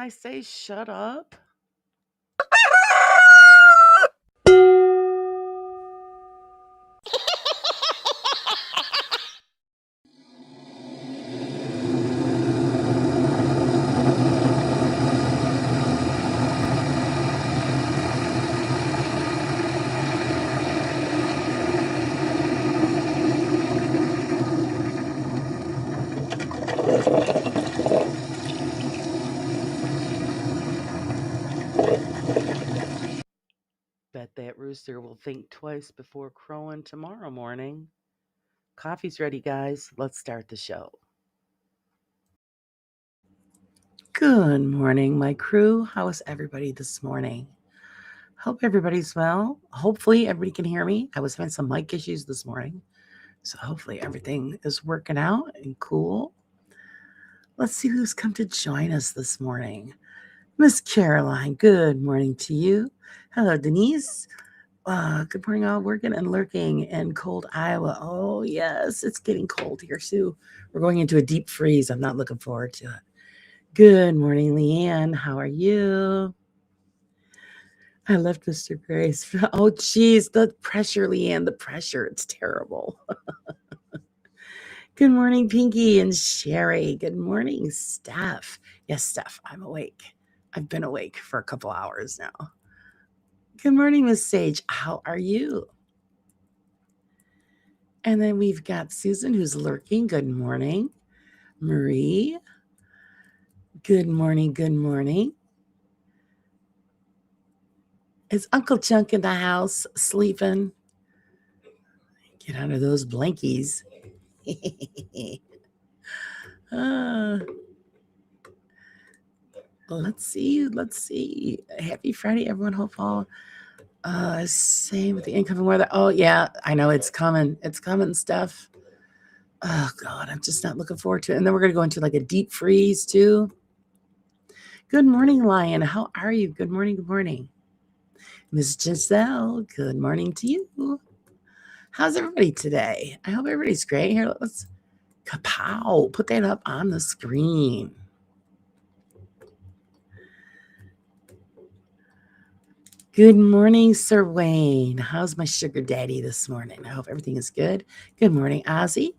I say shut up? Bet that rooster will think twice before crowing tomorrow morning. Coffee's ready, guys. Let's start the show. Good morning, my crew. How is everybody this morning? Hope everybody's well. Hopefully, everybody can hear me. I was having some mic issues this morning, so hopefully, everything is working out and cool. Let's see who's come to join us this morning. Miss Caroline, good morning to you. Hello, Denise. Good morning, all working and lurking in cold Iowa. Oh, yes, it's getting cold here, too. We're going into a deep freeze. I'm not looking forward to it. Good morning, Leanne. How are you? I left Mr. Grace. Oh, geez, the pressure, Leanne, the pressure. It's terrible. Good morning, Pinky and Sherry. Good morning, Steph. Yes, Steph, I'm awake. I've been awake for a couple hours now. Good morning, Miss Sage. How are you? And then we've got Susan who's lurking. Good morning. Marie. Good morning. Good morning. Is Uncle Chunk in the house sleeping? Get out of those blankies. Let's see. Let's see. Happy Friday, everyone. Hope all same with the incoming weather. Oh, yeah. I know it's coming. It's coming, Steph. Oh, God. I'm just not looking forward to it. And then we're going to go into like a deep freeze, too. Good morning, Lion. How are you? Good morning. Good morning. Miss Giselle, good morning to you. How's everybody today? I hope everybody's great. Here, let's kapow, put that up on the screen. Good morning, Sir Wayne. How's my sugar daddy this morning? I hope everything is good. Good morning, Ozzy.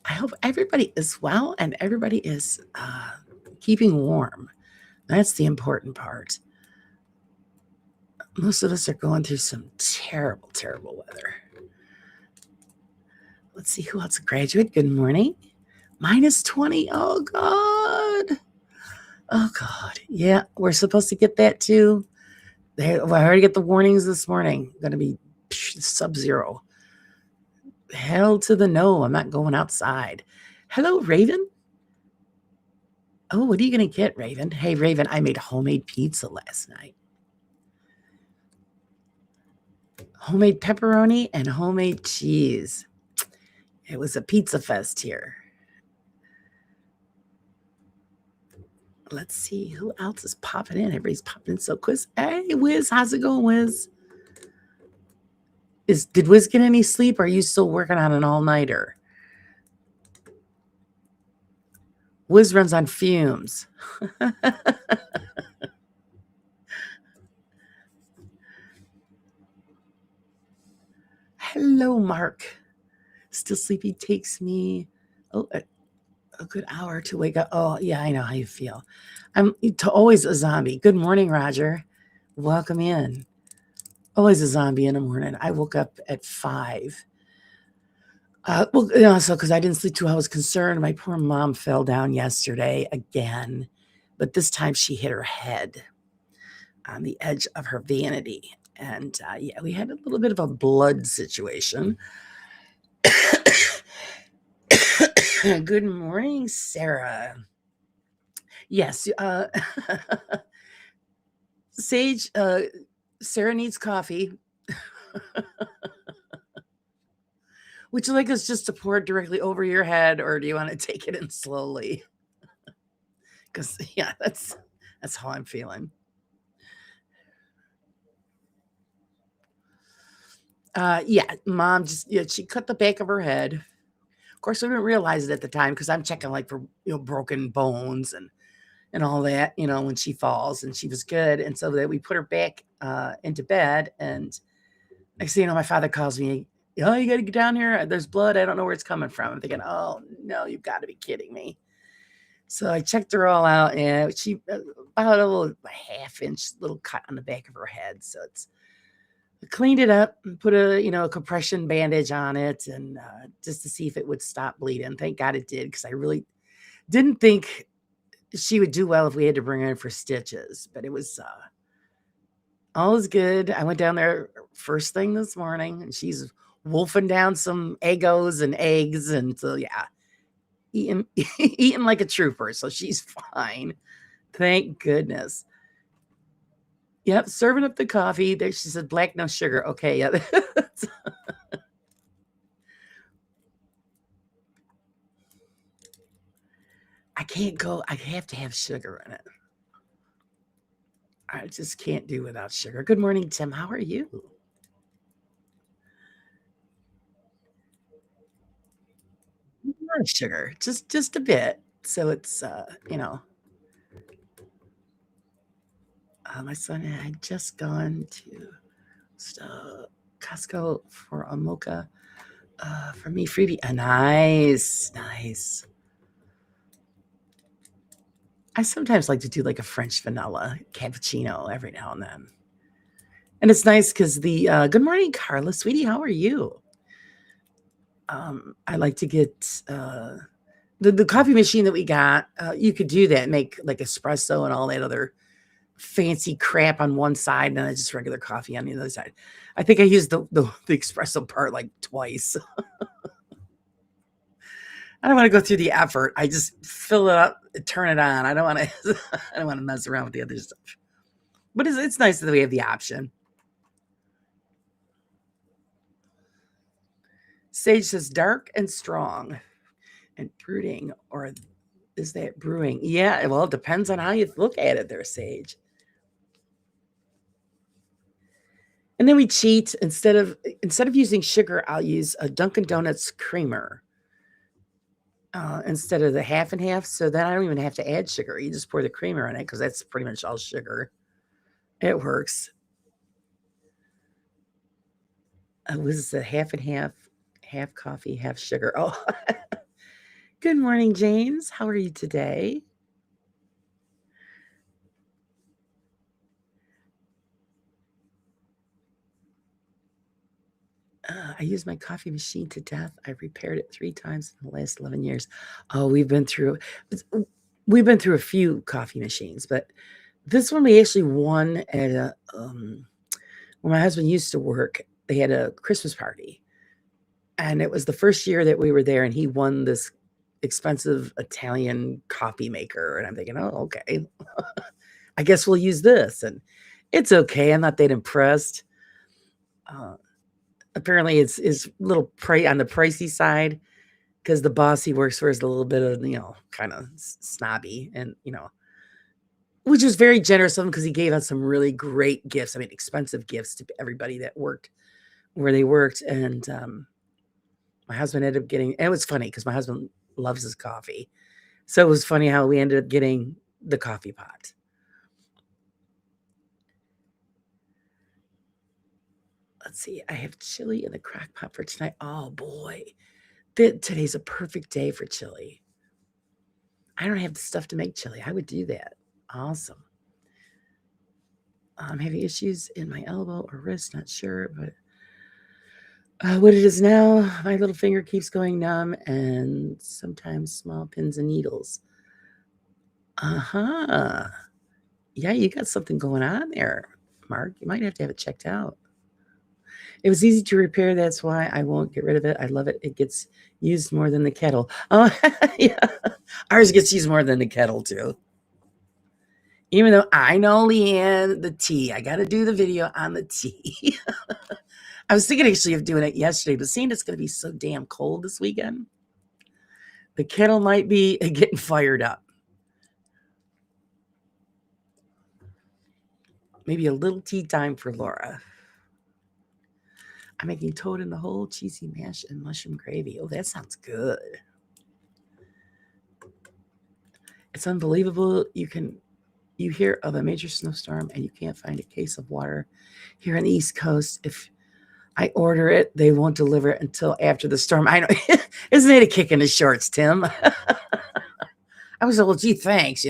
I hope everybody is well and everybody is keeping warm. That's the important part. Most of us are going through some terrible, terrible weather. Let's see who else graduated. Good morning. -20. Oh, God. Oh, God. Yeah, we're supposed to get that too. I already get the warnings this morning. Going to be sub-zero. Hell to the no. I'm not going outside. Hello, Raven. Oh, what are you going to get, Raven? Hey, Raven, I made homemade pizza last night. Homemade pepperoni and homemade cheese. It was a pizza fest here. Let's see who else is popping in. Everybody's popping in so quick. Hey, Wiz, how's it going, Wiz? Did Wiz get any sleep? Or are you still working on an all-nighter? Wiz runs on fumes. Hello, Mark. Still sleepy takes me a good hour to wake up. Oh, yeah, I know how you feel. I'm always a zombie. Good morning, Roger. Welcome in. Always a zombie in the morning. I woke up at 5. So because I didn't sleep too, I was concerned. My poor mom fell down yesterday again, but this time she hit her head on the edge of her vanity. And yeah, we had a little bit of a blood situation. Good morning, Sarah. Yes, Sage, Sarah needs coffee. Would you like us just to pour it directly over your head, or do you want to take it in slowly? Because yeah, that's how I'm feeling. Yeah, mom she cut the back of her head. course, we didn't realize it at the time because I'm checking like for broken bones and all that, when she falls, and she was good. And so that we put her back into bed, and next thing you know, my father calls me, oh, you got to get down here. There's blood. I don't know where it's coming from. I'm thinking, oh no, you've got to be kidding me. So I checked her all out, and she about a little half-inch little cut on the back of her head. So it's cleaned it up and put a compression bandage on it, and just to see if it would stop bleeding. Thank God it did, because I really didn't think she would do well if we had to bring her in for stitches. But it was all is good. I went down there first thing this morning, and she's wolfing down some Eggos and eggs, and so yeah, eating eating like a trooper. So she's fine. Thank goodness. Yep, serving up the coffee. There, she said, black, no sugar. Okay, yeah. I can't go. I have to have sugar in it. I just can't do without sugar. Good morning, Tim. How are you? Not sugar, just a bit. So it's my son had just gone to Costco for a mocha for me freebie. Nice, nice. I sometimes like to do like a French vanilla cappuccino every now and then. And it's nice because the good morning, Carla, sweetie. How are you? I like to get the coffee machine that we got. You could do that, make like espresso and all that other fancy crap on one side, and then just regular coffee on the other side. I think I used the espresso part like twice. I don't want to go through the effort. I just fill it up, turn it on. I don't want to. I don't want to mess around with the other stuff. But it's nice that we have the option. Sage says dark and strong, and brooding, or is that brewing? Yeah, well, it depends on how you look at it there, Sage. And then we cheat. Instead of using sugar, I'll use a Dunkin' Donuts creamer instead of the half and half. So then I don't even have to add sugar. You just pour the creamer in it because that's pretty much all sugar. It works. Was the half and half coffee, half sugar. Oh, good morning, James. How are you today? I use my coffee machine to death. I've repaired it 3 times in the last 11 years. Oh, we've been through a few coffee machines, but this one we actually won at a where my husband used to work. They had a Christmas party, and it was the first year that we were there, and he won this expensive Italian coffee maker, and I'm thinking, "Oh, okay. I guess we'll use this." And it's okay. I'm not that impressed. Uh, Apparently it's is little prey on the pricey side because the boss he works for is a little bit of, kind of snobby, and, which was very generous of him because he gave us some really great gifts. I mean, expensive gifts to everybody that worked where they worked. And my husband ended up getting, and it was funny because my husband loves his coffee. So it was funny how we ended up getting the coffee pot. Let's see. I have chili in the crock pot for tonight. Oh boy. Today's a perfect day for chili. I don't have the stuff to make chili. I would do that. Awesome. I'm having issues in my elbow or wrist, not sure, but what it is now, my little finger keeps going numb, and sometimes small pins and needles. Uh-huh. Yeah, you got something going on there, Mark. You might have to have it checked out. It was easy to repair. That's why I won't get rid of it. I love it. It gets used more than the kettle. Oh, yeah. Ours gets used more than the kettle, too. Even though I know, Leanne, the tea. I got to do the video on the tea. I was thinking actually of doing it yesterday, but seeing it's going to be so damn cold this weekend, the kettle might be getting fired up. Maybe a little tea time for Laura. I'm making toad in the hole, cheesy mash, and mushroom gravy. Oh, that sounds good. It's unbelievable. You hear of a major snowstorm and you can't find a case of water here on the East Coast. If I order it, they won't deliver it until after the storm. I know. Isn't it a kick in the shorts, Tim? I was like, well, gee, thanks.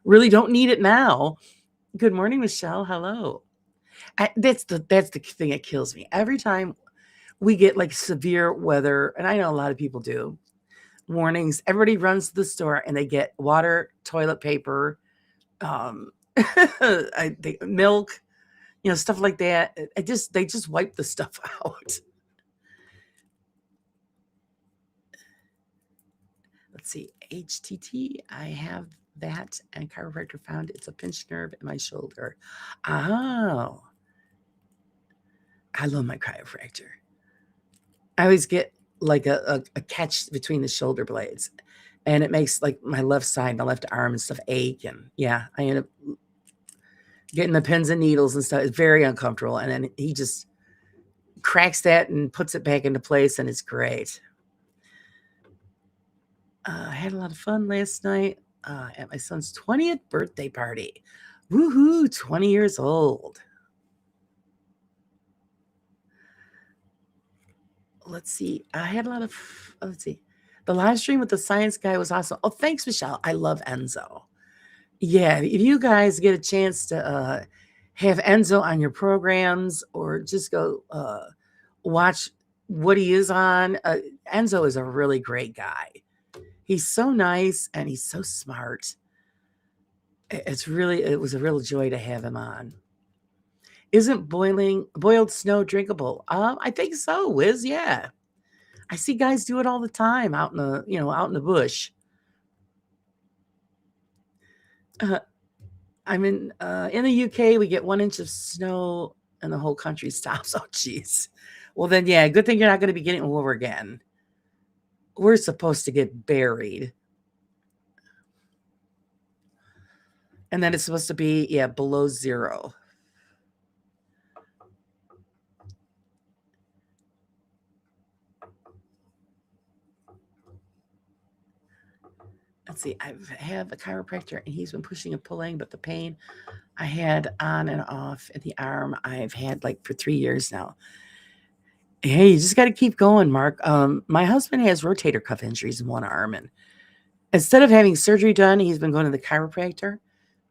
Really don't need it now. Good morning, Michelle. Hello. That's the thing that kills me. Every time we get like severe weather, and I know a lot of people do, warnings, everybody runs to the store and they get water, toilet paper, milk, stuff like that. They just wipe the stuff out. Let's see, HTT, I have that, and chiropractor found it's a pinched nerve in my shoulder. Oh, I love my chiropractor. I always get like a catch between the shoulder blades, and it makes like my left side, my left arm and stuff ache. And yeah, I end up getting the pins and needles and stuff. It's very uncomfortable. And then he just cracks that and puts it back into place, and it's great. I had a lot of fun last night at my son's 20th birthday party. Woohoo, 20 years old. Let's see. I had a lot of, let's see. The live stream with the science guy was awesome. Oh, thanks, Michelle. I love Enzo. Yeah, if you guys get a chance to have Enzo on your programs or just go watch what he is on, Enzo is a really great guy. He's so nice and he's so smart. It was a real joy to have him on. Isn't boiled snow drinkable? I think so, Wiz. Yeah, I see guys do it all the time out in the bush. I'm in the UK. We get 1 inch of snow and the whole country stops. Oh, geez. Well, then, yeah, good thing you're not going to be getting over again. We're supposed to get buried. And then it's supposed to be, below 0. Let's see. I have a chiropractor, and he's been pushing and pulling, but the pain I had on and off in the arm, I've had like for 3 years now. Hey, you just got to keep going, Mark. My husband has rotator cuff injuries in one arm, and instead of having surgery done, he's been going to the chiropractor.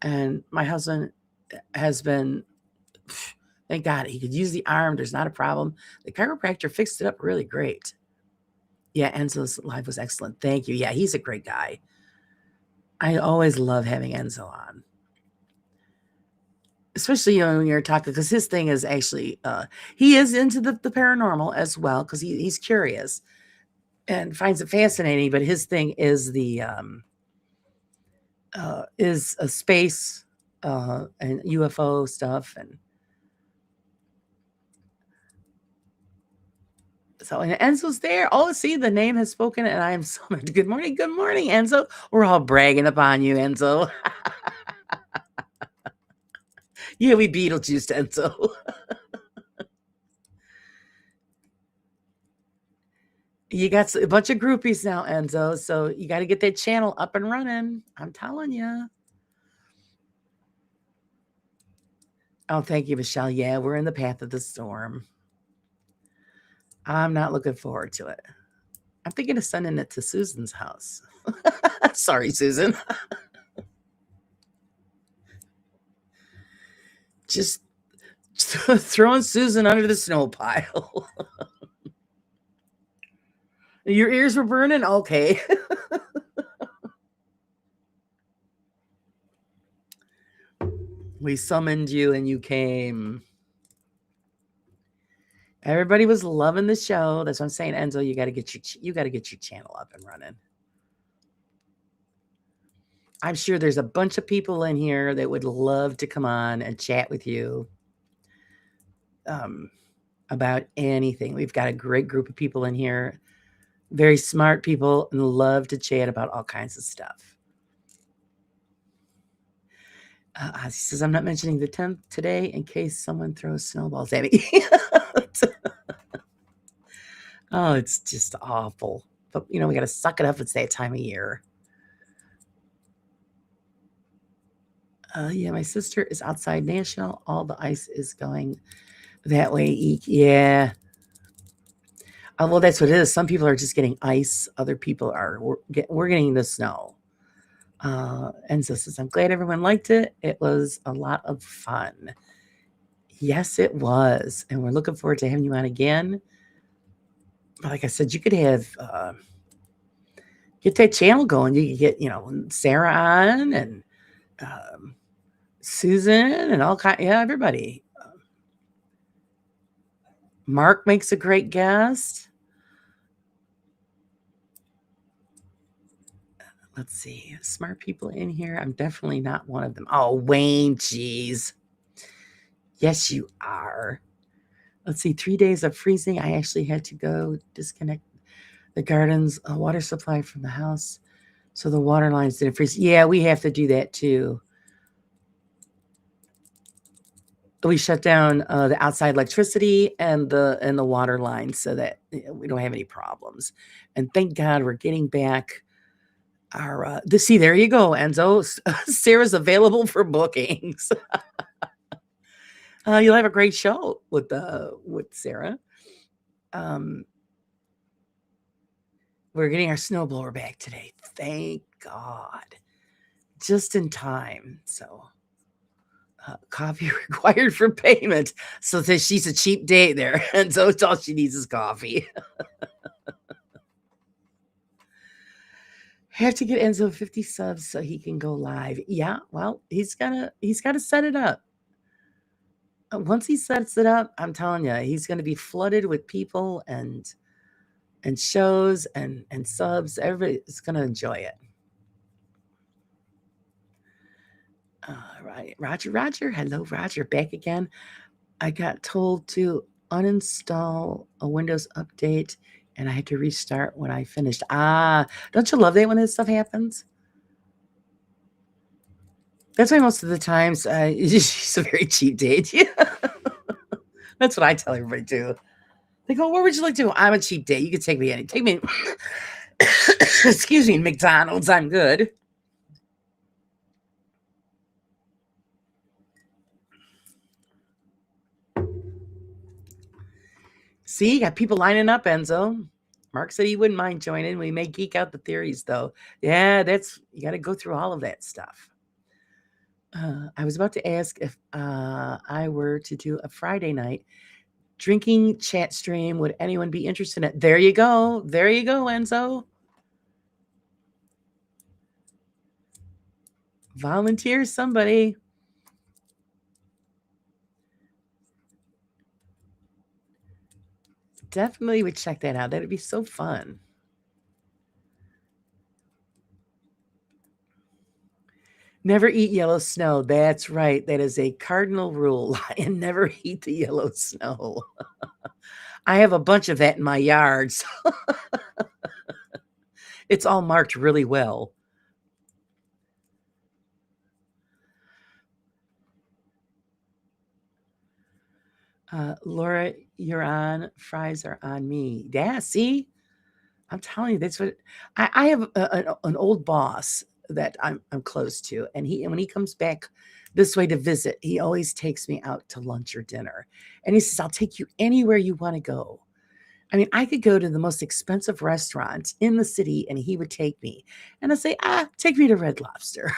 And my husband has been, thank God, he could use the arm. There's not a problem. The chiropractor fixed it up really great. Yeah, Enzo's live was excellent. Thank you. Yeah, he's a great guy. I always love having Enzo on. Especially, when you're talking, because his thing is actually, he is into the paranormal as well, because he's curious and finds it fascinating. But his thing is is a space and UFO stuff. And so, and Enzo's there. Oh, see, the name has spoken, and I am summoned. Good morning, Enzo. We're all bragging upon you, Enzo. Yeah, we Beetlejuiced Enzo. You got a bunch of groupies now, Enzo, so you got to get that channel up and running. I'm telling you. Oh, thank you, Michelle. Yeah, we're in the path of the storm. I'm not looking forward to it. I'm thinking of sending it to Susan's house. Sorry, Susan. Just throwing Susan under the snow pile. Your ears were burning? Okay. We summoned you and you came. Everybody was loving the show. That's what I'm saying, Enzo. You got to get your channel up and running. I'm sure there's a bunch of people in here that would love to come on and chat with you about anything. We've got a great group of people in here, very smart people, and love to chat about all kinds of stuff. He says, I'm not mentioning the 10th today in case someone throws snowballs at me. Oh, it's just awful. But, we got to suck it up. It's that time of year. Yeah, my sister is outside Nashville. All the ice is going that way. Yeah. Well, that's what it is. Some people are just getting ice. Other people we're getting the snow. Enzo says, I'm glad everyone liked it. It was a lot of fun. Yes, it was. And we're looking forward to having you on again. But like I said, you could have get that channel going. You could get, Sarah on and Susan and all kind. Yeah, everybody. Mark makes a great guest. Let's see. Smart people in here. I'm definitely not one of them. Oh, Wayne, geez. Yes, you are. Let's see. 3 days of freezing. I actually had to go disconnect the garden's water supply from the house so the water lines didn't freeze. Yeah, we have to do that too. We shut down the outside electricity and the water lines so that we don't have any problems. And thank God we're getting back our see, there you go, Enzo. Sarah's available for bookings. You'll have a great show with Sarah. We're getting our snowblower back today. Thank God. Just in time. So coffee required for payment. So that she's a cheap date there. And so it's all she needs is coffee. Have to get Enzo 50 subs so he can go live. Yeah, well, he's gotta set it up. Once he sets it up, I'm telling you, he's gonna be flooded with people and shows and subs. Everybody's gonna enjoy it. Right. Roger. Hello, Roger. Back again. I got told to uninstall a Windows update and I had to restart when I finished. Don't you love that when this stuff happens? That's why most of the times she's a very cheap date. Yeah. That's what I tell everybody too. They go, where would you like to go? I'm a cheap date. You can take me Take me. Excuse me, McDonald's. I'm good. See, you got people lining up, Enzo. Mark said he wouldn't mind joining. We may geek out the theories, though. Yeah, you got to go through all of that stuff. I was about to ask if I were to do a Friday night drinking chat stream. Would anyone be interested in it? There you go. There you go, Enzo. Volunteer somebody. Definitely would check that out. That'd be so fun. Never eat yellow snow. That's right. That is a cardinal rule. And never eat the yellow snow. I have a bunch of that in my yard. So it's all marked really well. Laura, you're on. Fries are on me. Yeah, see? I'm telling you, that's what I have an old boss that I'm close to. And when he comes back this way to visit, he always takes me out to lunch or dinner. And he says, I'll take you anywhere you want to go. I mean, I could go to the most expensive restaurant in the city and he would take me. And I say, take me to Red Lobster.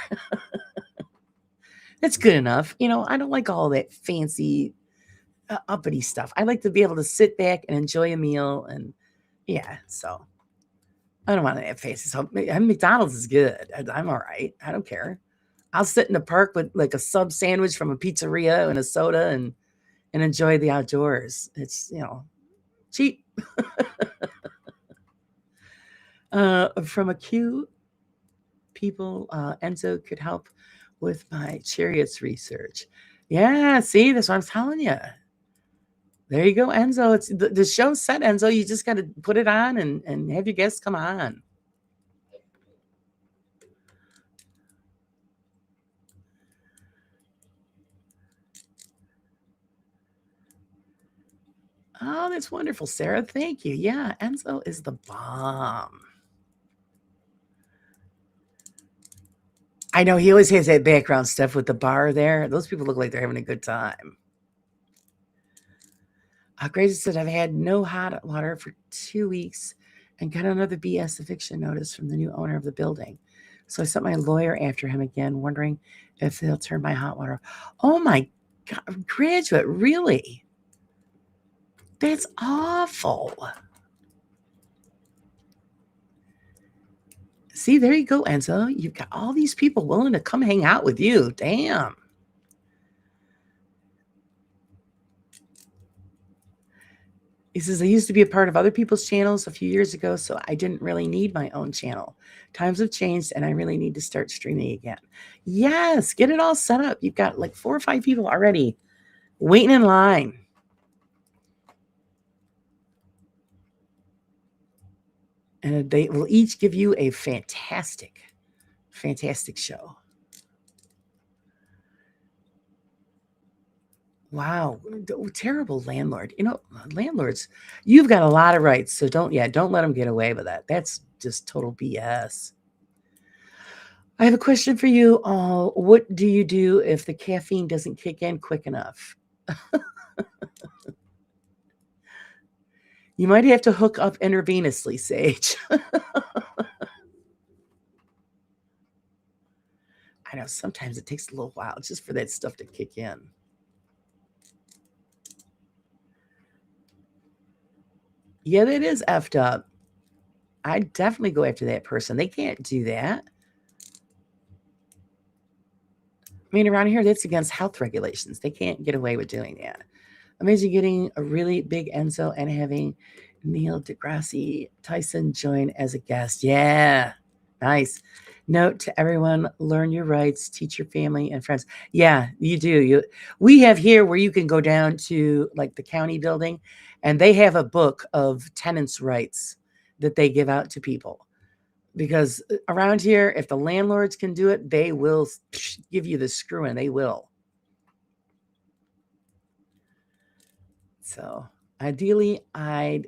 That's good enough. I don't like all that fancy uppity stuff. I like to be able to sit back and enjoy a meal. And yeah, so I don't want to have fancy stuff. McDonald's is good. I'm all right. I don't care. I'll sit in the park with like a sub sandwich from a pizzeria and a soda and enjoy the outdoors. It's, cheap. From a queue, people, Enzo could help with my chariots research. Yeah, see, that's what I'm telling you. There you go, Enzo. It's the show's set, Enzo. You just got to put it on and have your guests come on. Oh, that's wonderful, Sarah. Thank you. Yeah, Enzo is the bomb. I know he always has that background stuff with the bar there. Those people look like they're having a good time. Grace said, I've had no hot water for 2 weeks and got another BS eviction notice from the new owner of the building. So I sent my lawyer after him again, wondering if they'll turn my hot water. Oh my God, graduate, really? That's awful. See, there you go, Enzo. You've got all these people willing to come hang out with you. Damn. He says, I used to be a part of other people's channels a few years ago, so I didn't really need my own channel. Times have changed, and I really need to start streaming again. Yes, get it all set up. You've got like 4 or 5 people already waiting in line. And they will each give you a fantastic, fantastic show. Wow, terrible landlord. You know, landlords, you've got a lot of rights, so don't let them get away with that. That's just total BS. I have a question for you. What do you do if the caffeine doesn't kick in quick enough? You might have to hook up intravenously, Sage. I know sometimes it takes a little while just for that stuff to kick in. Yeah, that is effed up. I'd definitely go after that person. They can't do that. I mean, around here, that's against health regulations. They can't get away with doing that. Imagine getting a really big Enzo and having Neil deGrasse Tyson join as a guest. Yeah, nice. Note to everyone: learn your rights, teach your family and friends. Yeah, you do. We have here where you can go down to like the county building, and they have a book of tenants' rights that they give out to people. Because around here, if the landlords can do it, they will give you the screw in. They will. So ideally, I'd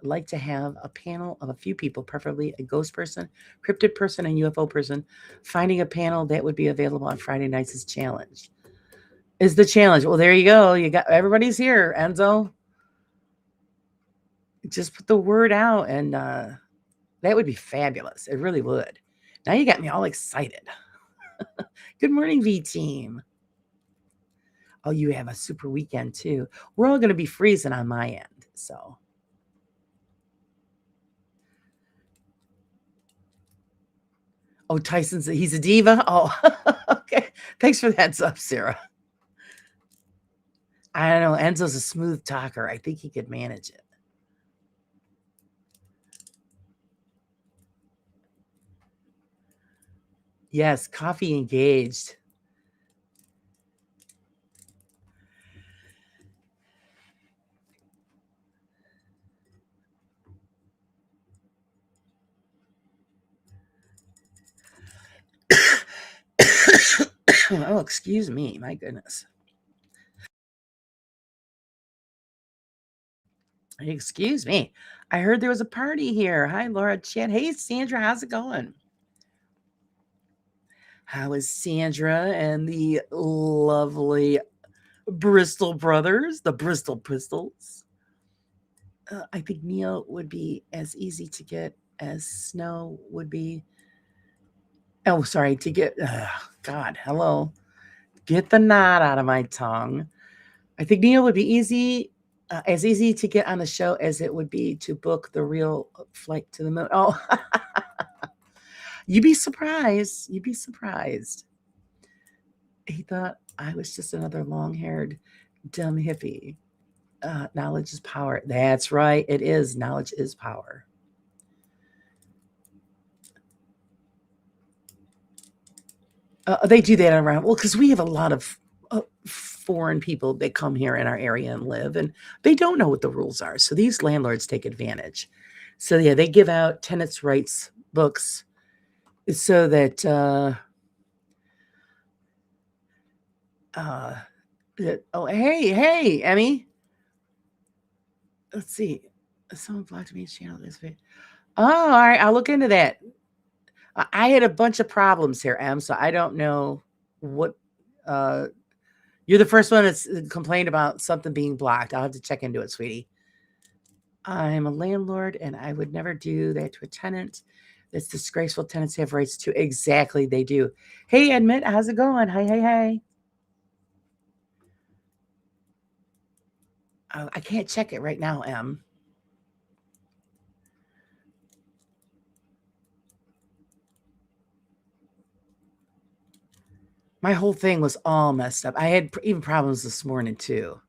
like to have a panel of a few people, preferably a ghost person, cryptid person, and UFO person. Finding a panel that would be available on Friday nights is challenge. Is the challenge. Well, there you go. You got everybody's here, Enzo. Just put the word out, and that would be fabulous. It really would. Now you got me all excited. Good morning, V team. Oh, you have a super weekend too. We're all going to be freezing on my end. So, oh, he's a diva. Oh, okay. Thanks for that up, Sarah. I don't know. Enzo's a smooth talker. I think he could manage it. Yes, coffee engaged. Oh, excuse me. My goodness. Excuse me. I heard there was a party here. Hi, Laura Chan. Hey, Sandra. How's it going? How is Sandra and the lovely Bristol brothers, the Bristol Pistols? I think Neil would be as easy to get as Snow would be. Oh, sorry, to get, God, hello. Get the knot out of my tongue. I think Neil would be as easy to get on the show as it would be to book the real flight to the moon. Oh, you'd be surprised. You'd be surprised. He thought I was just another long haired, dumb hippie. Knowledge is power. That's right. It is. Knowledge is power. They do that around, well, because we have a lot of foreign people that come here in our area and live, and they don't know what the rules are. So these landlords take advantage. So yeah, they give out tenants' rights books so that oh, hey, Emmy. Let's see. Someone blocked me channel this week. Oh, all right. I'll look into that. I had a bunch of problems here, Em, so I don't know what. You're the first one that's complained about something being blocked. I'll have to check into it, sweetie. I'm a landlord, and I would never do that to a tenant. It's disgraceful. Tenants have rights too. Exactly, they do. Hey, Admit, how's it going? Hey. I can't check it right now, Em. My whole thing was all messed up. I had even problems this morning too.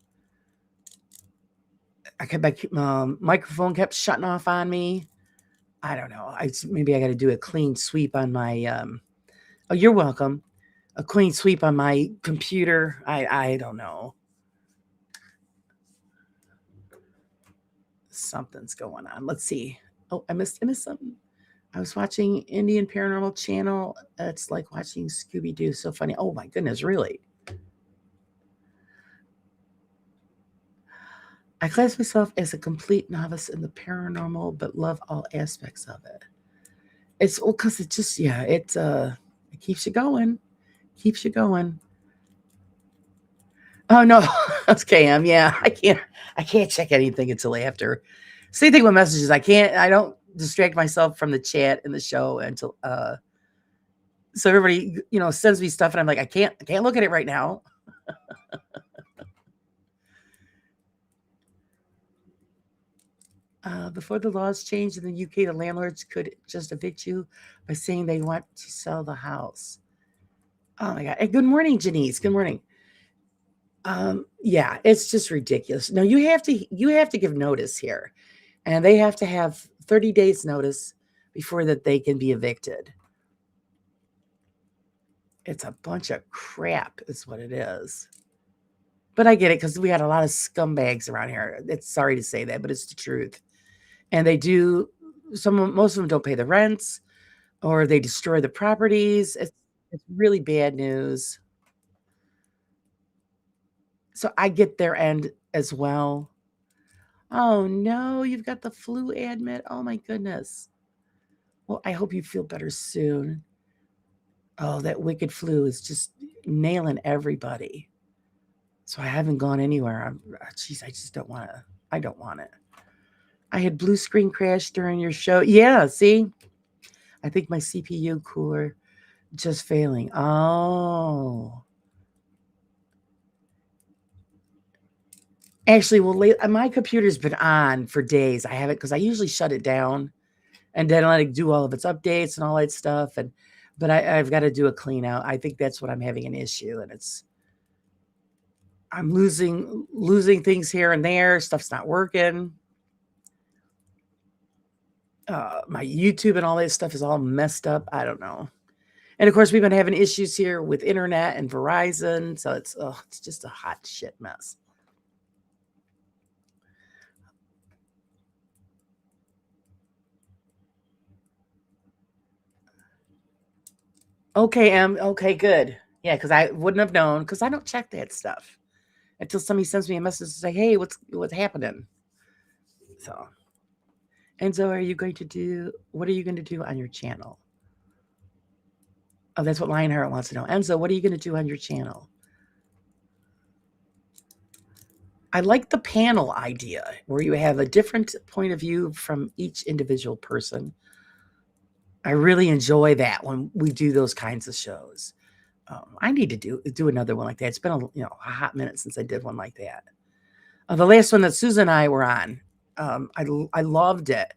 My microphone kept shutting off on me. I don't know. Maybe I got to do a clean sweep on my. Oh, you're welcome. A clean sweep on my computer. I don't know. Something's going on. Let's see. Oh, I missed something. I was watching Indian Paranormal Channel. It's like watching Scooby Doo. So funny. Oh my goodness, really? I class myself as a complete novice in the paranormal, but love all aspects of it. It's because it just it keeps you going, keeps you going. Oh no, okay, I can't check anything until after. Same thing with messages. I don't distract myself from the chat and the show until so everybody sends me stuff and I'm like I can't look at it right now. Before the laws changed in the UK, the landlords could just evict you by saying they want to sell the house. Oh my god! Hey, good morning, Janice. Good morning. Yeah, it's just ridiculous. No, you have to give notice here, and they have to have 30 days notice before that they can be evicted. It's a bunch of crap, is what it is. But I get it because we got a lot of scumbags around here. It's sorry to say that, but it's the truth. And they do. Most of them don't pay the rents, or they destroy the properties. It's really bad news. So I get their end as well. Oh no, you've got the flu, Admit. Oh my goodness. Well, I hope you feel better soon. Oh, that wicked flu is just nailing everybody. So I haven't gone anywhere. Jeez, I just don't want to. I don't want it. I had blue screen crash during your show. Yeah, see? I think my CPU cooler just failing. Oh. Actually, well, my computer's been on for days. I haven't because I usually shut it down and then let it do all of its updates and all that stuff. But I've got to do a clean out. I think that's what I'm having an issue, and I'm losing things here and there. Stuff's not working. My YouTube and all that stuff is all messed up. I don't know. And of course, we've been having issues here with internet and Verizon, so it's just a hot shit mess. Okay, okay, good. Yeah, because I wouldn't have known because I don't check that stuff until somebody sends me a message to say, "Hey, what's happening?" So, Enzo, what are you going to do on your channel? Oh, that's what Lionheart wants to know. Enzo, what are you going to do on your channel? I like the panel idea where you have a different point of view from each individual person. I really enjoy that when we do those kinds of shows. I need to do another one like that. It's been a hot minute since I did one like that. The last one that Susan and I were on, I loved it,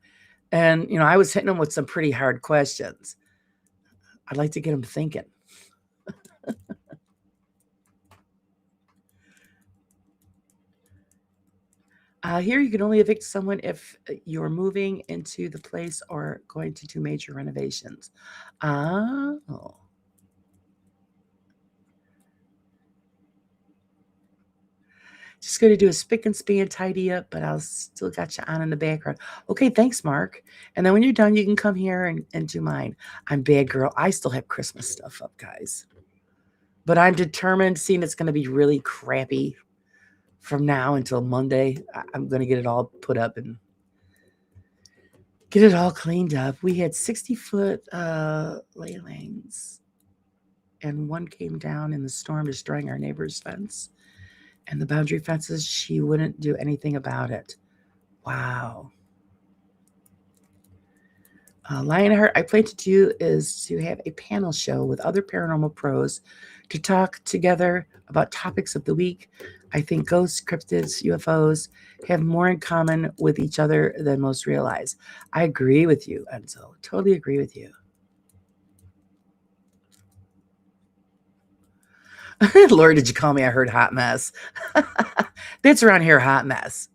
and I was hitting them with some pretty hard questions. I'd like to get them thinking. Here, you can only evict someone if you're moving into the place or going to do major renovations. Oh. Just going to do a spick and span tidy up, but I'll still got you on in the background. Okay, thanks, Mark. And then when you're done, you can come here and do mine. I'm bad girl. I still have Christmas stuff up, guys. But I'm determined, seeing it's going to be really crappy. from now until Monday. I'm going to get it all put up and get it all cleaned up. We had 60-foot ley lines, and one came down in the storm, destroying our neighbor's fence. And the boundary fences, she wouldn't do anything about it. Wow. Lionheart, I plan to do is to have a panel show with other paranormal pros to talk together about topics of the week. I think ghosts, cryptids, UFOs have more in common with each other than most realize. I agree with you, Enzo. Totally agree with you. Lord, did you call me? I heard hot mess. That's around here, hot mess.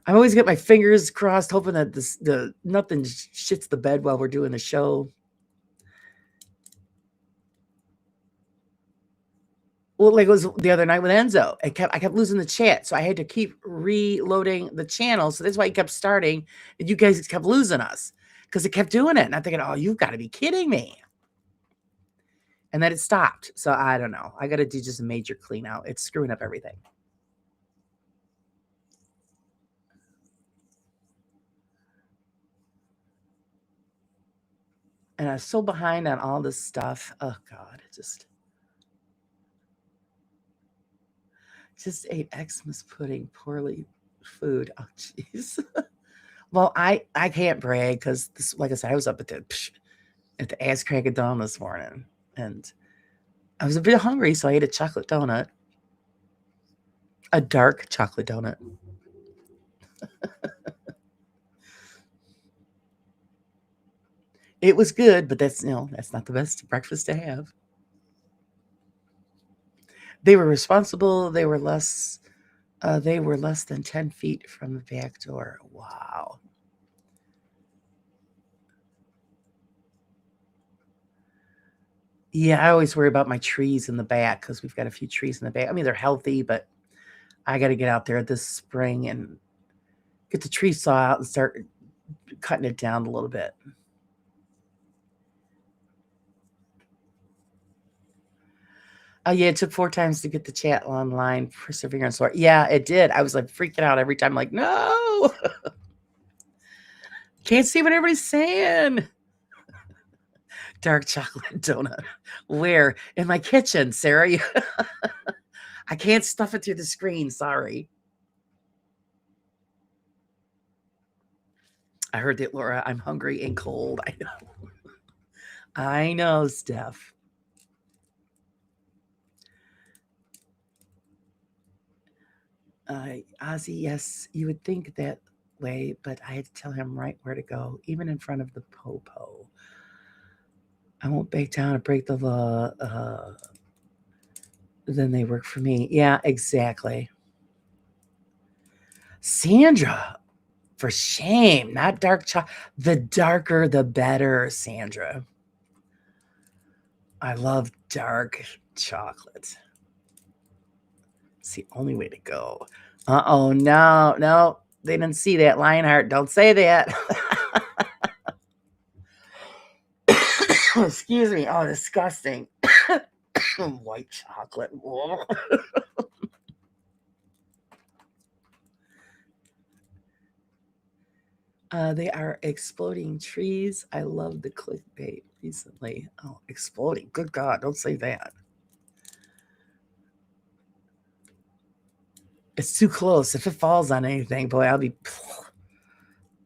I always get my fingers crossed, hoping that the nothing shits the bed while we're doing the show. Well, like it was the other night with Enzo. I kept losing the chat, so I had to keep reloading the channel. So that's why he kept starting, and you guys kept losing us because it kept doing it. And I'm thinking, oh, you've got to be kidding me. And then it stopped. So I don't know. I got to do just a major clean out. It's screwing up everything. And I was so behind on all this stuff. Oh God, it just ate Xmas pudding, poorly food. Oh jeez. Well, I can't brag because this, like I said, I was up at the ass crack of dawn this morning, and I was a bit hungry, so I ate a chocolate donut, a dark chocolate donut. It was good, but that's that's not the best breakfast to have. They were responsible. They were less than 10 feet from the back door. Wow. Yeah, I always worry about my trees in the back because we've got a few trees in the back. I mean, they're healthy, but I got to get out there this spring and get the tree saw out and start cutting it down a little bit. Oh, yeah, it took 4 times to get the chat online. Perseverance. Yeah, it did. I was like freaking out every time, like, no, can't see what everybody's saying. Dark chocolate donut. Where? In my kitchen, Sarah. I can't stuff it through the screen. Sorry. I heard that, Laura. I'm hungry and cold. I know. I know, Steph. Ozzy, yes, you would think that way, but I had to tell him right where to go, even in front of the popo. I won't back down and break the law. Then they work for me. Yeah, exactly. Sandra, for shame, not dark chocolate. The darker, the better, Sandra. I love dark chocolate. It's the only way to go. Uh-oh, no. They didn't see that. Lionheart, don't say that. Excuse me. Oh, disgusting. White chocolate. They are exploding trees. I love the clickbait recently. Oh, exploding. Good God, don't say that. It's too close. If it falls on anything, boy,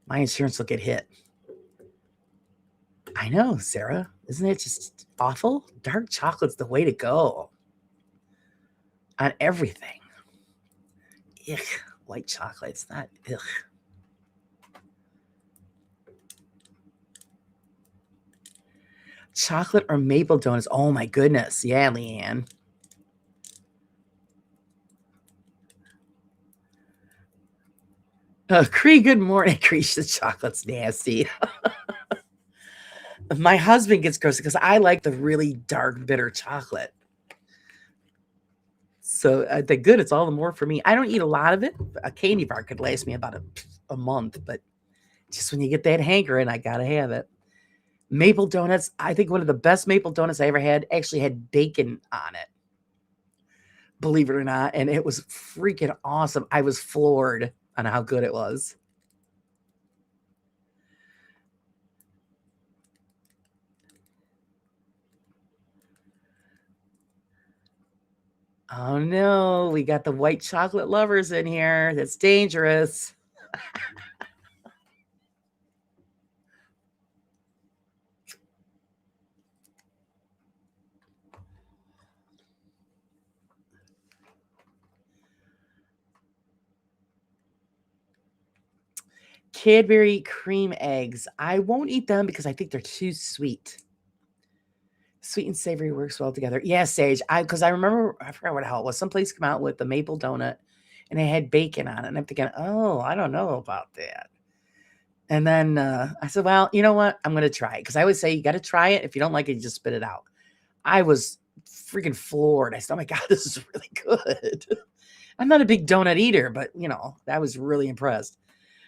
my insurance will get hit. I know, Sarah. Isn't it just awful? Dark chocolate's the way to go on everything. Ugh, white chocolate's not. Ugh. Chocolate or maple donuts. Oh my goodness. Yeah, Leanne. Cree, good morning. Cree, the chocolate's nasty. My husband gets gross because I like the really dark, bitter chocolate. So the good, it's all the more for me. I don't eat a lot of it. A candy bar could last me about a month, but just when you get that hankering, I gotta have it. Maple donuts. I think one of the best maple donuts I ever had actually had bacon on it. believe it or not, and it was freaking awesome. I was floored on how good it was. Oh no, we got the white chocolate lovers in here. That's dangerous. Cadbury cream eggs. I won't eat them because I think they're too sweet. Sweet and savory works well together. Yeah, Sage. Because I remember, I forgot what the hell it was. Some place came out with the maple donut and it had bacon on it. And I'm thinking, oh, I don't know about that. And then I said, well, you know what? I'm going to try it. Because I always say, you got to try it. If you don't like it, you just spit it out. I was freaking floored. I said, oh my God, this is really good. I'm not a big donut eater, but I was really impressed.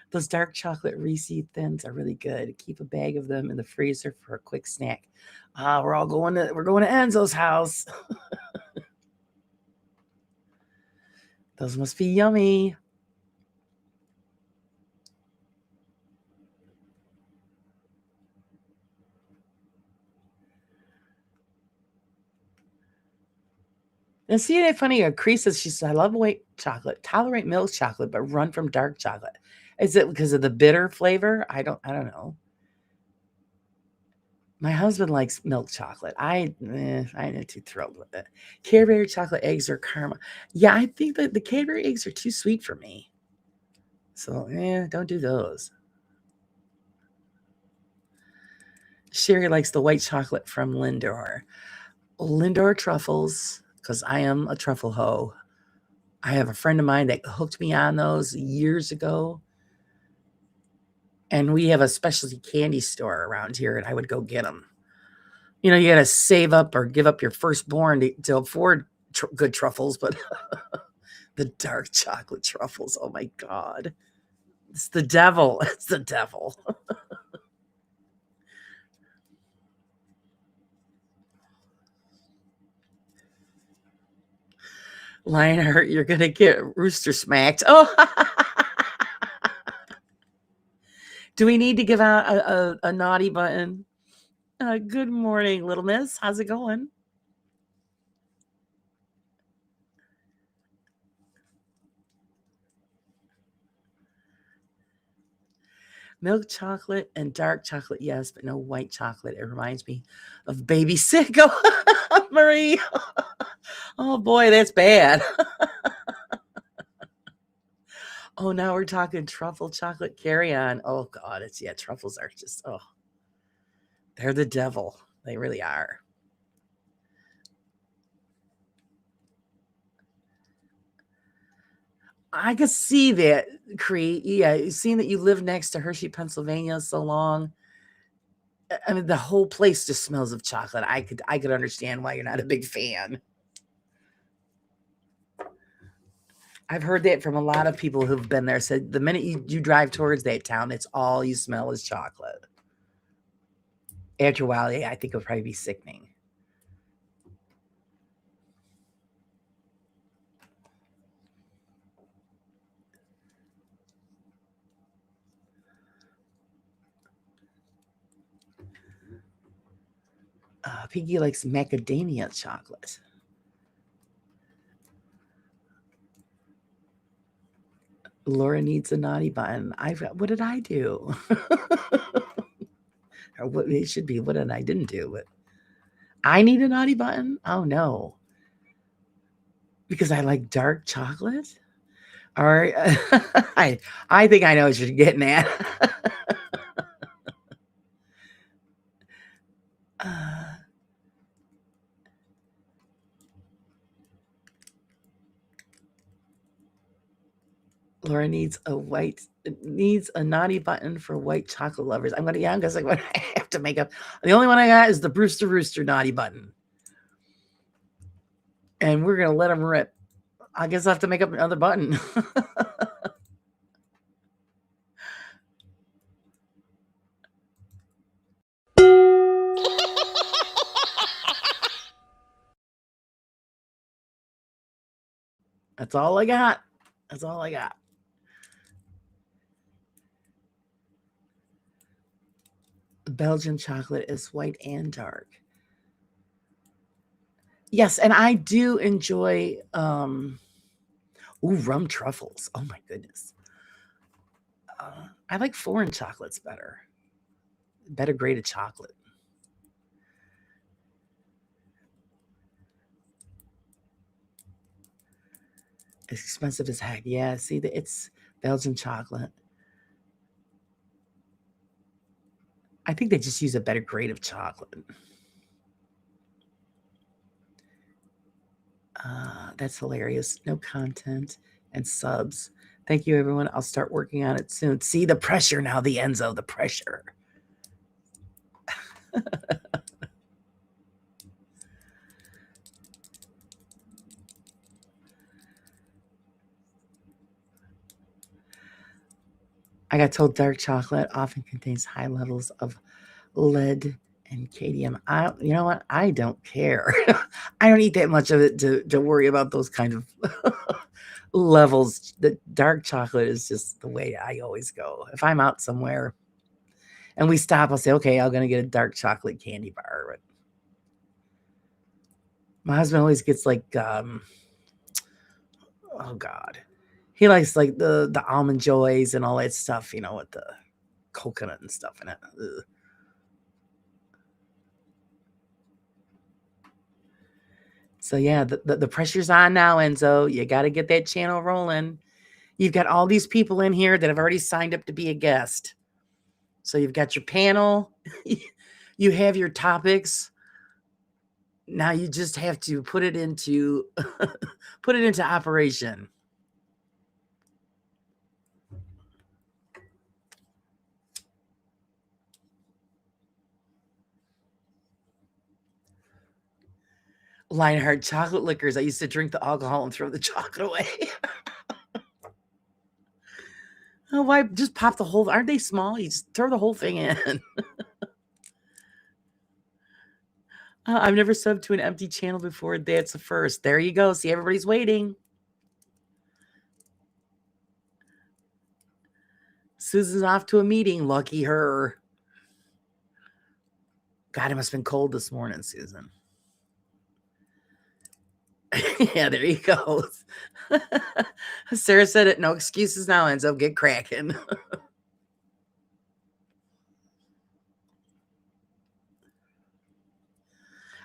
Those dark chocolate Reese Thins are really good. Keep a bag of them in the freezer for a quick snack. We're going to Enzo's house. Those must be yummy. And see that funny? Cree says she says, I love white chocolate, tolerate milk chocolate, but run from dark chocolate. Is it because of the bitter flavor? I don't know. My husband likes milk chocolate. I'm not too thrilled with it. Cadbury chocolate eggs or caramel. Yeah, I think that the Cadbury eggs are too sweet for me. So, don't do those. Sherry likes the white chocolate from Lindor. Lindor truffles, because I am a truffle hoe. I have a friend of mine that hooked me on those years ago. And we have a specialty candy store around here, and I would go get them. You got to save up or give up your firstborn to afford good truffles, but the dark chocolate truffles, oh my God. It's the devil. It's the devil. Lionheart, you're going to get rooster smacked. Oh, do we need to give out a naughty button? Good morning, little miss. How's it going? Milk chocolate and dark chocolate, yes, but no white chocolate. It reminds me of Baby Sicko. Marie. Oh boy, that's bad. Oh, now we're talking truffle chocolate carry-on. Oh God, truffles are just, they're the devil. They really are. I could see that, Cree. Yeah, seeing that you live next to Hershey, Pennsylvania so long. I mean, the whole place just smells of chocolate. I could understand why you're not a big fan. I've heard that from a lot of people who've been there. Said the minute you drive towards that town, it's all you smell is chocolate. After a while, yeah, I think it'll probably be sickening. Piggy likes macadamia chocolate. Laura needs a naughty button. What did I do? Or what it should be? What did I didn't do? But I need a naughty button. Oh no, because I like dark chocolate. Or I think I know what you're getting at. uh, Laura needs a naughty button for white chocolate lovers. I'm guess I'm gonna have to make up. The only one I got is the Brewster Rooster naughty button, and we're gonna let them rip. I guess I have to make up another button. That's all I got. That's all I got. Belgian chocolate is white and dark. Yes, and I do enjoy rum truffles. Oh my goodness. I like foreign chocolates better. Better grade chocolate. It's expensive as heck. Yeah, see, it's Belgian chocolate. I think they just use a better grade of chocolate. That's hilarious. No content and subs. Thank you, everyone. I'll start working on it soon. See the pressure now, the Enzo, the pressure. I got told dark chocolate often contains high levels of lead and cadmium. You know what? I don't care. I don't eat that much of it to worry about those kind of levels. The dark chocolate is just the way I always go. If I'm out somewhere and we stop, I'll say, okay, I'm going to get a dark chocolate candy bar. But my husband always gets like, oh God. He likes like the almond joys and all that stuff, with the coconut and stuff in it. Ugh. So yeah, the pressure's on now, Enzo. You got to get that channel rolling. You've got all these people in here that have already signed up to be a guest. So you've got your panel, you have your topics. Now you just have to put it into operation. Lionheart chocolate liquors. I used to drink the alcohol and throw the chocolate away. Oh, why just pop the whole? Aren't they small? You just throw the whole thing in. I've never subbed to an empty channel before. That's the first. There you go. See, everybody's waiting. Susan's off to a meeting. Lucky her. God, it must have been cold this morning, Susan. Yeah, there you go. Sarah said it. No excuses now, Enzo. Get cracking.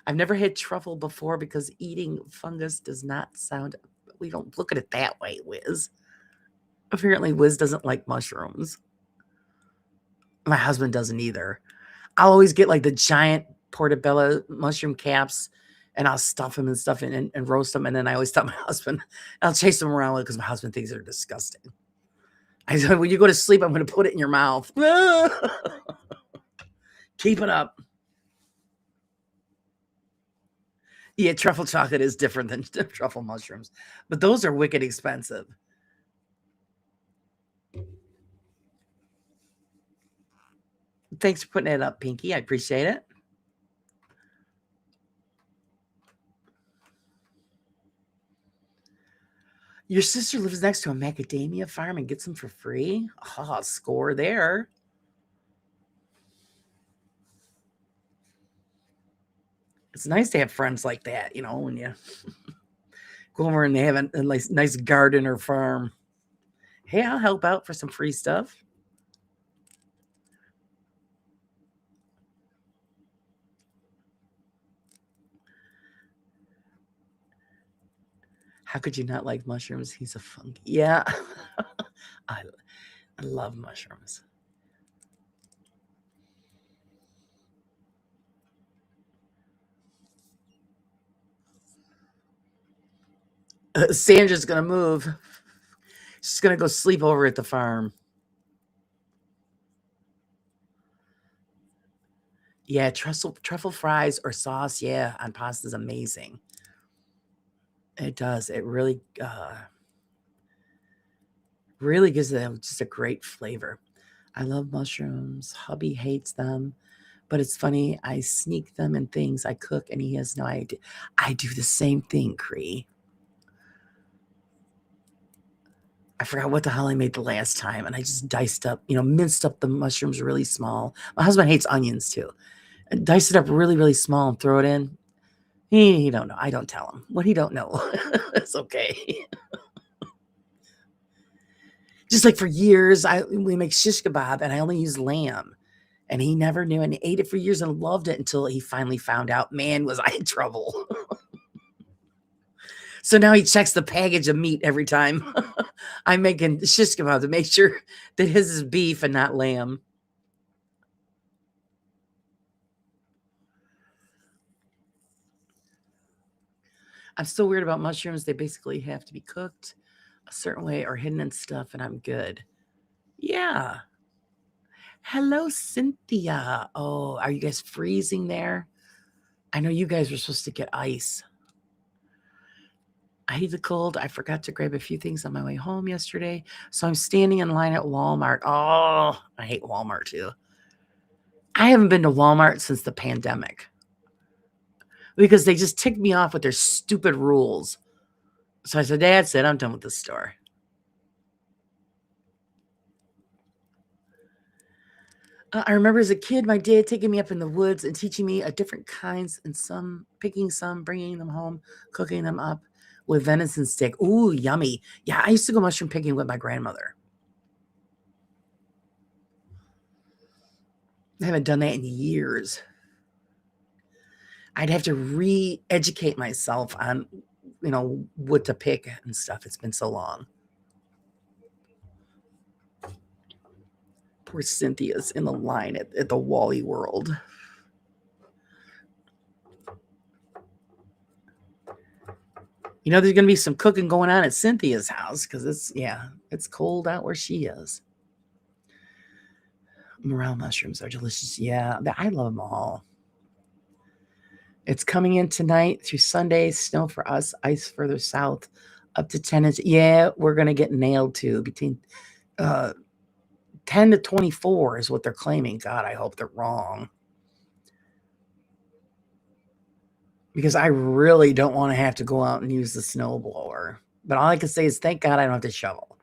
I've never had truffle before because eating fungus does not sound. We don't look at it that way, Wiz. Apparently, Wiz doesn't like mushrooms. My husband doesn't either. I'll always get like the giant portobello mushroom caps and I'll stuff them and stuff in and roast them. And then I always tell my husband, I'll chase them around with it because my husband thinks they're disgusting. I said, when you go to sleep, I'm going to put it in your mouth. Keep it up. Yeah, truffle chocolate is different than truffle mushrooms, but those are wicked expensive. Thanks for putting it up, Pinky. I appreciate it. Your sister lives next to a macadamia farm and gets them for free? Oh, score there. It's nice to have friends like that, when you go over and they have a nice garden or farm. Hey, I'll help out for some free stuff. How could you not like mushrooms? He's a funky. Yeah. I love mushrooms. Sandra's going to move. She's going to go sleep over at the farm. Yeah, truffle fries or sauce, yeah, on pasta is amazing. It does. It really gives them just a great flavor. I love mushrooms. Hubby hates them. But it's funny, I sneak them in things I cook and he has no idea. I do the same thing, Cree. I forgot what the hell I made the last time, and I just diced up, minced up the mushrooms really small. My husband hates onions too. And dice it up really, really small and throw it in. He don't know. I don't tell him what he don't know. It's okay. Just like for years, we make shish kebab, and I only use lamb. And he never knew, and he ate it for years and loved it until he finally found out, man, was I in trouble. So now he checks the package of meat every time I'm making shish kebab to make sure that his is beef and not lamb. I'm still weird about mushrooms. They basically have to be cooked a certain way or hidden in stuff, and I'm good. Yeah. Hello, Cynthia. Oh, are you guys freezing there? I know you guys were supposed to get ice. I hate the cold. I forgot to grab a few things on my way home yesterday. So I'm standing in line at Walmart. Oh, I hate Walmart too. I haven't been to Walmart since the pandemic because they just ticked me off with their stupid rules. So I said, that's it. I'm done with this store. I remember as a kid, my dad taking me up in the woods and teaching me different kinds and picking some, bringing them home, cooking them up with venison stick. Ooh, yummy. Yeah, I used to go mushroom picking with my grandmother. I haven't done that in years. I'd have to re-educate myself on, what to pick and stuff. It's been so long. Poor Cynthia's in the line at the Wally World. There's going to be some cooking going on at Cynthia's house because it's cold out where she is. Morel mushrooms are delicious. Yeah, I love them all. It's coming in tonight through Sunday. Snow for us, ice further south, up to 10 inches. Yeah, we're going to get nailed too. Between 10 to 24 is what they're claiming. God, I hope they're wrong. Because I really don't want to have to go out and use the snowblower. But all I can say is thank God I don't have to shovel.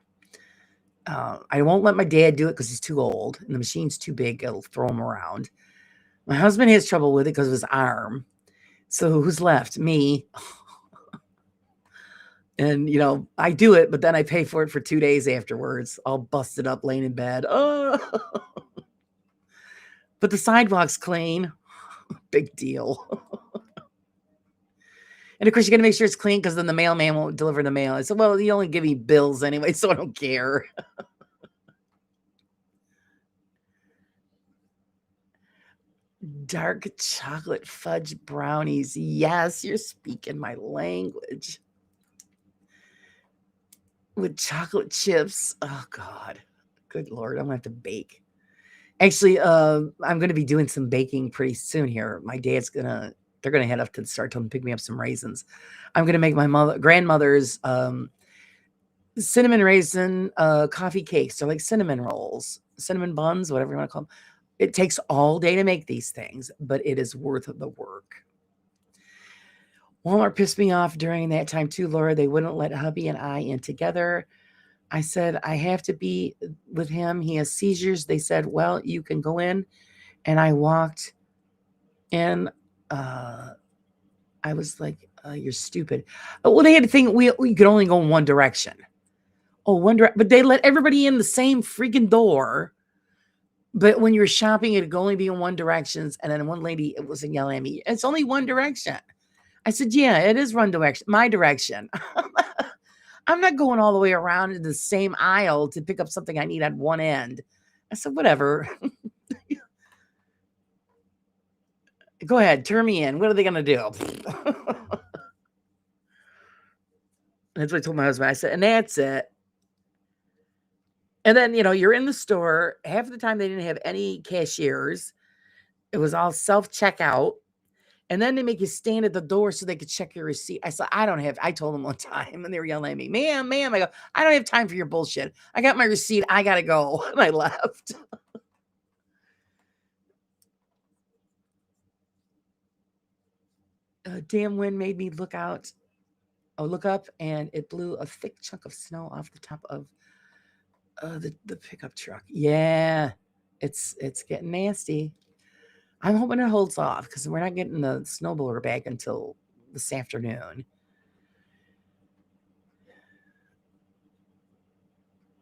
I won't let my dad do it because he's too old and the machine's too big. It'll throw him around. My husband has trouble with it because of his arm. So who's left? Me. And, I do it, but then I pay for it for 2 days afterwards, all busted up, laying in bed. Oh, but the sidewalk's clean. Big deal. And of course, you got to make sure it's clean because then the mailman won't deliver the mail. I said, well, you only give me bills anyway, so I don't care. Dark chocolate fudge brownies. Yes, you're speaking my language. With chocolate chips. Oh, God. Good Lord. I'm going to have to bake. Actually, I'm going to be doing some baking pretty soon here. My dad's they're going to head up to the store to pick me up some raisins. I'm going to make my grandmother's cinnamon raisin coffee cakes. They're like cinnamon rolls, cinnamon buns, whatever you want to call them. It takes all day to make these things, but it is worth the work. Walmart pissed me off during that time too, Laura. They wouldn't let hubby and I in together. I said, I have to be with him. He has seizures. They said, well, you can go in. And I walked in. I was like, you're stupid. Well, they had to think we could only go in one direction. But they let everybody in the same freaking door. But when you were shopping, it could only be in one direction. And then one lady was yelling at me, it's only one direction. I said, yeah, it is one direction. My direction. I'm not going all the way around in the same aisle to pick up something I need at one end. I said, whatever. Go ahead, turn me in. What are they going to do? That's what I told my husband. I said, and that's it. And then, you're in the store. Half of the time, they didn't have any cashiers. It was all self-checkout. And then they make you stand at the door so they could check your receipt. I said, I told them one time, and they were yelling at me, ma'am. I go, I don't have time for your bullshit. I got my receipt. I got to go. And I left. A damn wind made me look up, and it blew a thick chunk of snow off the top of The pickup truck. Yeah, it's getting nasty. I'm hoping it holds off because we're not getting the snowblower back until this afternoon.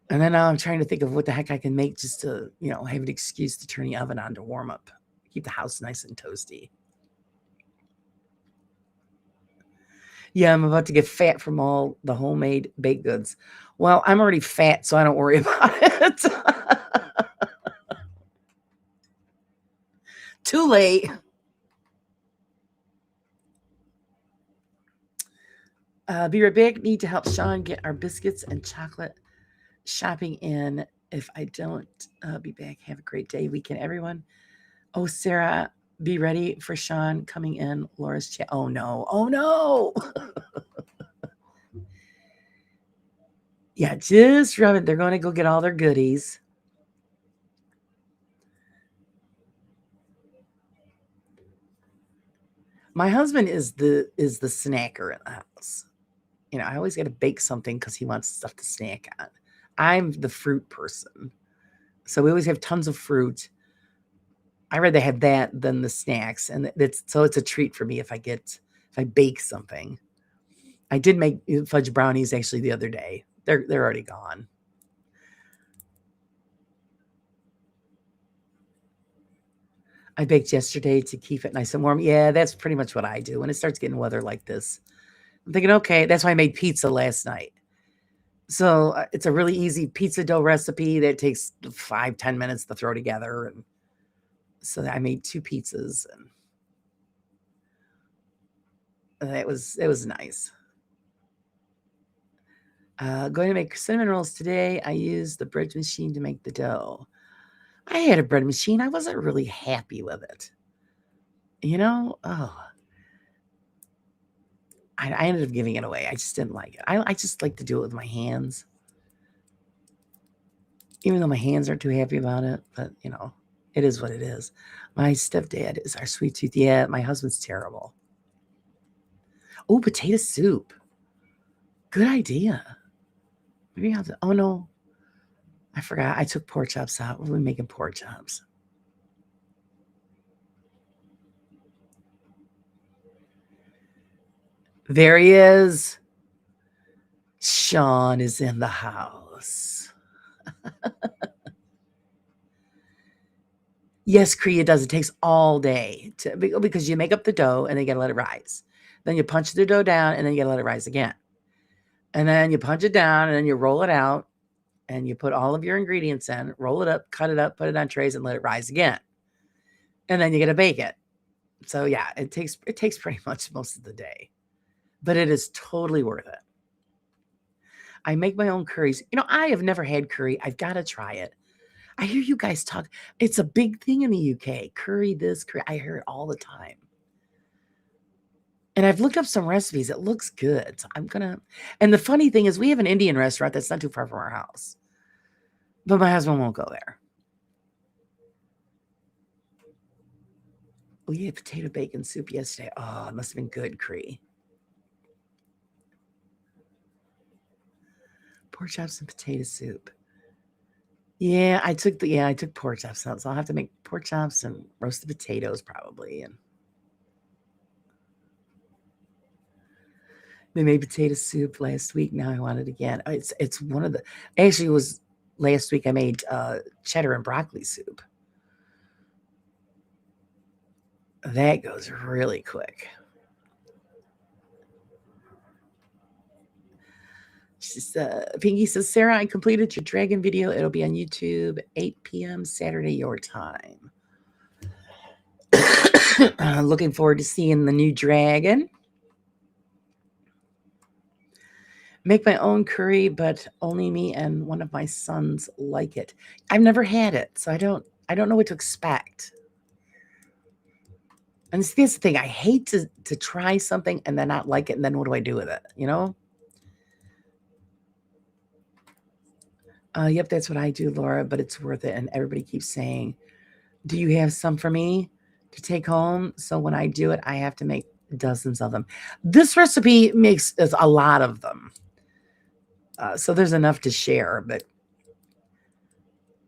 And then now I'm trying to think of what the heck I can make just to, have an excuse to turn the oven on to warm up, keep the house nice and toasty. Yeah, I'm about to get fat from all the homemade baked goods. Well, I'm already fat, so I don't worry about it. Too late. Be right back. Need to help Sean get our biscuits and chocolate shopping in. If I don't be back, have a great day, weekend, everyone. Oh, Sarah, be ready for Sean coming in. Laura's chat. Oh, no. Oh, no. Yeah, just rub it. They're going to go get all their goodies. My husband is the snacker in the house. I always got to bake something because he wants stuff to snack on. I'm the fruit person. So we always have tons of fruit. I'd rather have that than the snacks. And so it's a treat for me if I bake something. I did make fudge brownies actually the other day. They're already gone. I baked yesterday to keep it nice and warm. Yeah, that's pretty much what I do. When it starts getting weather like this, I'm thinking, okay, that's why I made pizza last night. So it's a really easy pizza dough recipe that takes 5-10 minutes to throw together. And so I made 2 pizzas and it was nice. Going to make cinnamon rolls today. I used the bread machine to make the dough. I had a bread machine. I wasn't really happy with it. I ended up giving it away. I just didn't like it. I just like to do it with my hands. Even though my hands aren't too happy about it, but it is what it is. My stepdad is our sweet tooth. Yeah, my husband's terrible. Oh, potato soup. Good idea. Maybe I'll oh no. I forgot. I took pork chops out. We're making pork chops. There he is. Sean is in the house. Yes, Kriya does. It takes all day because you make up the dough and then you got to let it rise. Then you punch the dough down and then you got to let it rise again. And then you punch it down and then you roll it out and you put all of your ingredients in, roll it up, cut it up, put it on trays and let it rise again. And then you got to bake it. So yeah, it takes pretty much most of the day, but it is totally worth it. I make my own curries. I have never had curry. I've got to try it. I hear you guys talk. It's a big thing in the UK. Curry this, curry. I hear it all the time. And I've looked up some recipes. It looks good. So and the funny thing is we have an Indian restaurant that's not too far from our house. But my husband won't go there. We had potato bacon soup yesterday. Oh, it must have been good, Cree. Pork chops and potato soup. Yeah, I took pork chops out, so I'll have to make pork chops and roasted potatoes probably. And we made potato soup last week. Now I want it again. It's one of the actually it was last week I made cheddar and broccoli soup. That goes really quick. Pinky says, Sarah, I completed your dragon video. It'll be on YouTube 8 p.m. Saturday your time. Looking forward to seeing the new dragon. Make my own curry, but only me and one of my sons like it. I've never had it, so I don't know what to expect. And see, that's the thing. I hate to try something and then not like it, and then what do I do with it? Yep, that's what I do, Laura, but it's worth it. And everybody keeps saying, do you have some for me to take home? So when I do it, I have to make dozens of them. This recipe makes a lot of them. So there's enough to share, but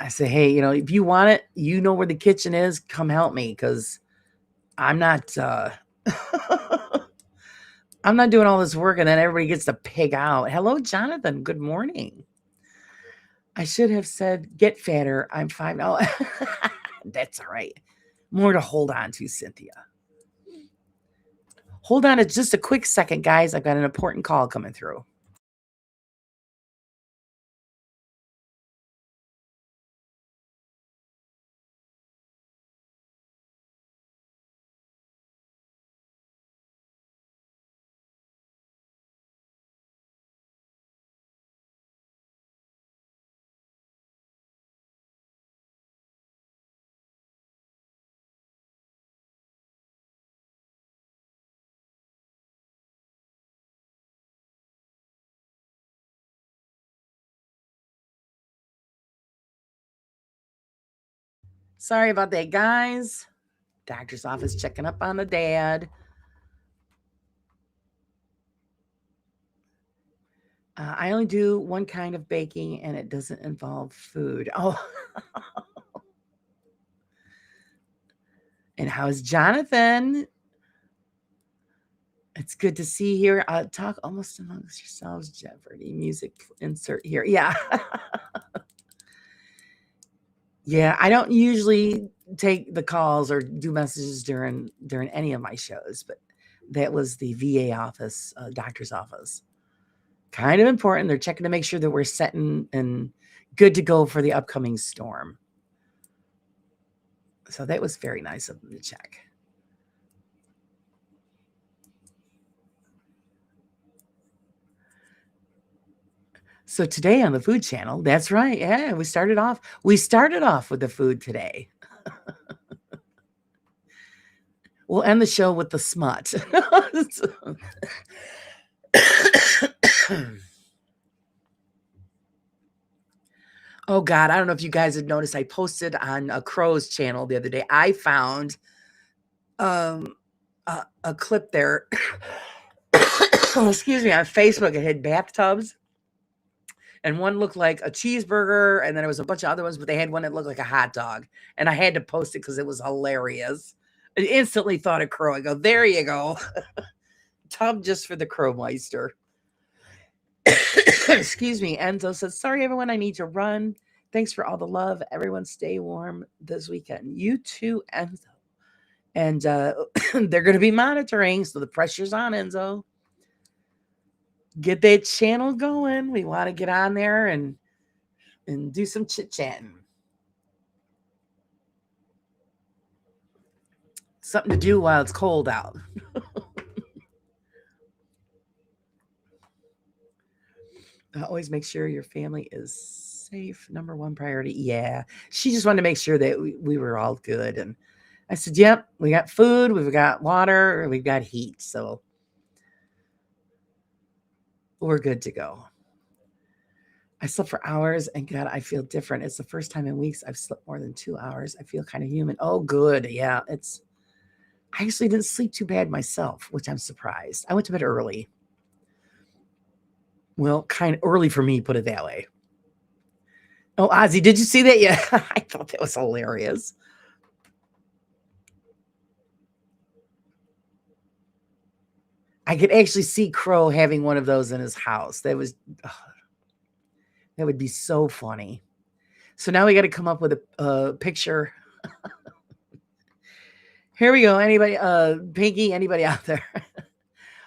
I say, hey, if you want it, you know where the kitchen is, come help me, because I'm not I'm not doing all this work and then everybody gets to pig out. Hello, Jonathan. Good morning. I should have said, get fatter. I'm fine. Oh, that's all right. More to hold on to, Cynthia. Hold on just a quick second, guys. I've got an important call coming through. Sorry about that, guys. Doctor's office checking up on the dad. I only do one kind of baking and it doesn't involve food. Oh. And how's Jonathan? It's good to see you here. Talk almost amongst yourselves, Jeopardy. Music insert here. Yeah. Yeah, I don't usually take the calls or do messages during any of my shows, but that was the VA office, doctor's office. Kind of important. They're checking to make sure that we're set and good to go for the upcoming storm. So that was very nice of them to check. So today on the Food Channel, that's right. Yeah, we started off with the food today. We'll end the show with the smut. Oh God, I don't know if you guys had noticed. I posted on a Crow's channel the other day. I found a clip there. Excuse me, on Facebook. It had bathtubs, and one looked like a cheeseburger, and then there was a bunch of other ones, but they had one that looked like a hot dog. And I had to post it because it was hilarious. I instantly thought of Crow. I go, there you go. Tub just for the Crowmeister. Excuse me. Enzo says, sorry, everyone, I need to run. Thanks for all the love. Everyone stay warm this weekend. You too, Enzo. And they're going to be monitoring, so the pressure's on, Enzo. Get that channel going. We want to get on there and do some chit-chatting. Something to do while it's cold out. Always make sure your family is safe. Number one priority. Yeah. She just wanted to make sure that we were all good. And I said, yep, we got food, we've got water, we've got heat. So we're good to go. I slept for hours and God, I feel different. It's the first time in weeks I've slept more than 2 hours. I feel kind of human. Oh, good. Yeah. I actually didn't sleep too bad myself, which I'm surprised. I went to bed early. Well, kind of early for me, put it that way. Oh, Ozzy, did you see that? Yeah, I thought that was hilarious. I could actually see Crow having one of those in his house. That would be so funny. So now we got to come up with a picture. Here we go. Anybody, Pinky, anybody out there?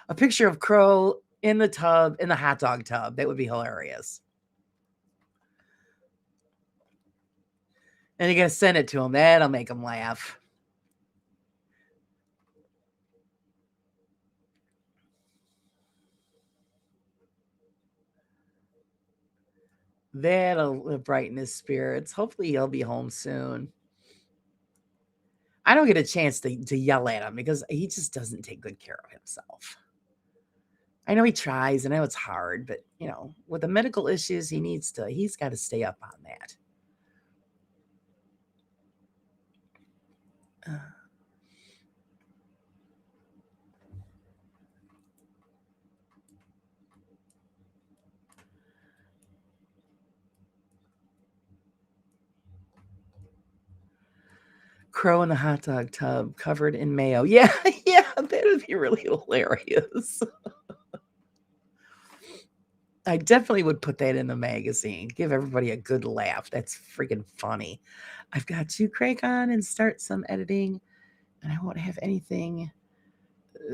A picture of Crow in the tub, in the hot dog tub. That would be hilarious. And you're going to send it to him. That'll make him laugh. That'll brighten his spirits. Hopefully he'll be home soon. I don't get a chance to yell at him because he just doesn't take good care of himself. I know he tries, and I know it's hard, but with the medical issues, he's got to stay up on that. Crow in the hot dog tub covered in mayo. Yeah, yeah, that would be really hilarious. I definitely would put that in the magazine. Give everybody a good laugh. That's freaking funny. I've got to crank on and start some editing, and I won't have anything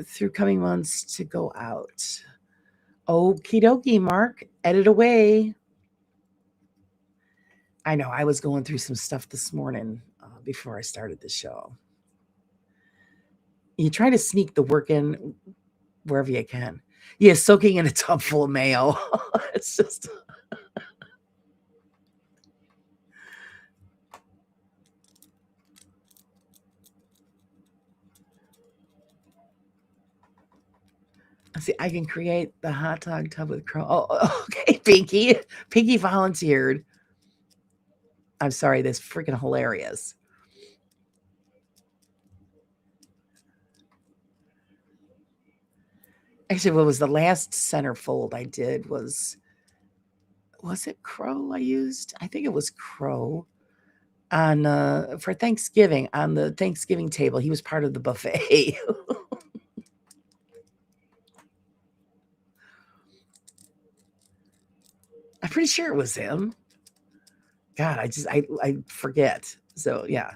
through coming months to go out. Okie dokie, Mark. Edit away. I know I was going through some stuff this morning before I started the show. You try to sneak the work in wherever you can. Yeah, soaking in a tub full of mayo. It's just... See, I can create the hot dog tub with crow. Oh, okay, Pinky. Pinky volunteered. I'm sorry, that's freaking hilarious. Actually, what was the last centerfold I did was it crow I used? I think it was crow on for Thanksgiving on the Thanksgiving table. He was part of the buffet. I'm pretty sure it was him. God, I forget. So yeah,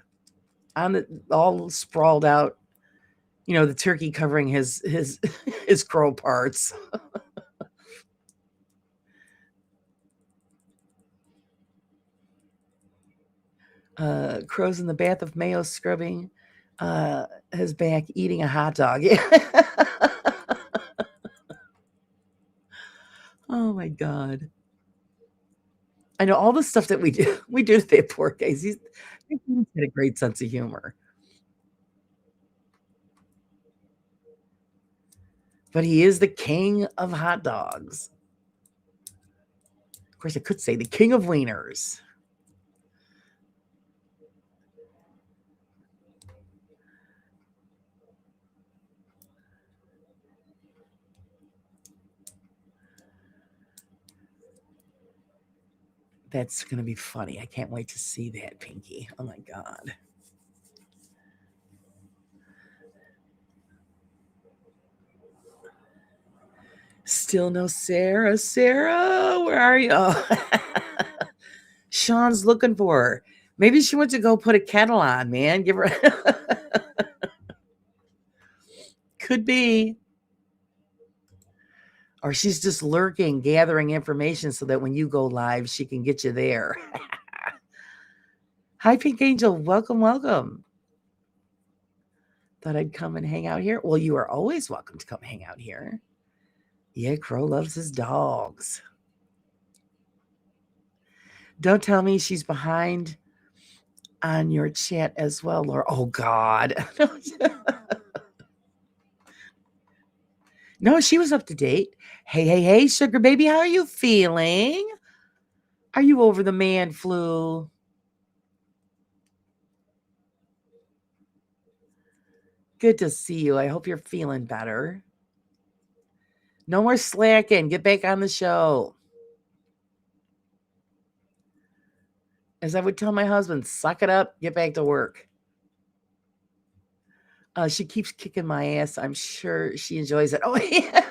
on the all sprawled out, the turkey covering his his crow parts. Crow's in the bath of mayo scrubbing his back, eating a hot dog. Oh my God. I know all the stuff that we do. We do to that poor guy. He's got a great sense of humor. But he is the king of hot dogs. Of course, I could say the king of wieners. That's going to be funny. I can't wait to see that, Pinky. Oh my God. Still no Sarah. Sarah, where are you? Oh. Sean's looking for her. Maybe she went to go put a kettle on, man. Give her. Could be. Or she's just lurking, gathering information so that when you go live, she can get you there. Hi, Pink Angel. Welcome, welcome. Thought I'd come and hang out here. Well, you are always welcome to come hang out here. Yeah, Crow loves his dogs. Don't tell me she's behind on your chat as well, Laura. Oh, God. No, she was up to date. Hey, sugar baby, how are you feeling? Are you over the man flu? Good to see you. I hope you're feeling better. No more slacking. Get back on the show. As I would tell my husband, suck it up, get back to work. She keeps kicking my ass. I'm sure she enjoys it. Oh, yeah.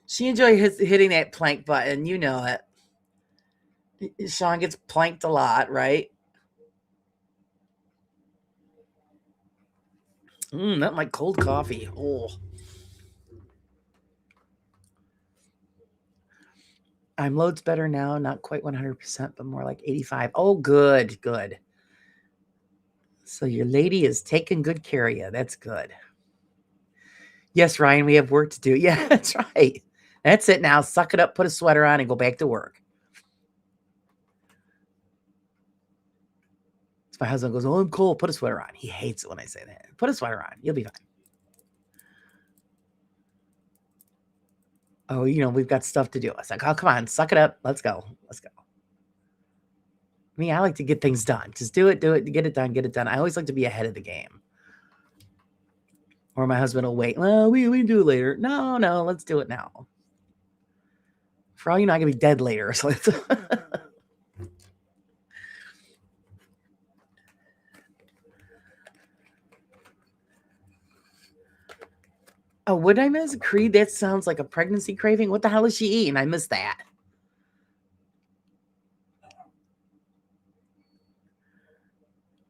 She enjoys hitting that plank button. You know it. Sean gets planked a lot, right? Not like cold coffee. Oh. I'm loads better now. Not quite 100%, but more like 85. Oh, good. So your lady is taking good care of you. That's good. Yes, Ryan, we have work to do. Yeah, that's right. That's it now. Suck it up, put a sweater on, and go back to work. So my husband goes, oh, I'm cold. Put a sweater on. He hates it when I say that. Put a sweater on. You'll be fine. Oh, we've got stuff to do. I was like, oh, come on. Suck it up. Let's go. I like to get things done. Just do it, get it done. I always like to be ahead of the game. Or my husband will wait. Well, we do it later. No, let's do it now. For all you know, I could be dead later. So it's oh, what did I miss? Creed? That sounds like a pregnancy craving. What the hell is she eating? I missed that.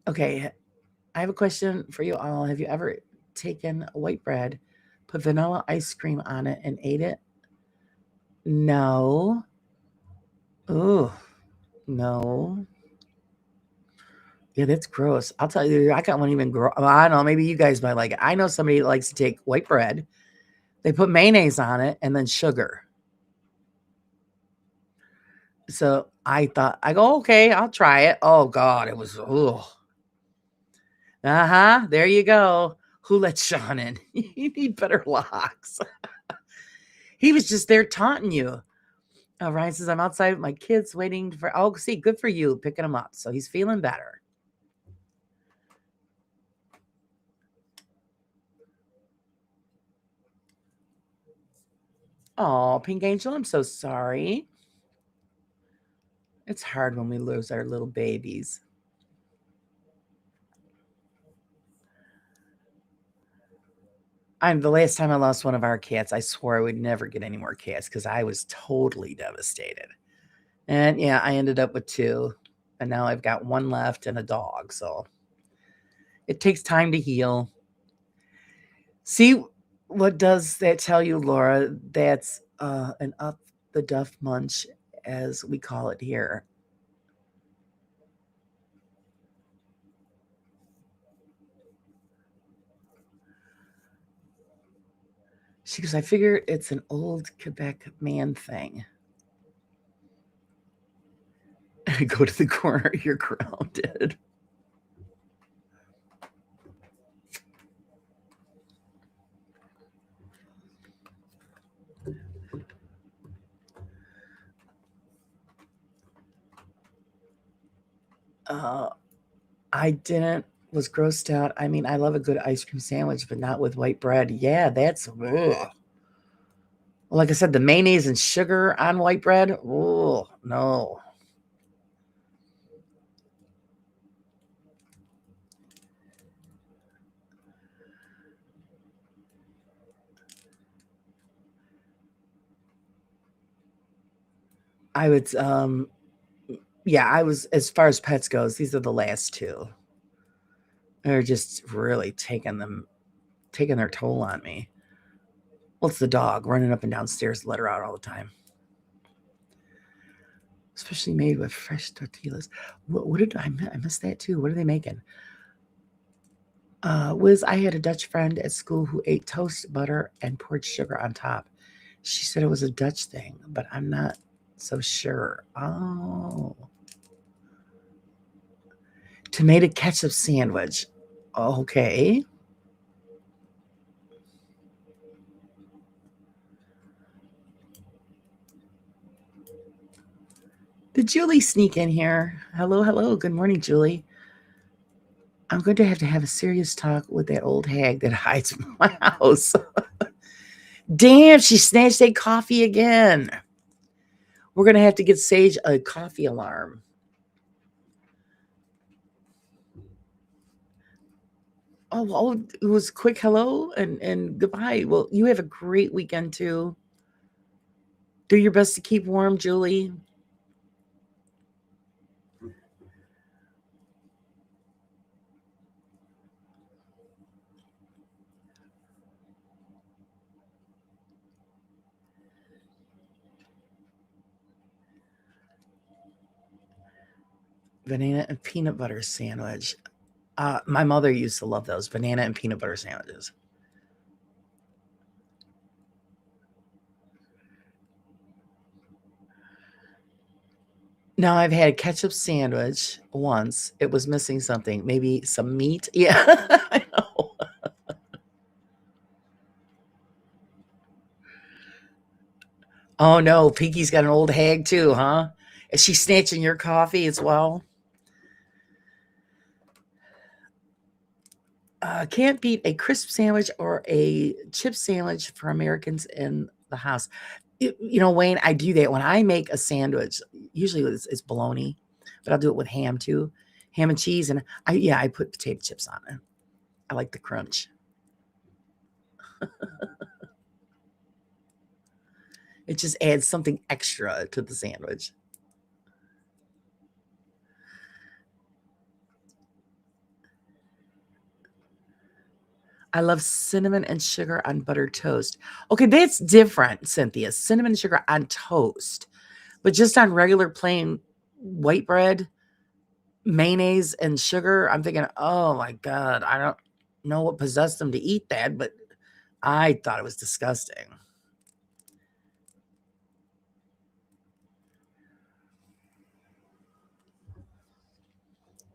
Okay, I have a question for you all. Have you ever taken white bread, put vanilla ice cream on it, and ate it? No. Ooh, no. Yeah, that's gross. I'll tell you, I got one even gross. I don't know. Maybe you guys might like it. I know somebody that likes to take white bread. They put mayonnaise on it and then sugar. So I thought, I go, okay, I'll try it. Oh God, it was, oh. Uh-huh. There you go. Who let Sean in? You need better locks. He was just there taunting you. Ryan says, I'm outside with my kids waiting for, oh, see, good for you, picking him up. So he's feeling better. Oh, Pink Angel, I'm so sorry. It's hard when we lose our little babies. The last time I lost one of our cats, I swore I would never get any more cats because I was totally devastated. And yeah, I ended up with 2, and now I've got 1 left and a dog. So it takes time to heal. See, what does that tell you, Laura? That's an up the duff munch, as we call it here. She goes, I figure it's an old Quebec man thing. Go to the corner, you're grounded. Uh, I didn't was grossed out. I mean, I love a good ice cream sandwich, but not with white bread. Yeah, that's ugh. Well, like I said, the mayonnaise and sugar on white bread. Oh no. I would yeah, I was as far as pets goes, these are the last 2. They're just really taking their toll on me. Well, it's the dog running up and downstairs to let her out all the time. Especially made with fresh tortillas. What did I missed that too? What are they making? Wiz, I had a Dutch friend at school who ate toast, butter, and poured sugar on top. She said it was a Dutch thing, but I'm not so sure. Oh, tomato ketchup sandwich. Okay. Did Julie sneak in here? Hello, hello. Good morning, Julie. I'm going to have a serious talk with that old hag that hides in my house. Damn, she snatched a coffee again. We're going to have to get Sage a coffee alarm. Oh, it was quick hello and goodbye. Well, you have a great weekend too. Do your best to keep warm, Julie. Banana and peanut butter sandwich. My mother used to love those banana and peanut butter sandwiches. Now I've had a ketchup sandwich once. It was missing something, maybe some meat. Yeah, I know. Oh no, Pinky's got an old hag too, huh? Is she snatching your coffee as well? Can't beat a crisp sandwich or a chip sandwich for Americans in the house. Wayne, I do that when I make a sandwich. Usually it's bologna, but I'll do it with ham too, ham and cheese, and I put potato chips on it. I like the crunch. It just adds something extra to the sandwich. I love cinnamon and sugar on buttered toast. Okay, that's different, Cynthia. Cinnamon and sugar on toast, but just on regular plain white bread, mayonnaise and sugar. I'm thinking, oh my God, I don't know what possessed them to eat that, but I thought it was disgusting.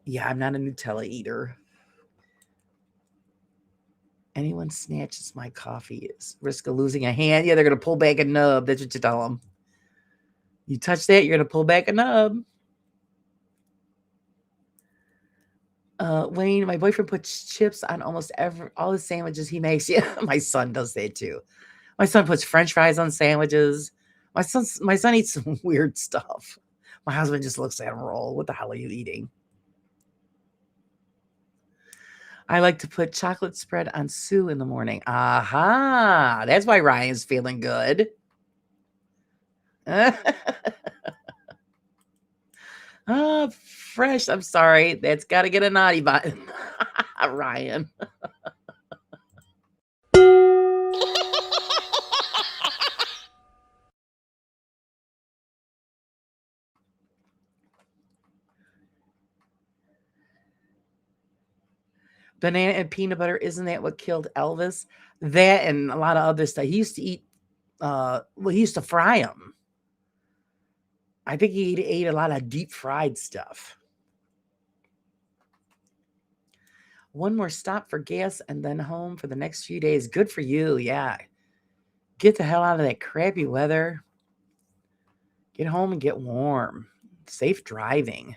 Yeah, I'm not a Nutella eater. Anyone snatches my coffee is risk of losing a hand. Yeah, they're going to pull back a nub. That's what you tell them. You touch that, you're going to pull back a nub. Wayne, my boyfriend puts chips on almost all the sandwiches he makes. Yeah, my son does that too. My son puts French fries on sandwiches. My son eats some weird stuff. My husband just looks at him roll. What the hell are you eating? I like to put chocolate spread on Sue in the morning. Aha! That's why Ryan's feeling good. Fresh. I'm sorry. That's got to get a naughty button. Ryan. Banana and peanut butter, isn't that what killed Elvis? That and a lot of other stuff. He used to eat, he used to fry them. I think he ate a lot of deep fried stuff. One more stop for gas and then home for the next few days. Good for you. Yeah. Get the hell out of that crappy weather. Get home and get warm. Safe driving.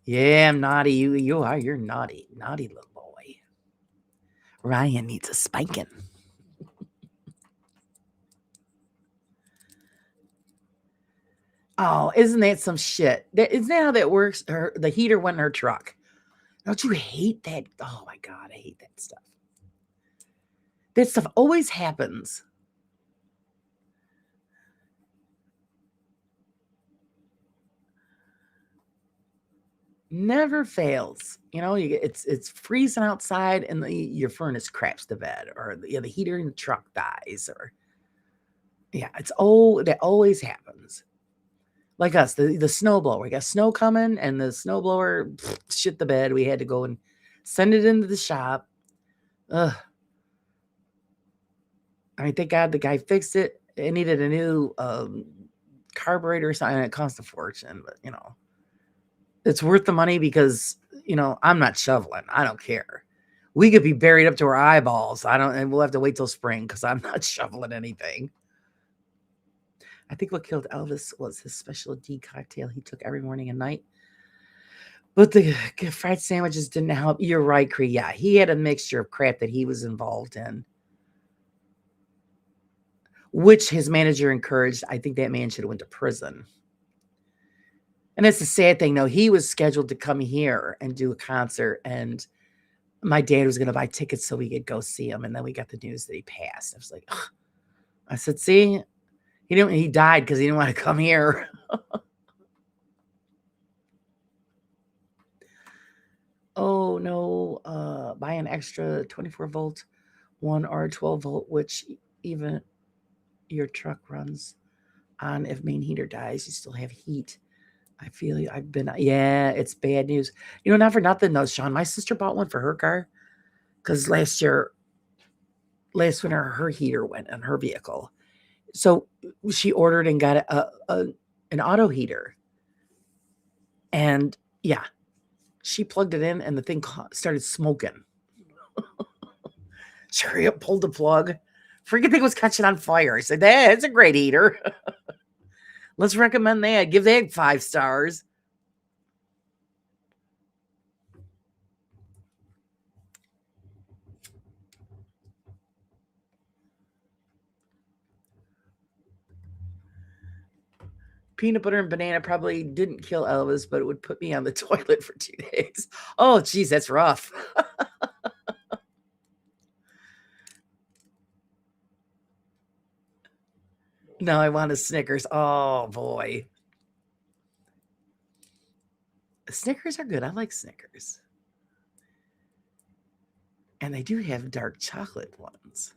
Yeah, I'm naughty. You are. You're naughty. Naughty little boy. Ryan needs a spanking. Oh, isn't that some shit? Isn't that how that works? The heater went in her truck. Don't you hate that? Oh my God, I hate that stuff. That stuff always happens. Never fails. It's freezing outside and your furnace craps the bed, or the heater in the truck dies, or yeah, that always happens. Like us, the snowblower. We got snow coming, and the snowblower shit the bed. We had to go and send it into the shop. Ugh. I mean, thank God the guy fixed it. It needed a new carburetor or something. And it cost a fortune, but it's worth the money because I'm not shoveling. I don't care. We could be buried up to our eyeballs. And we'll have to wait till spring because I'm not shoveling anything. I think what killed Elvis was his special D cocktail he took every morning and night. But the fried sandwiches didn't help. You're right, Cree. Yeah, he had a mixture of crap that he was involved in, which his manager encouraged. I think that man should have went to prison. And that's the sad thing, though. He was scheduled to come here and do a concert, and my dad was going to buy tickets so we could go see him. And then we got the news that he passed. I was like, ugh. I said, see, he died because he didn't want to come here. Oh no, buy an extra 24 volt one or a 12 volt, which even your truck runs on. If main heater dies, you still have heat. I feel you. Yeah, it's bad news. Not for nothing though, Sean. My sister bought one for her car because last winter, her heater went on her vehicle. So she ordered and got an auto heater. And yeah, she plugged it in and the thing started smoking. She pulled the plug. Freaking thing was catching on fire. I said, it's a great heater. Let's recommend that. Give that 5 stars. Peanut butter and banana probably didn't kill Elvis, but it would put me on the toilet for 2 days. Oh, geez, that's rough. Now I want a Snickers. Oh, boy. Snickers are good. I like Snickers. And they do have dark chocolate ones.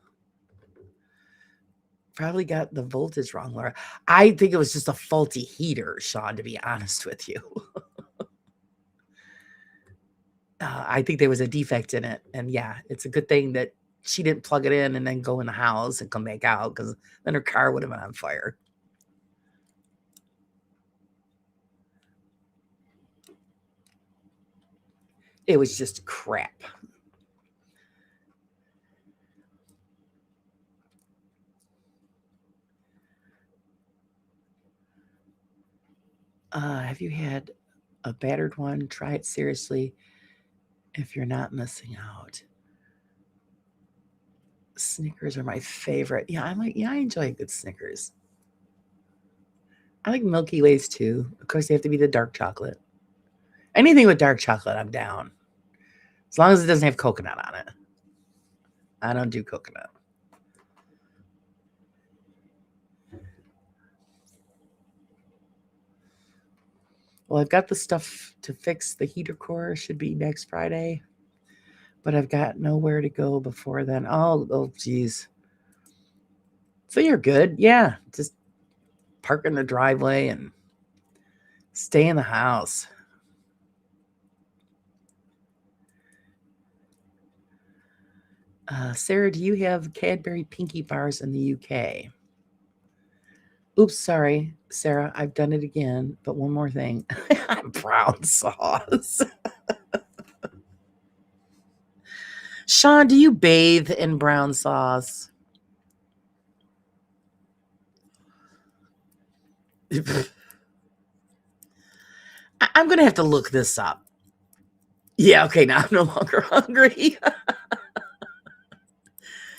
Probably got the voltage wrong, Laura. I think it was just a faulty heater, Sean, to be honest with you. I think there was a defect in it. And yeah, it's a good thing that she didn't plug it in and then go in the house and come back out, because then her car would have been on fire. It was just crap. Have you had a battered one? Try it seriously if you're not missing out. Snickers are my favorite. Yeah, I enjoy a good Snickers. I like Milky Ways too. Of course, they have to be the dark chocolate. Anything with dark chocolate, I'm down. As long as it doesn't have coconut on it. I don't do coconut. Well, I've got the stuff to fix the heater core. Should be next Friday. But I've got nowhere to go before then. Oh, geez. So you're good. Yeah. Just park in the driveway and stay in the house. Sarah, do you have Cadbury Pinky bars in the UK? Oops, sorry, Sarah. I've done it again. But one more thing. Brown sauce. Sean, do you bathe in brown sauce? I'm going to have to look this up. Yeah, okay, now I'm no longer hungry.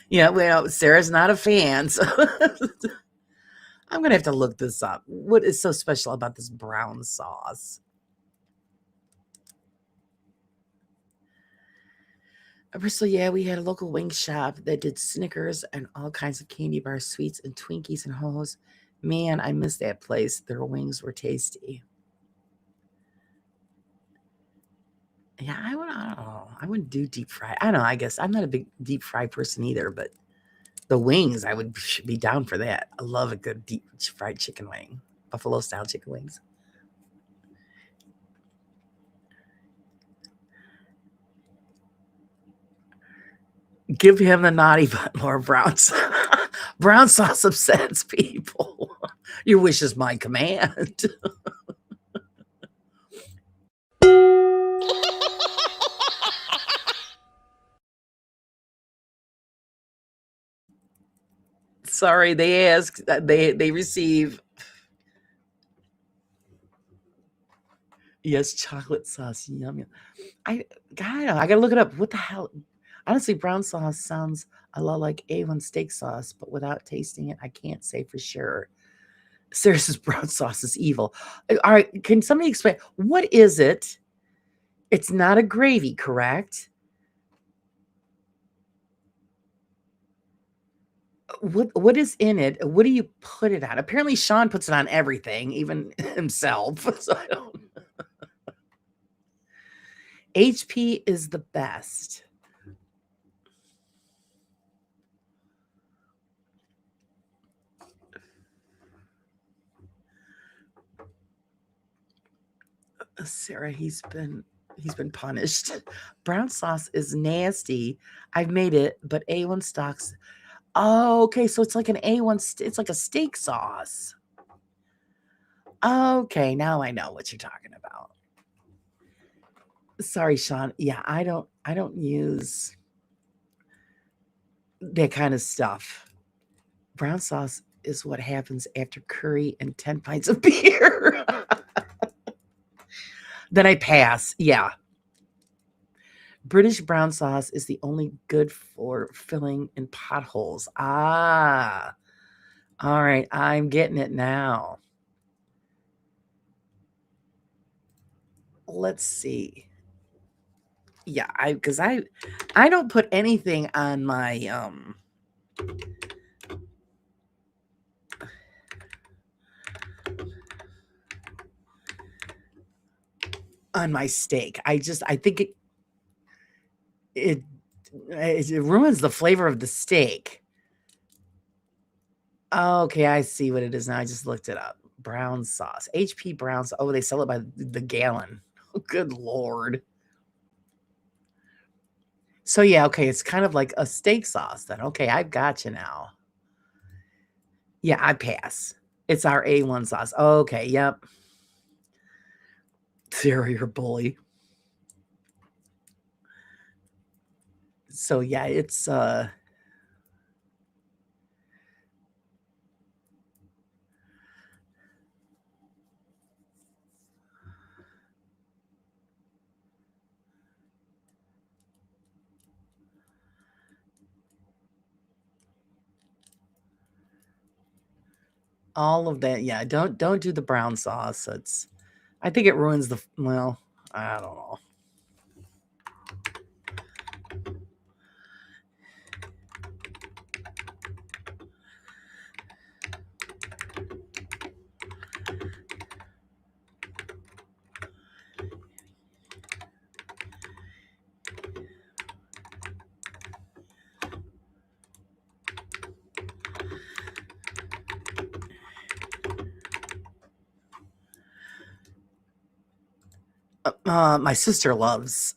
Yeah, well, Sarah's not a fan, so I'm going to have to look this up. What is so special about this brown sauce? Bristol, yeah, we had a local wing shop that did Snickers and all kinds of candy bars, sweets, and Twinkies and hoes. Man, I miss that place. Their wings were tasty. Yeah, I don't know. I wouldn't do deep fry. I don't know. I guess I'm not a big deep fry person either, but the wings, I would be down for that. I love a good deep fried chicken wing, buffalo style chicken wings. Give him the naughty button or brown sauce. Brown sauce upsets people. Your wish is my command. Sorry, they ask, they receive. Yes, chocolate sauce. Yum. I gotta look it up. What the hell? Honestly, brown sauce sounds a lot like A1 steak sauce, but without tasting it, I can't say for sure. Sarah's brown sauce is evil. All right, can somebody explain what is it? It's not a gravy, correct? What is in it? What do you put it on? Apparently, Sean puts it on everything, even himself. So I don't. HP is the best. Sarah, he's been punished. Brown sauce is nasty. I've made it, but A1 stocks. Oh, okay. So it's like an A1. It's like a steak sauce. Okay, now I know what you're talking about. Sorry, Sean. Yeah, I don't use that kind of stuff. Brown sauce is what happens after curry and 10 pints of beer. Then I pass. Yeah. British brown sauce is the only good for filling in potholes. Ah. All right, I'm getting it now. let's see. Yeah, because I don't put anything on my steak. I think it it ruins the flavor of the steak. Okay, I see what it is now. I just looked it up. Brown sauce. HP brown sauce. Oh, they sell it by the gallon. Oh, good Lord. So yeah, okay, it's kind of like a steak sauce then. Okay, I've got you now. Yeah, I pass. It's our A1 sauce. Okay, yep. Terrier bully. So yeah, it's all of that. Yeah, don't do the brown sauce. I think it ruins the well, I don't know. My sister loves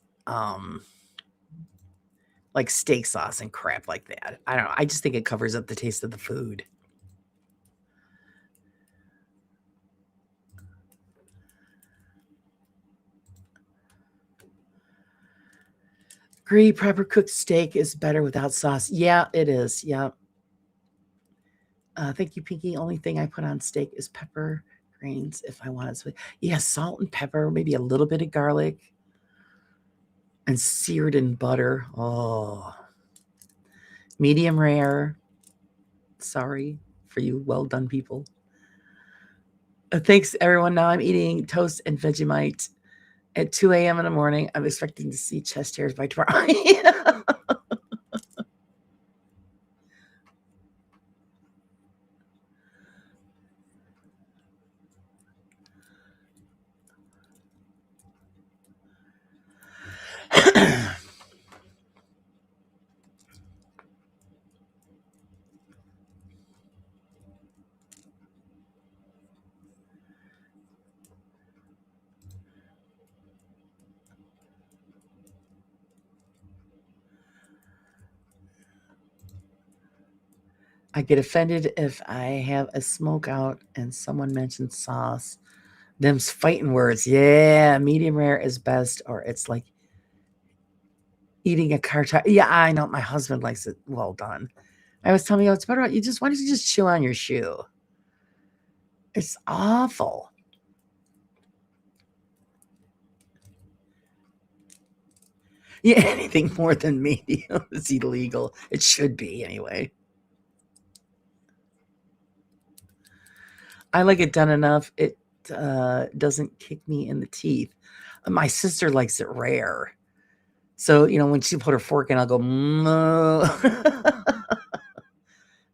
like steak sauce and crap like that. I don't know. I just think it covers up the taste of the food. Agree, proper cooked steak is better without sauce. Yeah, it is. Yeah. Thank you, Pinky. Only thing I put on steak is pepper grains if I want it sweet. Yeah, salt and pepper, maybe a little bit of garlic, and seared in butter. Oh, medium rare. Sorry for you well done people. Thanks, everyone. Now I'm eating toast and Vegemite at 2 a.m. in the morning. I'm expecting to see chest hairs by tomorrow. I get offended if I have a smoke out and someone mentions sauce. Them's fighting words. Yeah, medium rare is best, or it's like eating a cartridge. Yeah, I know. My husband likes it well done. I was telling you, it's better. Why don't you just chew on your shoe? It's awful. Yeah, anything more than medium is illegal. It should be anyway. I like it done enough. It doesn't kick me in the teeth. My sister likes it rare. So, when she put her fork in, I'll go,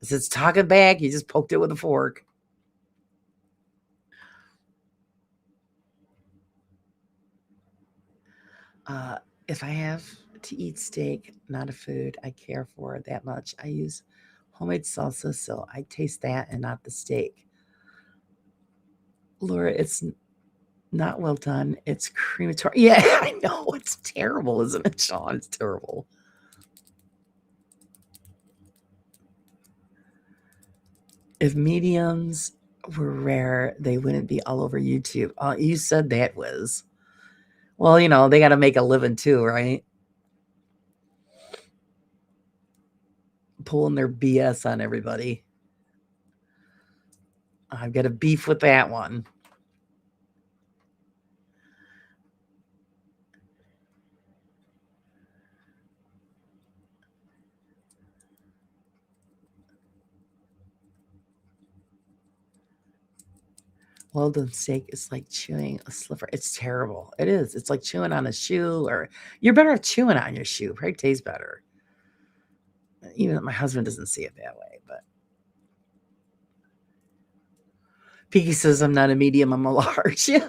as it's talking back, you just poked it with a fork. If I have to eat steak, not a food I care for that much, I use homemade salsa, so I taste that and not the steak. Laura, it's not well done. It's crematory. Yeah, I know. It's terrible, isn't it, Sean? It's terrible. If mediums were rare, they wouldn't be all over YouTube. You said that was. Well, they got to make a living too, right? Pulling their BS on everybody. I've got a beef with that one. Well done steak is like chewing a sliver. It's terrible. It is. It's like chewing on a shoe, or you're better off chewing on your shoe. Probably tastes better. Even though my husband doesn't see it that way, but Piggy says I'm not a medium, I'm a large. Yeah.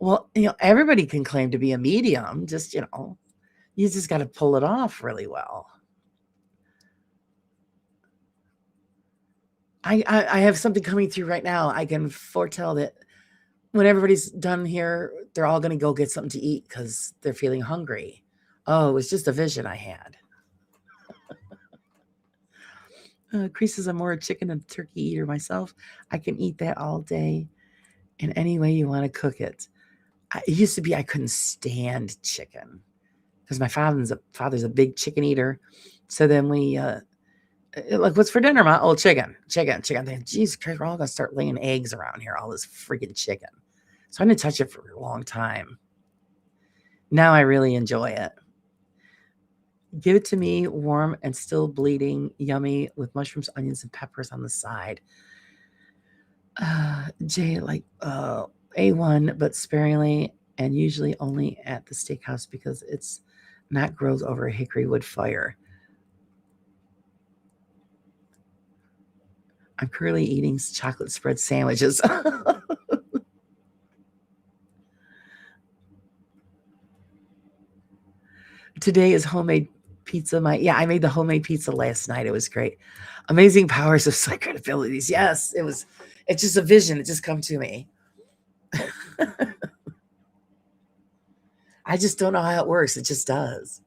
Well, everybody can claim to be a medium. Just, you just got to pull it off really well. I have something coming through right now. I can foretell that when everybody's done here, they're all going to go get something to eat because they're feeling hungry. Oh, it was just a vision I had. Chris says I'm more a chicken and turkey eater myself. I can eat that all day in any way you want to cook it. It used to be I couldn't stand chicken because my father's a big chicken eater. So then we like, what's for dinner, Ma? Oh, chicken. I'm thinking, Jesus Christ, we're all gonna start laying eggs around here. All this freaking chicken. So I didn't touch it for a long time. Now I really enjoy it. Give it to me warm and still bleeding, yummy, with mushrooms, onions, and peppers on the side. Jay, like A1, but sparingly, and usually only at the steakhouse because it's not grilled over a hickory wood fire. I'm currently eating chocolate spread sandwiches. Today is homemade pizza. I made the homemade pizza last night. It was great. Amazing powers of psychic abilities. Yes, it was. It's just a vision. It just come to me. I just don't know how it works. It just does.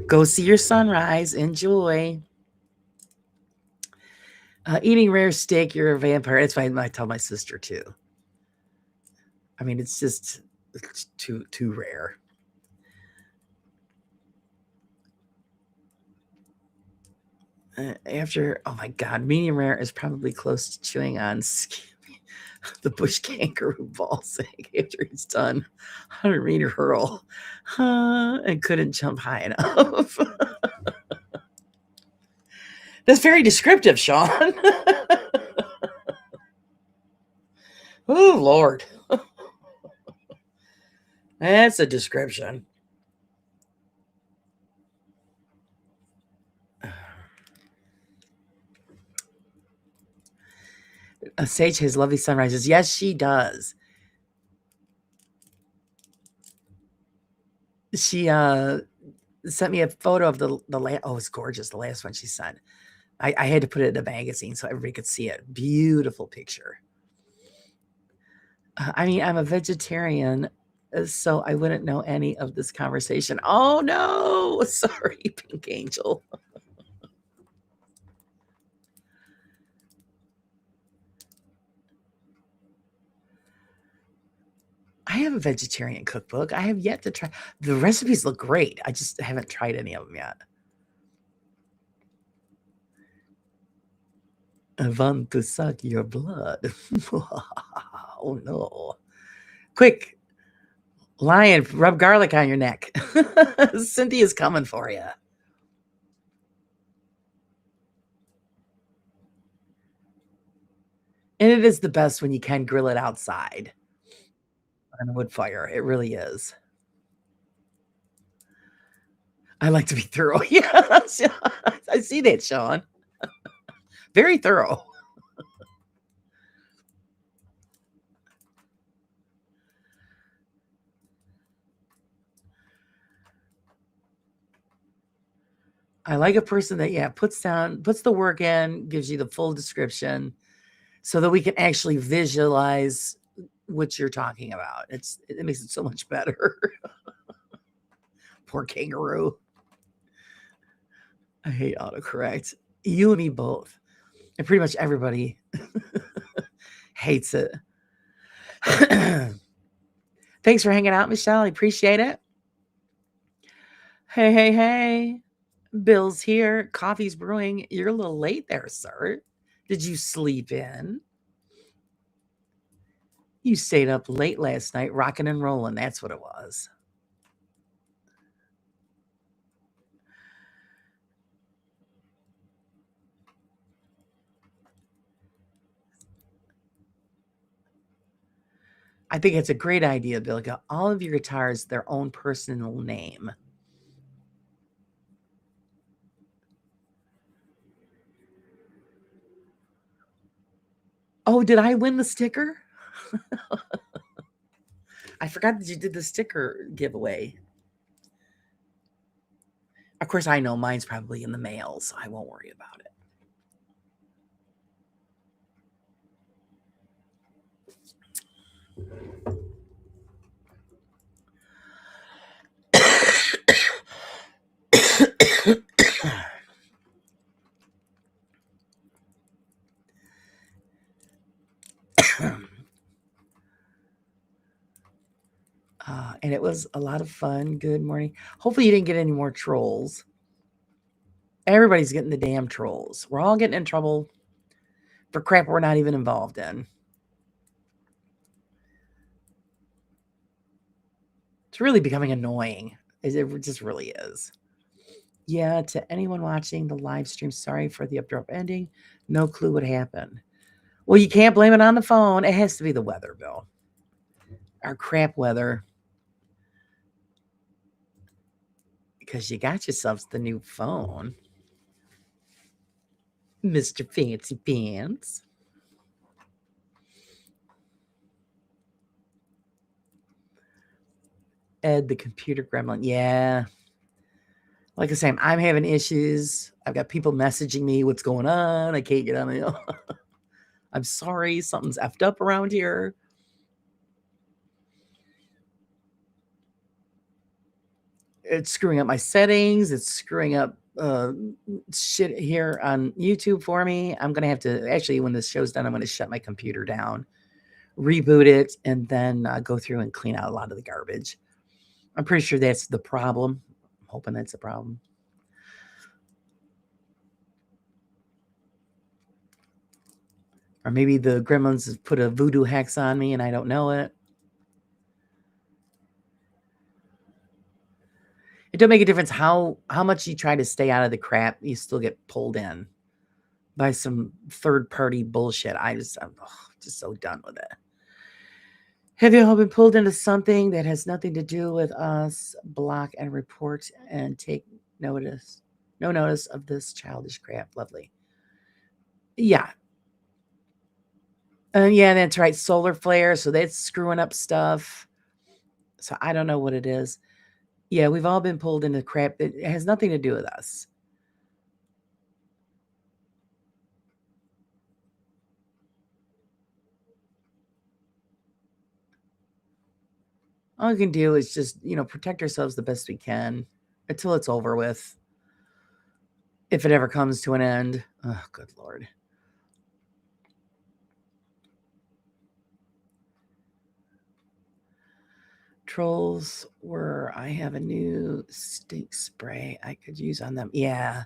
Go see your sunrise. Enjoy. Eating rare steak, you're a vampire. That's why I tell my sister too. I mean, it's too rare. After, oh my God, medium rare is probably close to chewing on the bush kangaroo ball sack after he's done 100-meter hurl and couldn't jump high enough. That's very descriptive, Sean. Oh, Lord. That's a description. Sage has lovely sunrises. Yes, she does. She sent me a photo of the last. Oh, it's gorgeous. The last one she sent. I had to put it in a magazine so everybody could see it. Beautiful picture. I mean, I'm a vegetarian, so I wouldn't know any of this conversation. Oh no, sorry, Pink Angel. I have a vegetarian cookbook. I have yet to try. The recipes look great. I just haven't tried any of them yet. I want to suck your blood. Oh no. Quick, Lion, rub garlic on your neck. Cynthia's coming for you. And it is the best when you can grill it outside on a wood fire. It really is. I like to be thorough. Yes, I see that, Sean. Very thorough. I like a person that puts the work in, gives you the full description so that we can actually visualize what you're talking about. It makes it so much better. Poor kangaroo. I hate autocorrect. You and me both. And pretty much everybody hates it. Thanks for hanging out, Michelle. I appreciate it. Hey. Bill's here. Coffee's brewing. You're a little late there, sir. Did you sleep in? You stayed up late last night, rocking and rolling. That's what it was. I think it's a great idea, Bill. Get all of your guitars their own personal name. Oh, did I win the sticker? I forgot that you did the sticker giveaway. Of course, I know mine's probably in the mail, so I won't worry about it. And it was a lot of fun. Good morning. Hopefully, you didn't get any more trolls. Everybody's getting the damn trolls. We're all getting in trouble for crap we're not even involved in. It's really becoming annoying. It just really is. Yeah, to anyone watching the live stream, sorry for the abrupt ending. No clue what happened. Well, you can't blame it on the phone. It has to be the weather, Bill. Our crap weather. Because you got yourselves the new phone, Mr. Fancy Pants. Ed, the computer gremlin. Yeah. Like I say, I'm having issues. I've got people messaging me what's going on. I can't get on it. I'm sorry, something's effed up around here. It's screwing up my settings. It's screwing up shit here on YouTube for me. I'm going to have to, actually, when this show's done, I'm going to shut my computer down, reboot it, and then go through and clean out a lot of the garbage. I'm pretty sure that's the problem. I'm hoping that's the problem. Or maybe the gremlins have put a voodoo hex on me and I don't know it. It don't make a difference how much you try to stay out of the crap, you still get pulled in by some third-party bullshit. I'm just so done with it. Have you all been pulled into something that has nothing to do with us? Block and report and take notice. No notice of this childish crap. Lovely. Yeah. Yeah, that's right. Solar flare. So that's screwing up stuff. So I don't know what it is. Yeah, we've all been pulled into crap that has nothing to do with us. All we can do is just, protect ourselves the best we can until it's over with. If it ever comes to an end. Oh, good Lord. Trolls were, I have a new stink spray I could use on them. Yeah.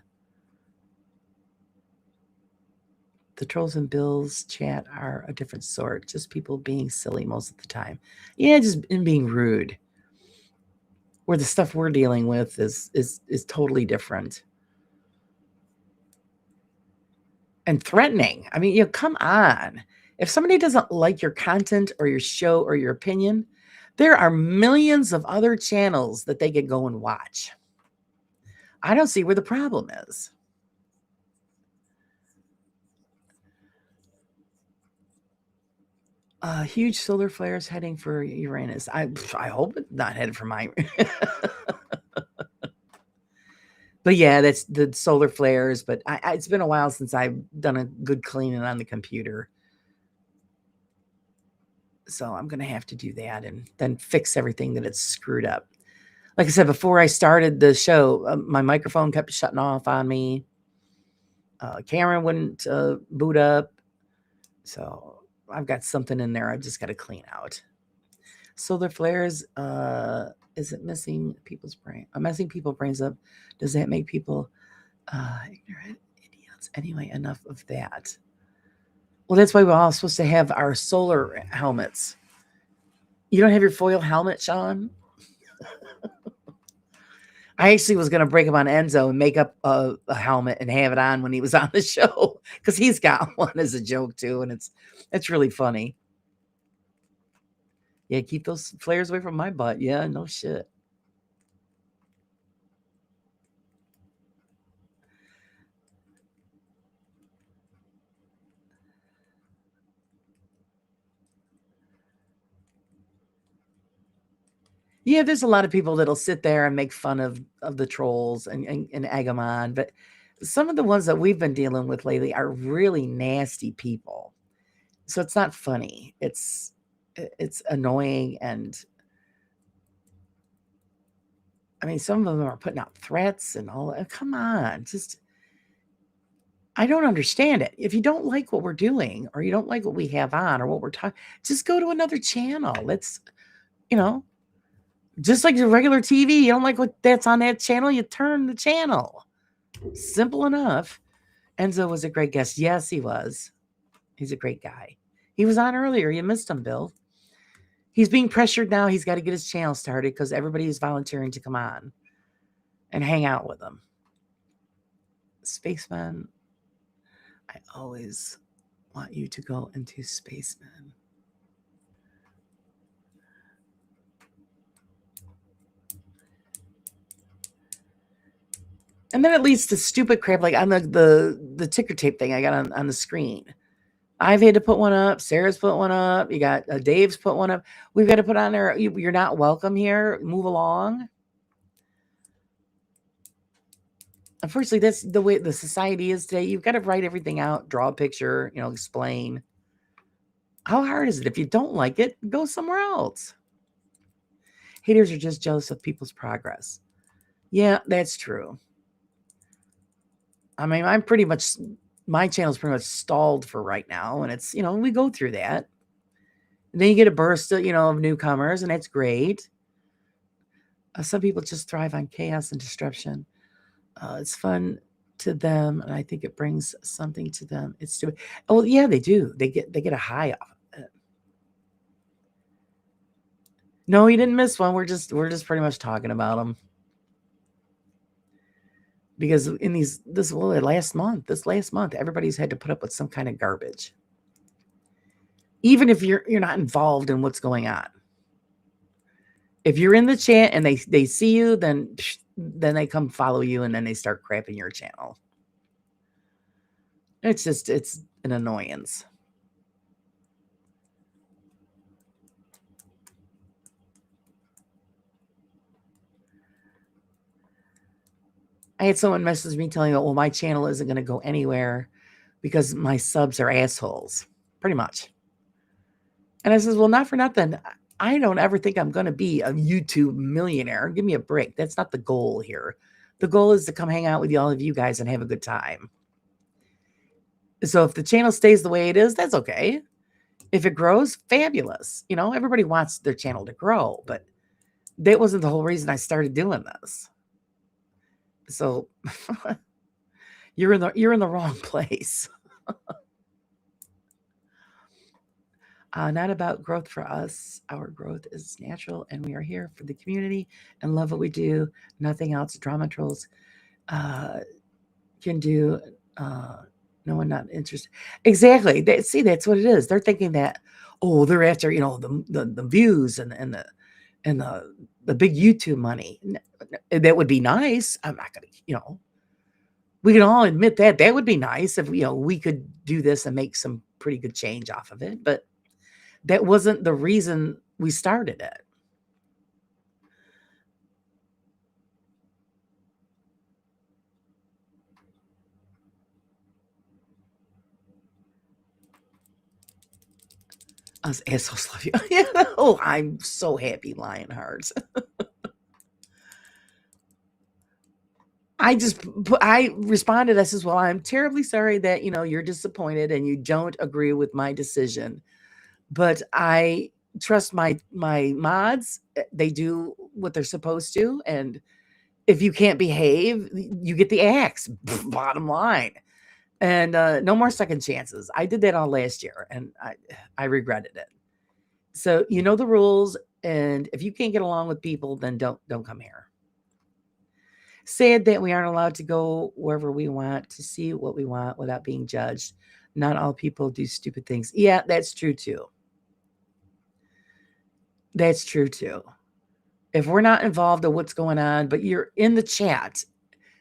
The trolls in Bill's chat are a different sort. Just people being silly most of the time. Yeah, just in being rude. Where the stuff we're dealing with is totally different. And threatening. I mean, come on. If somebody doesn't like your content or your show or your opinion, there are millions of other channels that they could go and watch. I don't see where the problem is. Huge solar flares heading for Uranus. I hope it's not headed for mine. But yeah, that's the solar flares. But it's been a while since I've done a good cleaning on the computer. So I'm going to have to do that and then fix everything that it's screwed up. Like I said, before I started the show, my microphone kept shutting off on me. Camera wouldn't boot up. So I've got something in there I've just got to clean out. Solar flares, is it messing people's brain? Messing people's brains up. Does that make people ignorant idiots? Anyway, enough of that. Well, that's why we're all supposed to have our solar helmets. You don't have your foil helmet, Sean? I actually was going to break him on Enzo and make up a helmet and have it on when he was on the show because he's got one as a joke too, and it's really funny. Yeah, keep those flares away from my butt. Yeah, no shit. Yeah, there's a lot of people that'll sit there and make fun of the trolls and egg them on, but some of the ones that we've been dealing with lately are really nasty people. So it's not funny. It's annoying, and I mean, some of them are putting out threats and all. Come on, just I don't understand it. If you don't like what we're doing, or you don't like what we have on, or what we're talking, just go to another channel. Let's, you know, just like your regular TV. You don't like what that's on that channel, you turn the channel. Simple enough. Enzo was a great guest. Yes, he was. He's a great guy. He was on earlier. You missed him, Bill. He's being pressured now. He's got to get his channel started because everybody is volunteering to come on and hang out with him. Spaceman, I always want you to go into Spaceman. And then it leads to stupid crap like on the ticker tape thing I got on the screen. I've had to put one up. Sarah's put one up. You got Dave's put one up. We've got to put on there. You're not welcome here. Move along. Unfortunately, that's the way the society is today. You've got to write everything out, draw a picture, explain. How hard is it? If you don't like it, go somewhere else. Haters are just jealous of people's progress. Yeah, that's true. I mean, my channel's pretty much stalled for right now. And it's, we go through that. And then you get a burst of, of newcomers, and that's great. Some people just thrive on chaos and disruption. It's fun to them, and I think it brings something to them. It's stupid. Oh, yeah, they do. They get a high off of it. No, you didn't miss one. We're just pretty much talking about them. Because in this last month, everybody's had to put up with some kind of garbage. Even if you're not involved in what's going on. If you're in the chat and they see you, then they come follow you, and then they start crapping your channel. It's an annoyance. I had someone message me telling me, well, my channel isn't going to go anywhere because my subs are assholes, pretty much. And I says, well, not for nothing. I don't ever think I'm going to be a YouTube millionaire. Give me a break. That's not the goal here. The goal is to come hang out with all of you guys and have a good time. So if the channel stays the way it is, that's okay. If it grows, fabulous. Everybody wants their channel to grow, but that wasn't the whole reason I started doing this. So you're in the wrong place. Not about growth for us. Our growth is natural, and we are here for the community and love what we do. Nothing else. Drama trolls can do. No one not interested. Exactly. That's what it is. They're thinking that, they're after the views and the big YouTube money. That would be nice. I'm not gonna, we can all admit that would be nice if we could do this and make some pretty good change off of it, but that wasn't the reason we started it. Us assholes love you. Oh, I'm so happy, Lionhearts. I responded. I says, well, I'm terribly sorry that, you're disappointed and you don't agree with my decision, but I trust my mods. They do what they're supposed to. And if you can't behave, you get the axe, bottom line. And no more second chances. I did that all last year, and I regretted it. So you know the rules, and if you can't get along with people, then don't come here. Sad that we aren't allowed to go wherever we want to see what we want without being judged. Not all people do stupid things. Yeah, that's true too. That's true too. If we're not involved in what's going on, but you're in the chat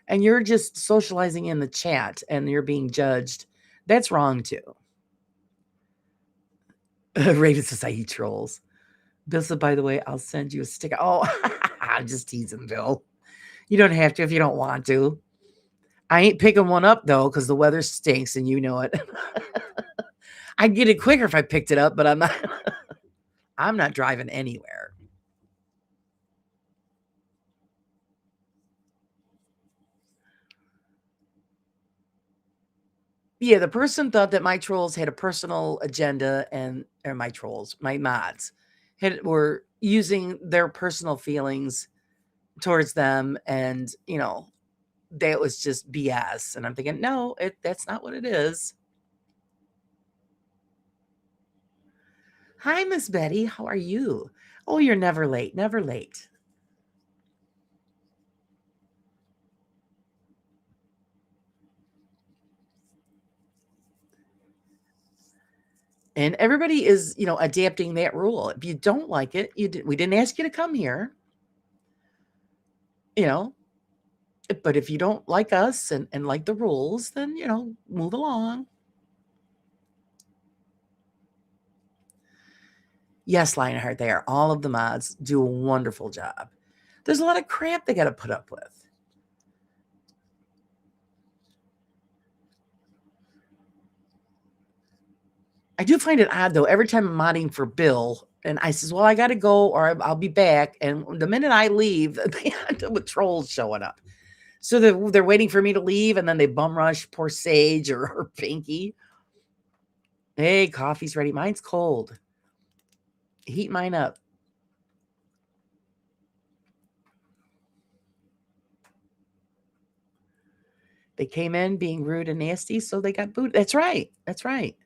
and you're just socializing in the chat and you're being judged, that's wrong too. Raven says, I eat trolls. Bill said, by the way, I'll send you a sticker. Oh, I'm just teasing, Bill. You don't have to if you don't want to. I ain't picking one up, though, because the weather stinks and you know it. I'd get it quicker if I picked it up, but I'm not. I'm not driving anywhere. Yeah, the person thought that my trolls had a personal agenda or my trolls, my mods, were using their personal feelings towards them, and that was just BS. And I'm thinking, no, that's not what it is. Hi, Miss Betty. How are you? Oh, you're never late. Never late. And everybody is, adapting that rule. If you don't like it, we didn't ask you to come here. But if you don't like us and like the rules, then move along. Yes, Lionheart, they are. All of the mods do a wonderful job. There's a lot of crap they got to put up with. I do find it odd, though. Every time I'm modding for Bill, and I says, well, I got to go or I'll be back. And the minute I leave, they end up with trolls showing up. So they're waiting for me to leave, and then they bum rush poor Sage or Pinky. Hey, coffee's ready. Mine's cold. Heat mine up. They came in being rude and nasty, so they got booted. That's right. That's right.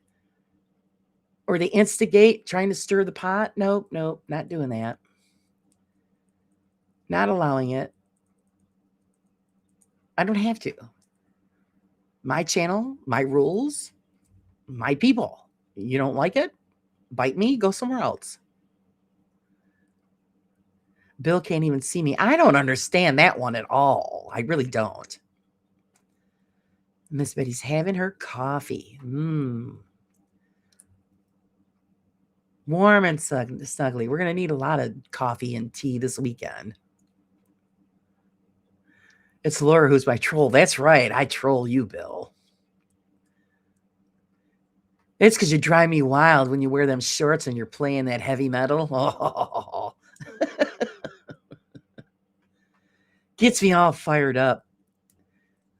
Or they instigate, trying to stir the pot. Nope, not doing that. Not allowing it. I don't have to. My channel, my rules, my people. You don't like it? Bite me, go somewhere else. Bill can't even see me. I don't understand that one at all. I really don't. Miss Betty's having her coffee. Warm and snuggly. We're going to need a lot of coffee and tea this weekend. It's Laura who's my troll. That's right. I troll you, Bill. It's because you drive me wild when you wear them shorts and you're playing that heavy metal. Oh. Gets me all fired up.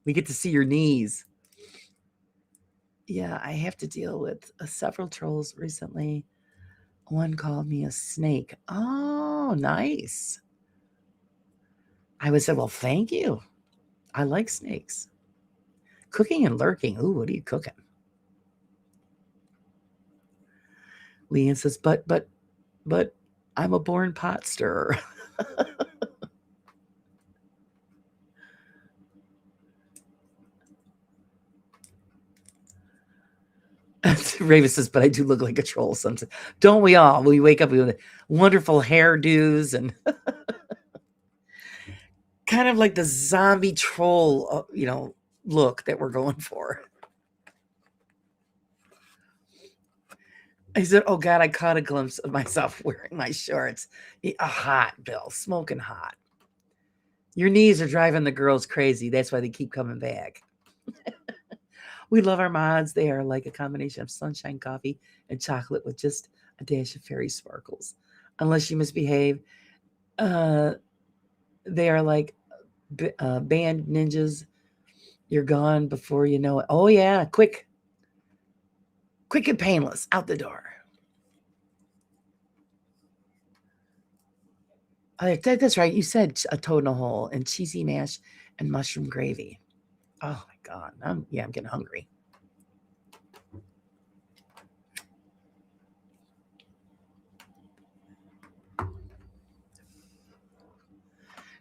We get to see your knees. Yeah, I have to deal with several trolls recently. One called me a snake. Oh, nice. I would say, well, thank you. I like snakes. Cooking and lurking. Ooh, what are you cooking? Leanne says, but I'm a born pot stirrer. Raven says, but I do look like a troll sometimes. Don't we all? We wake up with wonderful hairdos and kind of like the zombie troll, look that we're going for. I said, oh God, I caught a glimpse of myself wearing my shorts. Hot, Bill, smoking hot. Your knees are driving the girls crazy. That's why they keep coming back. We love our mods. They are like a combination of sunshine coffee and chocolate with just a dash of fairy sparkles. Unless you misbehave, they are like band ninjas. You're gone before you know it. Oh yeah, quick and painless, out the door. That's right. You said a toad in a hole and cheesy mash and mushroom gravy. Oh my God. I'm getting hungry.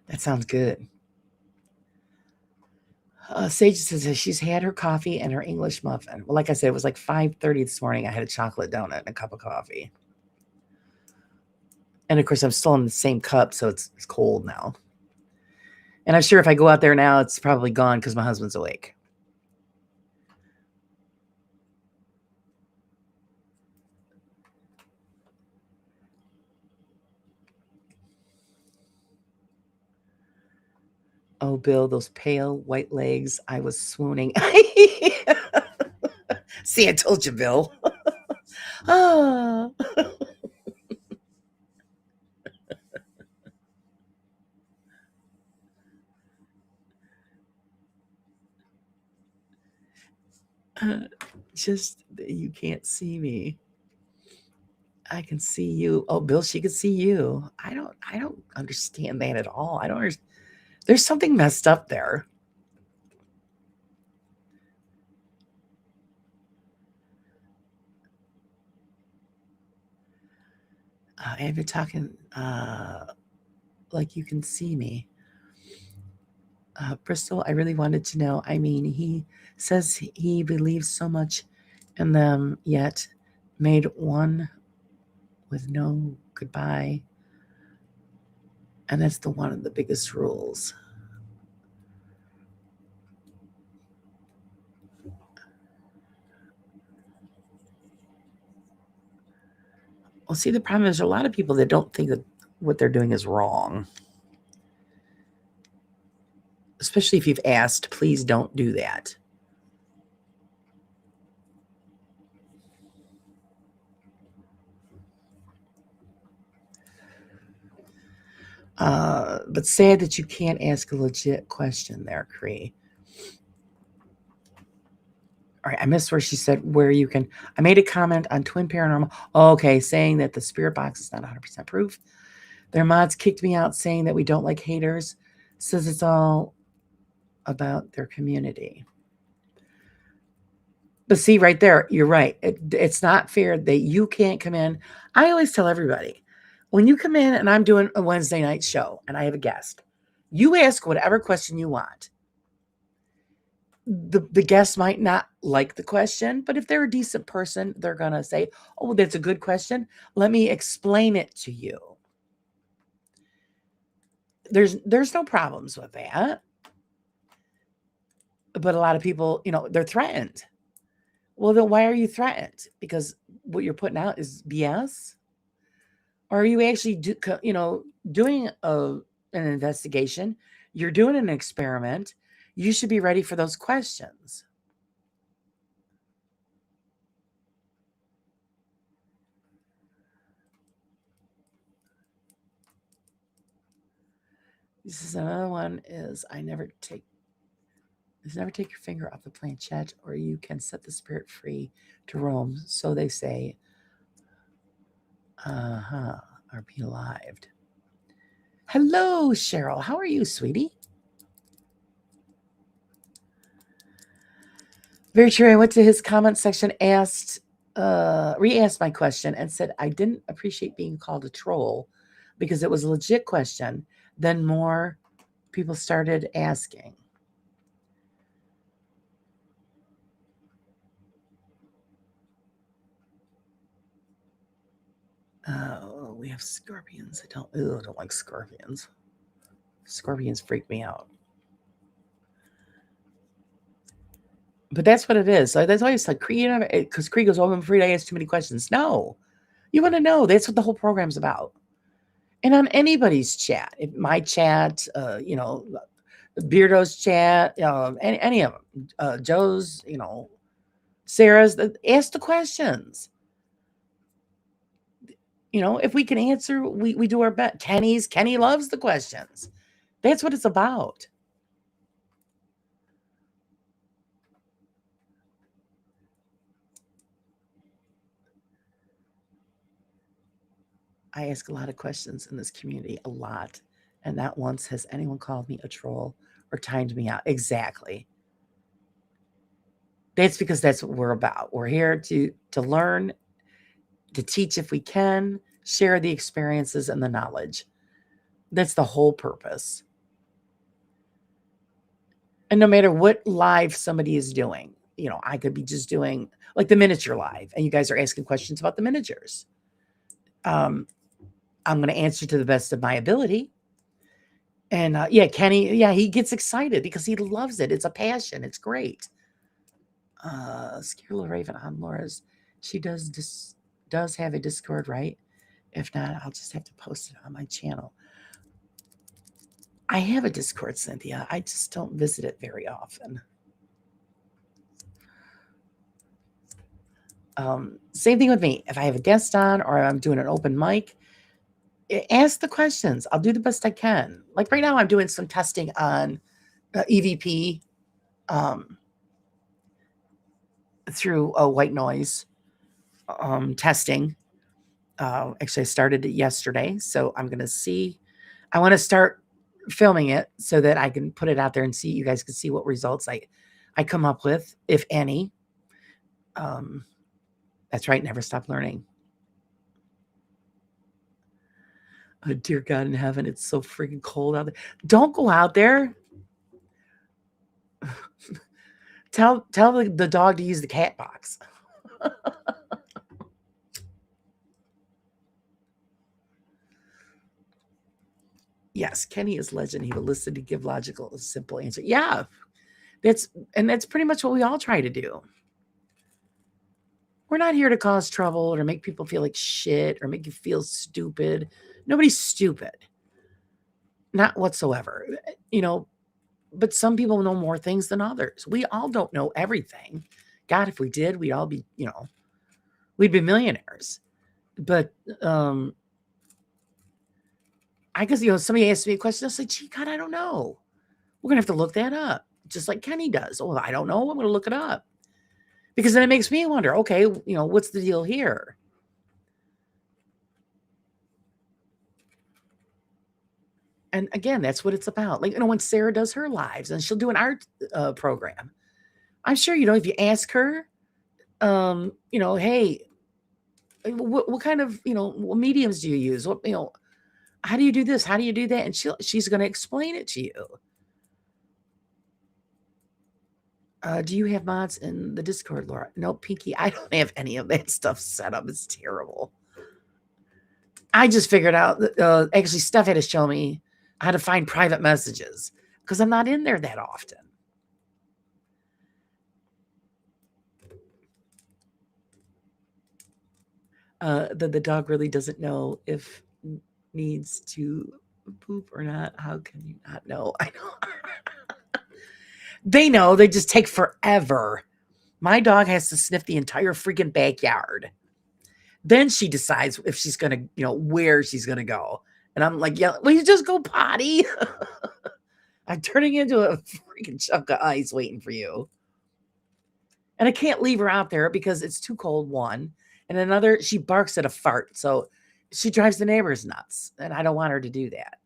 That sounds good. Sage says she's had her coffee and her English muffin. Well, like I said, it was like 5:30 this morning. I had a chocolate donut and a cup of coffee. And of course, I'm still in the same cup, so it's cold now. And I'm sure if I go out there now, it's probably gone because my husband's awake. Oh, Bill, those pale white legs. I was swooning. See, I told you, Bill. Ah. Just you can't see me. I can see you. Oh, Bill, she can see you. I don't understand that at all. I don't understand. There's something messed up there. I've been talking like you can see me. Bristol, I really wanted to know. I mean, he says he believes so much in them, yet made one with no goodbye. And that's the one of the biggest rules. Well, see, the problem is there are a lot of people that don't think that what they're doing is wrong. Especially if you've asked, please don't do that. But sad that you can't ask a legit question there, Cree. All right, I missed where she said where you can. I made a comment on Twin Paranormal. Oh, okay, saying that the spirit box is not 100% proof. Their mods kicked me out saying that we don't like haters. Says it's all about their community. But see, right there, you're right. It's not fair that you can't come in. I always tell everybody, when you come in and I'm doing a Wednesday night show and I have a guest, you ask whatever question you want. The guest might not like the question, but if they're a decent person, they're going to say, oh, that's a good question. Let me explain it to you. There's no problems with that. But a lot of people, they're threatened. Well, then why are you threatened? Because what you're putting out is BS? Or are you actually doing an investigation? You're doing an experiment. You should be ready for those questions. This is another one is never take your finger off the planchette, or you can set the spirit free to roam. So they say, or be alive. Hello, Cheryl. How are you, sweetie? Very true. I went to his comment section, re-asked my question and said I didn't appreciate being called a troll because it was a legit question. Then more people started asking. We have scorpions. I don't like scorpions. Scorpions freak me out. But that's what it is. That's why it's like because Cree goes, "Oh, I'm afraid I ask too many questions." No, you want to know. That's what the whole program's about. And on anybody's chat, my chat, Beardo's chat, any of them, Joe's, Sarah's, ask the questions. If we can answer, we do our best. Kenny loves the questions. That's what it's about. I ask a lot of questions in this community, a lot. And not once has anyone called me a troll or timed me out. Exactly. That's because that's what we're about. We're here to learn, to teach if we can, share the experiences and the knowledge. That's the whole purpose. And no matter what live somebody is doing, I could be just doing like the miniature live, and you guys are asking questions about the miniatures. I'm going to answer to the best of my ability. And yeah, Kenny, yeah, he gets excited because he loves it. It's a passion. It's great. Scarlet Raven on Laura's. She does have a Discord, right? If not, I'll just have to post it on my channel. I have a Discord, Cynthia. I just don't visit it very often. Same thing with me. If I have a guest on or I'm doing an open mic, ask the questions. I'll do the best I can. Like right now, I'm doing some testing on EVP through white noise testing. Actually, I started it yesterday, so I'm going to see. I want to start filming it so that I can put it out there and see. You guys can see what results I come up with, if any. That's right. Never stop learning. Oh, dear God in heaven, it's so freaking cold out there. Don't go out there. Tell the dog to use the cat box. Yes, Kenny is legend. He will listen to give logical, simple answer. Yeah, that's pretty much what we all try to do. We're not here to cause trouble or make people feel like shit or make you feel stupid. Nobody's stupid. Not whatsoever. But some people know more things than others. We all don't know everything. God, if we did, we'd all be, we'd be millionaires. But I guess, somebody asked me a question. I was like, gee, God, I don't know. We're going to have to look that up. Just like Kenny does. Oh, I don't know. I'm going to look it up. Because then it makes me wonder, okay, what's the deal here? And again, that's what it's about. Like, when Sarah does her lives and she'll do an art program, I'm sure, if you ask her, hey, what kind of, what mediums do you use? What, how do you do this? How do you do that? And she's going to explain it to you. Do you have mods in the Discord, Laura? No, Pinky, I don't have any of that stuff set up. It's terrible. I just figured out that actually Steph had to show me how to find private messages because I'm not in there that often. The dog really doesn't know if needs to poop or not. How can you not know? I know. They know. They just take forever. My dog has to sniff the entire freaking backyard. Then she decides if she's going to, where she's going to go. And I'm like, yeah, will you just go potty? I'm turning into a freaking chunk of ice waiting for you. And I can't leave her out there because it's too cold, one. And another, she barks at a fart. So she drives the neighbors nuts. And I don't want her to do that.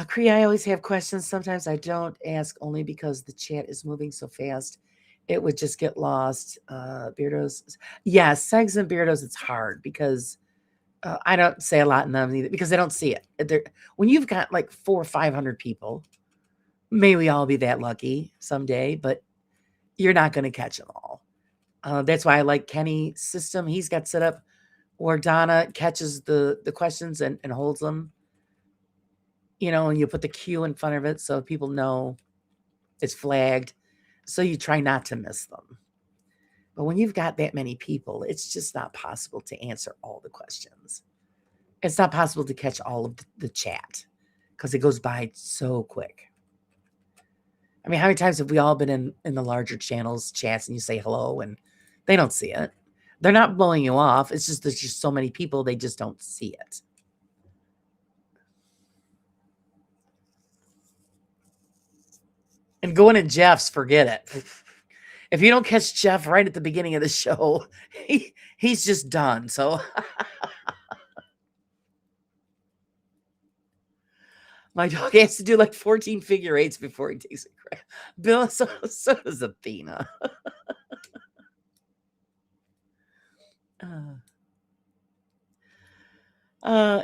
Cree, I always have questions. Sometimes I don't ask only because the chat is moving so fast. It would just get lost. Beardos. Yeah, Segs and Beardos, it's hard because I don't say a lot in them either because they don't see it. When you've got like 400 or 500 people, may we all be that lucky someday, but you're not going to catch them all. That's why I like Kenny's system. He's got set up where Donna catches the questions and holds them. And you put the Q in front of it so people know it's flagged. So you try not to miss them. But when you've got that many people, it's just not possible to answer all the questions. It's not possible to catch all of the chat because it goes by so quick. I mean, how many times have we all been in the larger channels chats and you say hello and they don't see it? They're not blowing you off. It's just there's just so many people, they just don't see it. And going to Jeff's, forget it. If you don't catch Jeff right at the beginning of the show, he's just done. So my dog has to do like 14 figure eights before he takes a crap. Bill, so does Athena.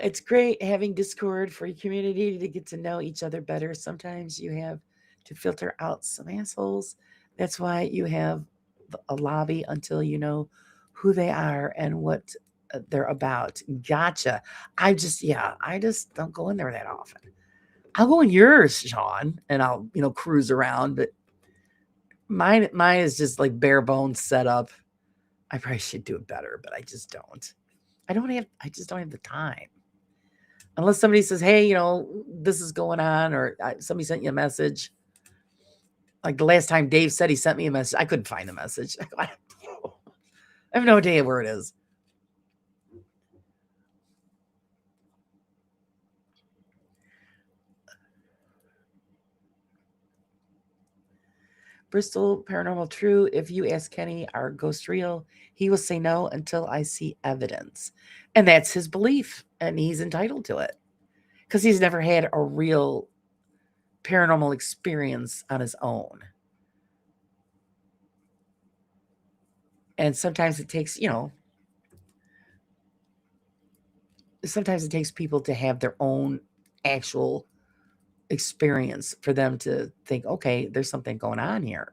It's great having Discord for your community to get to know each other better. Sometimes you have to filter out some assholes. That's why you have a lobby until you know who they are and what they're about. Gotcha. I just don't go in there that often. I'll go in yours, Sean, and I'll, cruise around, but mine is just like bare bones set up. I probably should do it better, but I just don't. I just don't have the time. Unless somebody says, "Hey, this is going on," or somebody sent you a message. Like the last time Dave said he sent me a message, I couldn't find the message. I have no idea where it is. Bristol Paranormal True. If you ask Kenny, are ghosts real? He will say no until I see evidence. And that's his belief. And he's entitled to it. Because he's never had a real paranormal experience on his own. And sometimes it takes, sometimes it takes people to have their own actual experience for them to think, okay, there's something going on here.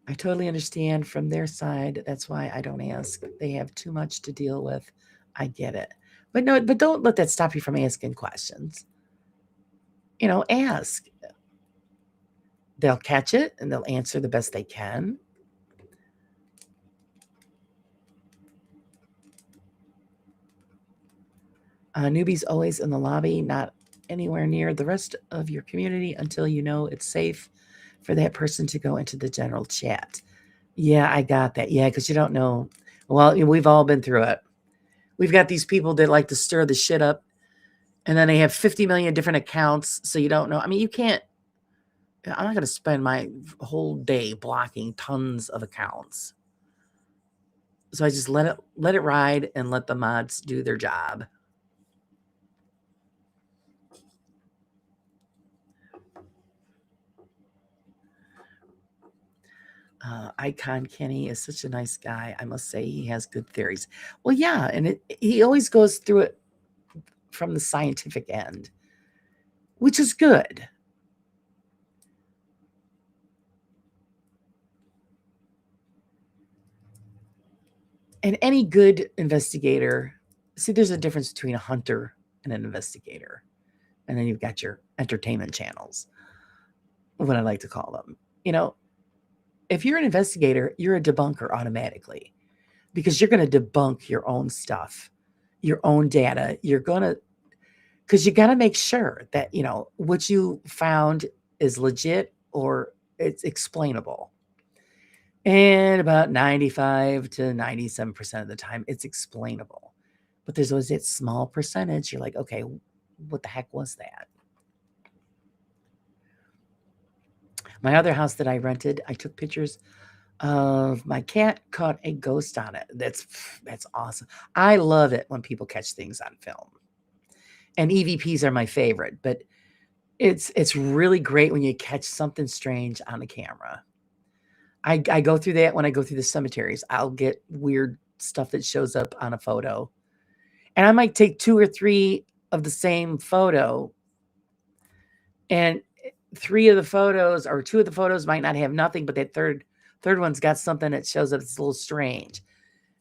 I totally understand from their side. That's why I don't ask. They have too much to deal with. I get it. But no, but don't let that stop you from asking questions. Ask. They'll catch it and they'll answer the best they can. Newbies always in the lobby, not anywhere near the rest of your community until you know it's safe for that person to go into the general chat. Yeah, I got that. Yeah, because you don't know. Well, we've all been through it. We've got these people that like to stir the shit up, and then they have 50 million different accounts, so you don't know. I mean, you can't. I'm not going to spend my whole day blocking tons of accounts. So I just let it ride and let the mods do their job. Icon Kenny is such a nice guy. I must say he has good theories. Well, yeah, and he always goes through it from the scientific end, which is good. And any good investigator, see, there's a difference between a hunter and an investigator. And then you've got your entertainment channels, what I like to call them. If you're an investigator, you're a debunker automatically because you're going to debunk your own stuff, your own data. Because you got to make sure that, what you found is legit or it's explainable. And about 95 to 97% of the time, it's explainable. But there's always that small percentage. You're like, okay, what the heck was that? My other house that I rented, I took pictures of my cat caught a ghost on it. That's awesome. I love it when people catch things on film. And EVPs are my favorite, but it's really great when you catch something strange on the camera. I go through that when I go through the cemeteries. I'll get weird stuff that shows up on a photo. And I might take 2 or 3 of the same photo, and 3 of the photos or 2 of the photos might not have nothing, but that third one's got something that shows up that's a little strange.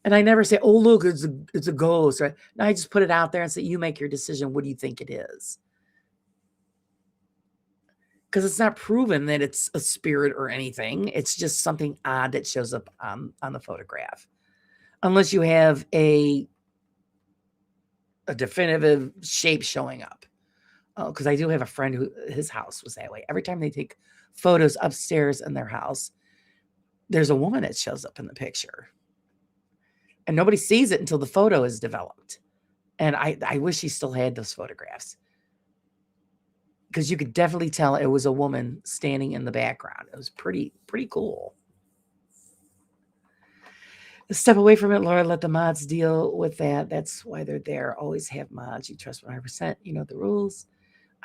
And I never say, "Oh, look, it's a ghost." Right? No, I just put it out there and say, "You make your decision. What do you think it is?" Because it's not proven that it's a spirit or anything. It's just something odd that shows up on the photograph. Unless you have a definitive shape showing up. Because I do have a friend who his house was that way. Every time they take photos upstairs in their house, there's a woman that shows up in the picture. And nobody sees it until the photo is developed. And I wish he still had those photographs. Because you could definitely tell it was a woman standing in the background. It was pretty cool. Step away from it, Laura. Let the mods deal with that. That's why they're there. Always have mods. You trust 100%. You know the rules.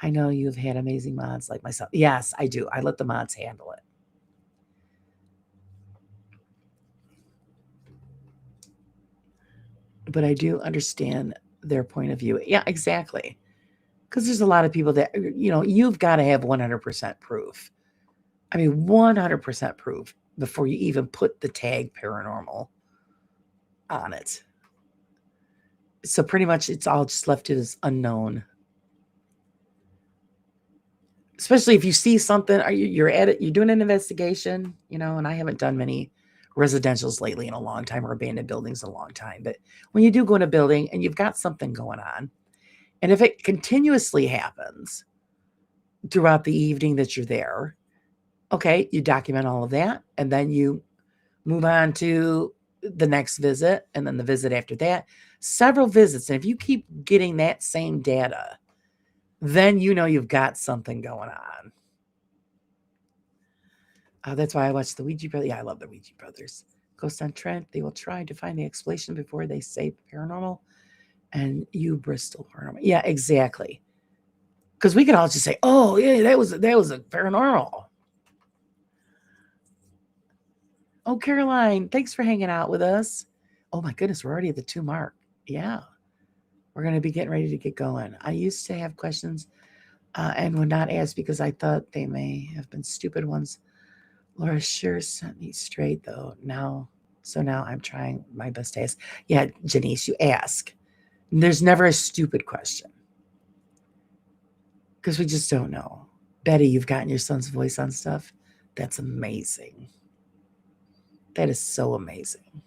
I know you've had amazing mods like myself. Yes, I do. I let the mods handle it. But I do understand their point of view. Yeah, exactly. Because there's a lot of people that, you've got to have 100% proof. I mean, 100% proof before you even put the tag paranormal on it. So pretty much it's all just left as unknown. Especially if you see something, you're at it, you're doing an investigation, and I haven't done many residentials lately in a long time, or abandoned buildings in a long time. But when you do go in a building and you've got something going on, and if it continuously happens throughout the evening that you're there, okay, you document all of that, and then you move on to the next visit, and then the visit after that, several visits. And if you keep getting that same data, then you've got something going on. That's why I watch the Ouija Brothers. Yeah, I love the Ouija Brothers. Ghost on Trent. They will try to find the explanation before they say paranormal. And you, Bristol paranormal. Yeah, exactly. Because we could all just say, "Oh, yeah, that was a paranormal." Oh, Caroline, thanks for hanging out with us. Oh my goodness, we're already at the 2 mark. Yeah, we're going to be getting ready to get going. I used to have questions and would not ask because I thought they may have been stupid ones. Laura sure sent me straight though. Now I'm trying my best to ask. Yeah, Janice, you ask. There's never a stupid question because we just don't know. Betty, you've gotten your son's voice on stuff. That's amazing. That is so amazing.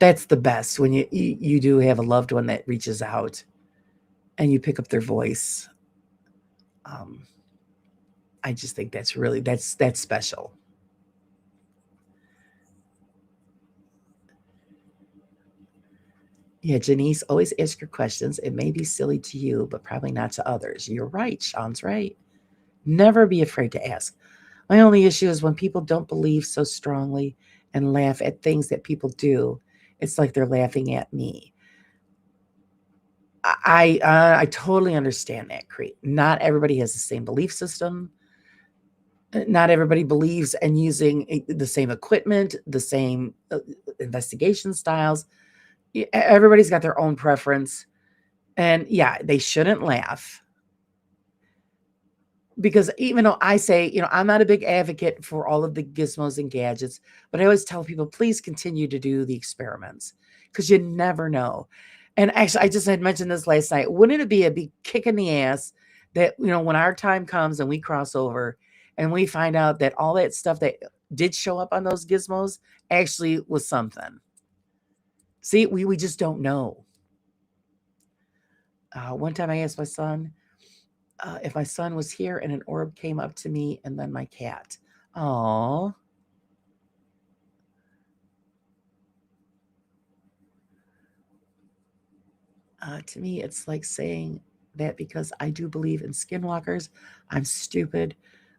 That's the best when you do have a loved one that reaches out and you pick up their voice. I just think that's really that's special. Yeah, Janice, always ask your questions. It may be silly to you, but probably not to others. You're right. Sean's right. Never be afraid to ask. My only issue is when people don't believe so strongly and laugh at things that people do. It's like they're laughing at me. I totally understand that, Crete. Not everybody has the same belief system. Not everybody believes in using the same equipment, the same investigation styles. Everybody's got their own preference. And yeah, they shouldn't laugh. Because even though I say, I'm not a big advocate for all of the gizmos and gadgets, but I always tell people, please continue to do the experiments because you never know. And actually, I just had mentioned this last night. Wouldn't it be a big kick in the ass that, when our time comes and we cross over and we find out that all that stuff that did show up on those gizmos actually was something? See, we just don't know. One time I asked my son, if my son was here and an orb came up to me and then my cat. Aww. To me, it's like saying that because I do believe in skinwalkers, I'm stupid,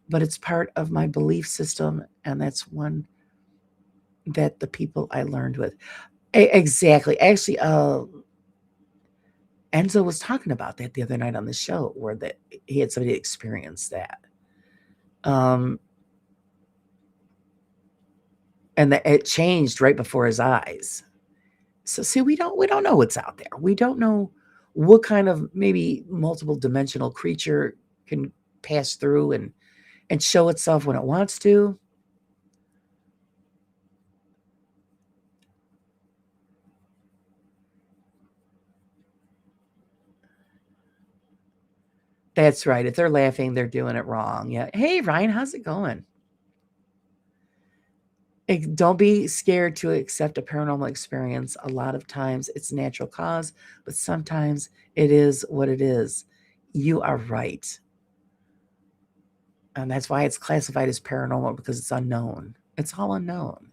but it's part of my belief system, and that's one that the people I learned with. Exactly. Actually, Enzo was talking about that the other night on the show, where that he had somebody experience that. And that it changed right before his eyes. So see, we don't know what's out there. We don't know what kind of maybe multiple dimensional creature can pass through and show itself when it wants to. That's right. If they're laughing, they're doing it wrong. Yeah. Hey, Ryan, how's it going? Don't be scared to accept a paranormal experience. A lot of times it's natural cause, but sometimes it is what it is. You are right. And that's why it's classified as paranormal, because it's unknown. It's all unknown.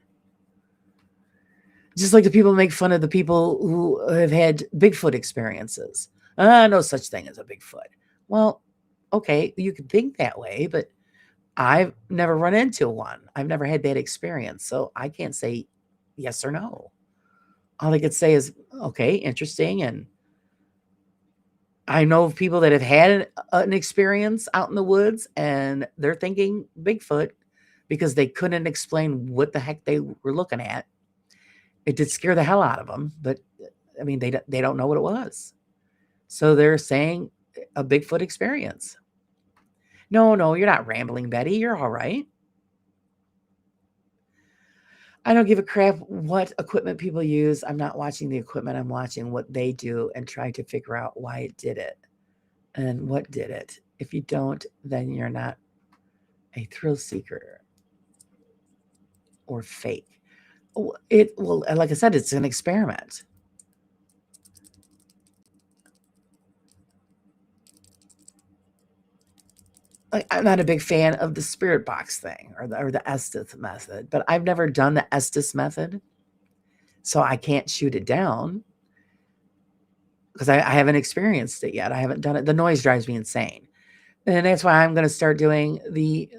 Just like the people make fun of the people who have had Bigfoot experiences. No such thing as a Bigfoot. Well, okay, you can think that way, but I've never run into one. I've never had that experience. So I can't say yes or no. All I could say is, okay, interesting. And I know of people that have had an experience out in the woods and they're thinking Bigfoot because they couldn't explain what the heck they were looking at. It did scare the hell out of them, but I mean, they don't know what it was. So they're saying a Bigfoot experience. No, you're not rambling, Betty. You're all right. I don't give a crap what equipment people use. I'm not watching the equipment. I'm watching what they do and trying to figure out why it did it and what did it. If you don't, then you're not a thrill seeker or fake. Well, like I said, it's an experiment. I'm not a big fan of the spirit box thing or the Estes method, but I've never done the Estes method, so I can't shoot it down because I haven't experienced it yet. I haven't done it. The noise drives me insane, and that's why I'm going to start doing the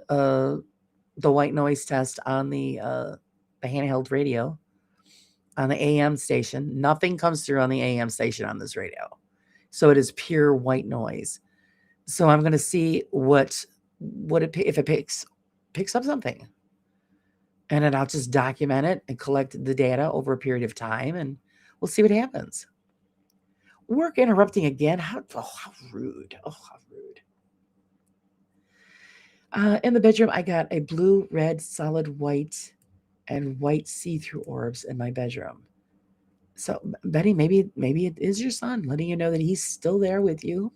white noise test on the handheld radio on the AM station. Nothing comes through on the AM station on this radio, so it is pure white noise. So I'm going to see if it picks up something, and then I'll just document it and collect the data over a period of time, and we'll see what happens. Work interrupting again? How rude! Oh, how rude! In the bedroom, I got a blue, red, solid white, and white see-through orbs in my bedroom. So, Betty, maybe it is your son letting you know that he's still there with you.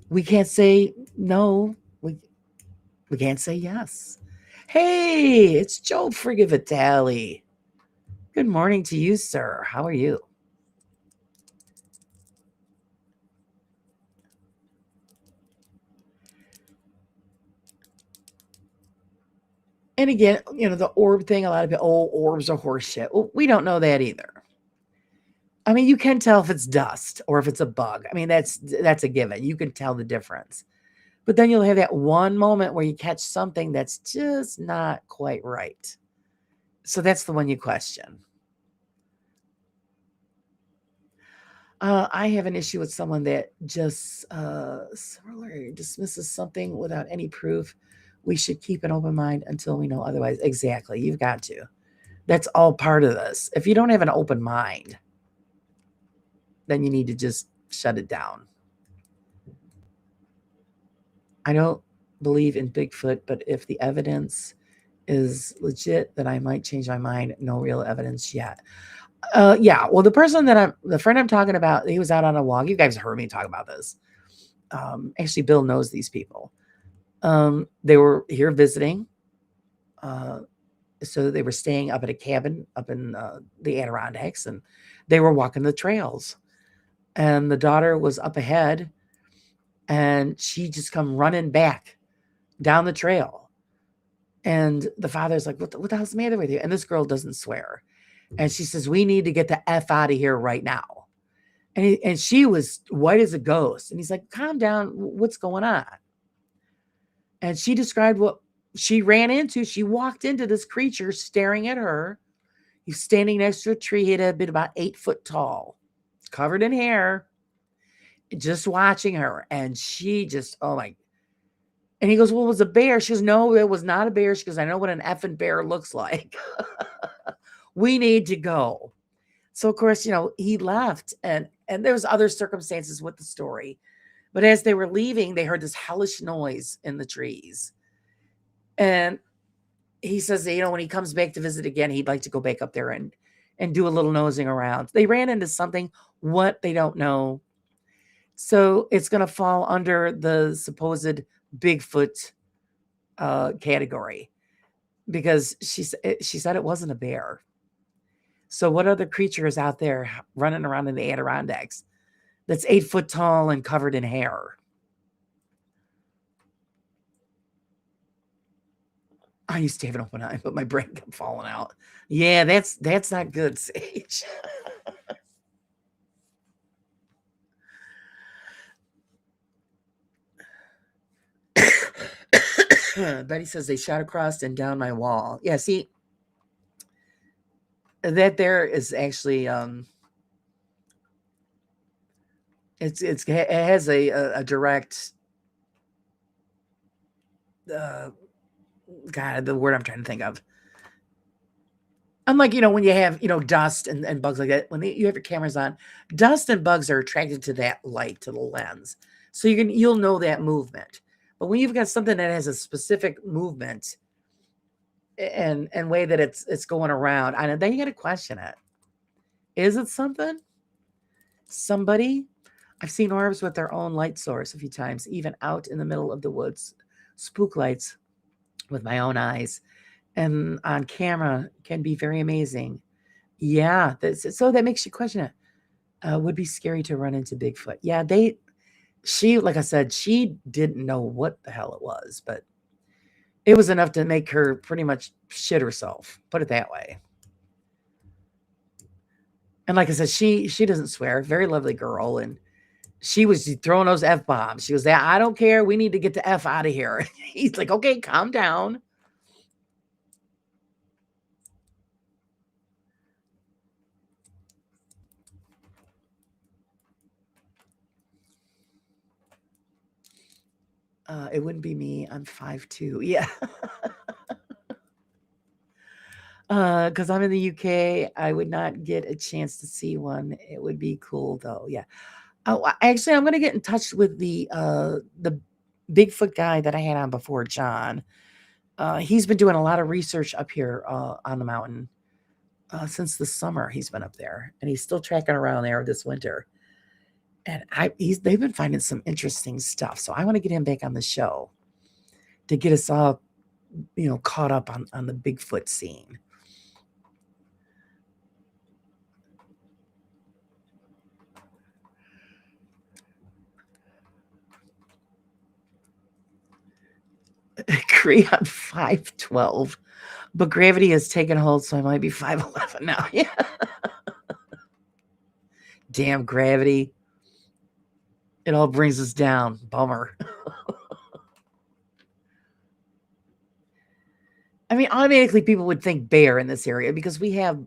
We can't say no. We can't say yes. Hey, it's Joe Frigga Vitale. Good morning to you, sir. How are you? And again, the orb thing, a lot of people, orbs are horseshit. Well, we don't know that either. I mean, you can tell if it's dust or if it's a bug. I mean, that's a given. You can tell the difference. But then you'll have that one moment where you catch something that's just not quite right. So that's the one you question. I have an issue with someone that just similarly dismisses something without any proof. We should keep an open mind until we know otherwise. Exactly. You've got to. That's all part of this. If you don't have an open mind, then you need to just shut it down. I don't believe in Bigfoot, but if the evidence is legit, then I might change my mind. No real evidence yet. Yeah. Well, the friend I'm talking about, he was out on a walk. You guys heard me talk about this. Actually, Bill knows these people. They were here visiting. So they were staying up at a cabin up in the Adirondacks, and they were walking the trails. And the daughter was up ahead, and she just come running back down the trail. And the father's like, what the hell's the matter with you? And this girl doesn't swear. And she says, we need to get the F out of here right now. And she was white as a ghost. And he's like, calm down. What's going on? And she described what she ran into. She walked into this creature staring at her. He's standing next to a tree. He had been about 8 foot tall, covered in hair, just watching her. And she just, oh my. And he goes, well, it was a bear. She goes, no, it was not a bear. She goes, I know what an effing bear looks like. We need to go. So, of course, he left. And there was other circumstances with the story. But as they were leaving, they heard this hellish noise in the trees. And he says, when he comes back to visit again, he'd like to go back up there and do a little nosing around. They ran into something, what they don't know. So it's going to fall under the supposed Bigfoot category, because she said it wasn't a bear. So what other creature is out there running around in the Adirondacks that's 8 foot tall and covered in hair? I used to have an open eye, but my brain kept falling out. Yeah, that's not good, Sage. Betty says they shot across and down my wall. Yeah, see, that there is actually it has a direct God, the word I'm trying to think of. Unlike, when you have, dust and bugs like that, when you have your cameras on, dust and bugs are attracted to that light, to the lens. So you'll know that movement. But when you've got something that has a specific movement and way that it's going around, and then you got to question it. Is it something? Somebody? I've seen orbs with their own light source a few times, even out in the middle of the woods. Spook lights with my own eyes and on camera can be very amazing. Yeah, so that makes you question it. Would be scary to run into Bigfoot. Yeah, she, like I said, she didn't know what the hell it was, but it was enough to make her pretty much shit herself. Put it that way. And like I said, she doesn't swear. Very lovely girl, and she was throwing those F bombs. She was there. I don't care. We need to get the F out of here. He's like, okay, calm down. It wouldn't be me. I'm 5'2". Yeah. Because I'm in the UK, I would not get a chance to see one. It would be cool though. Yeah. Oh, actually, I'm gonna get in touch with the Bigfoot guy that I had on before, John. He's been doing a lot of research up here on the mountain since the summer. He's been up there, and he's still tracking around there this winter. And they've been finding some interesting stuff. So I want to get him back on the show to get us all, caught up on the Bigfoot scene. Agree on 5'12", but gravity has taken hold, so I might be 5'11" now. Yeah. Damn gravity. It all brings us down. Bummer. I mean, automatically people would think bear in this area because we have,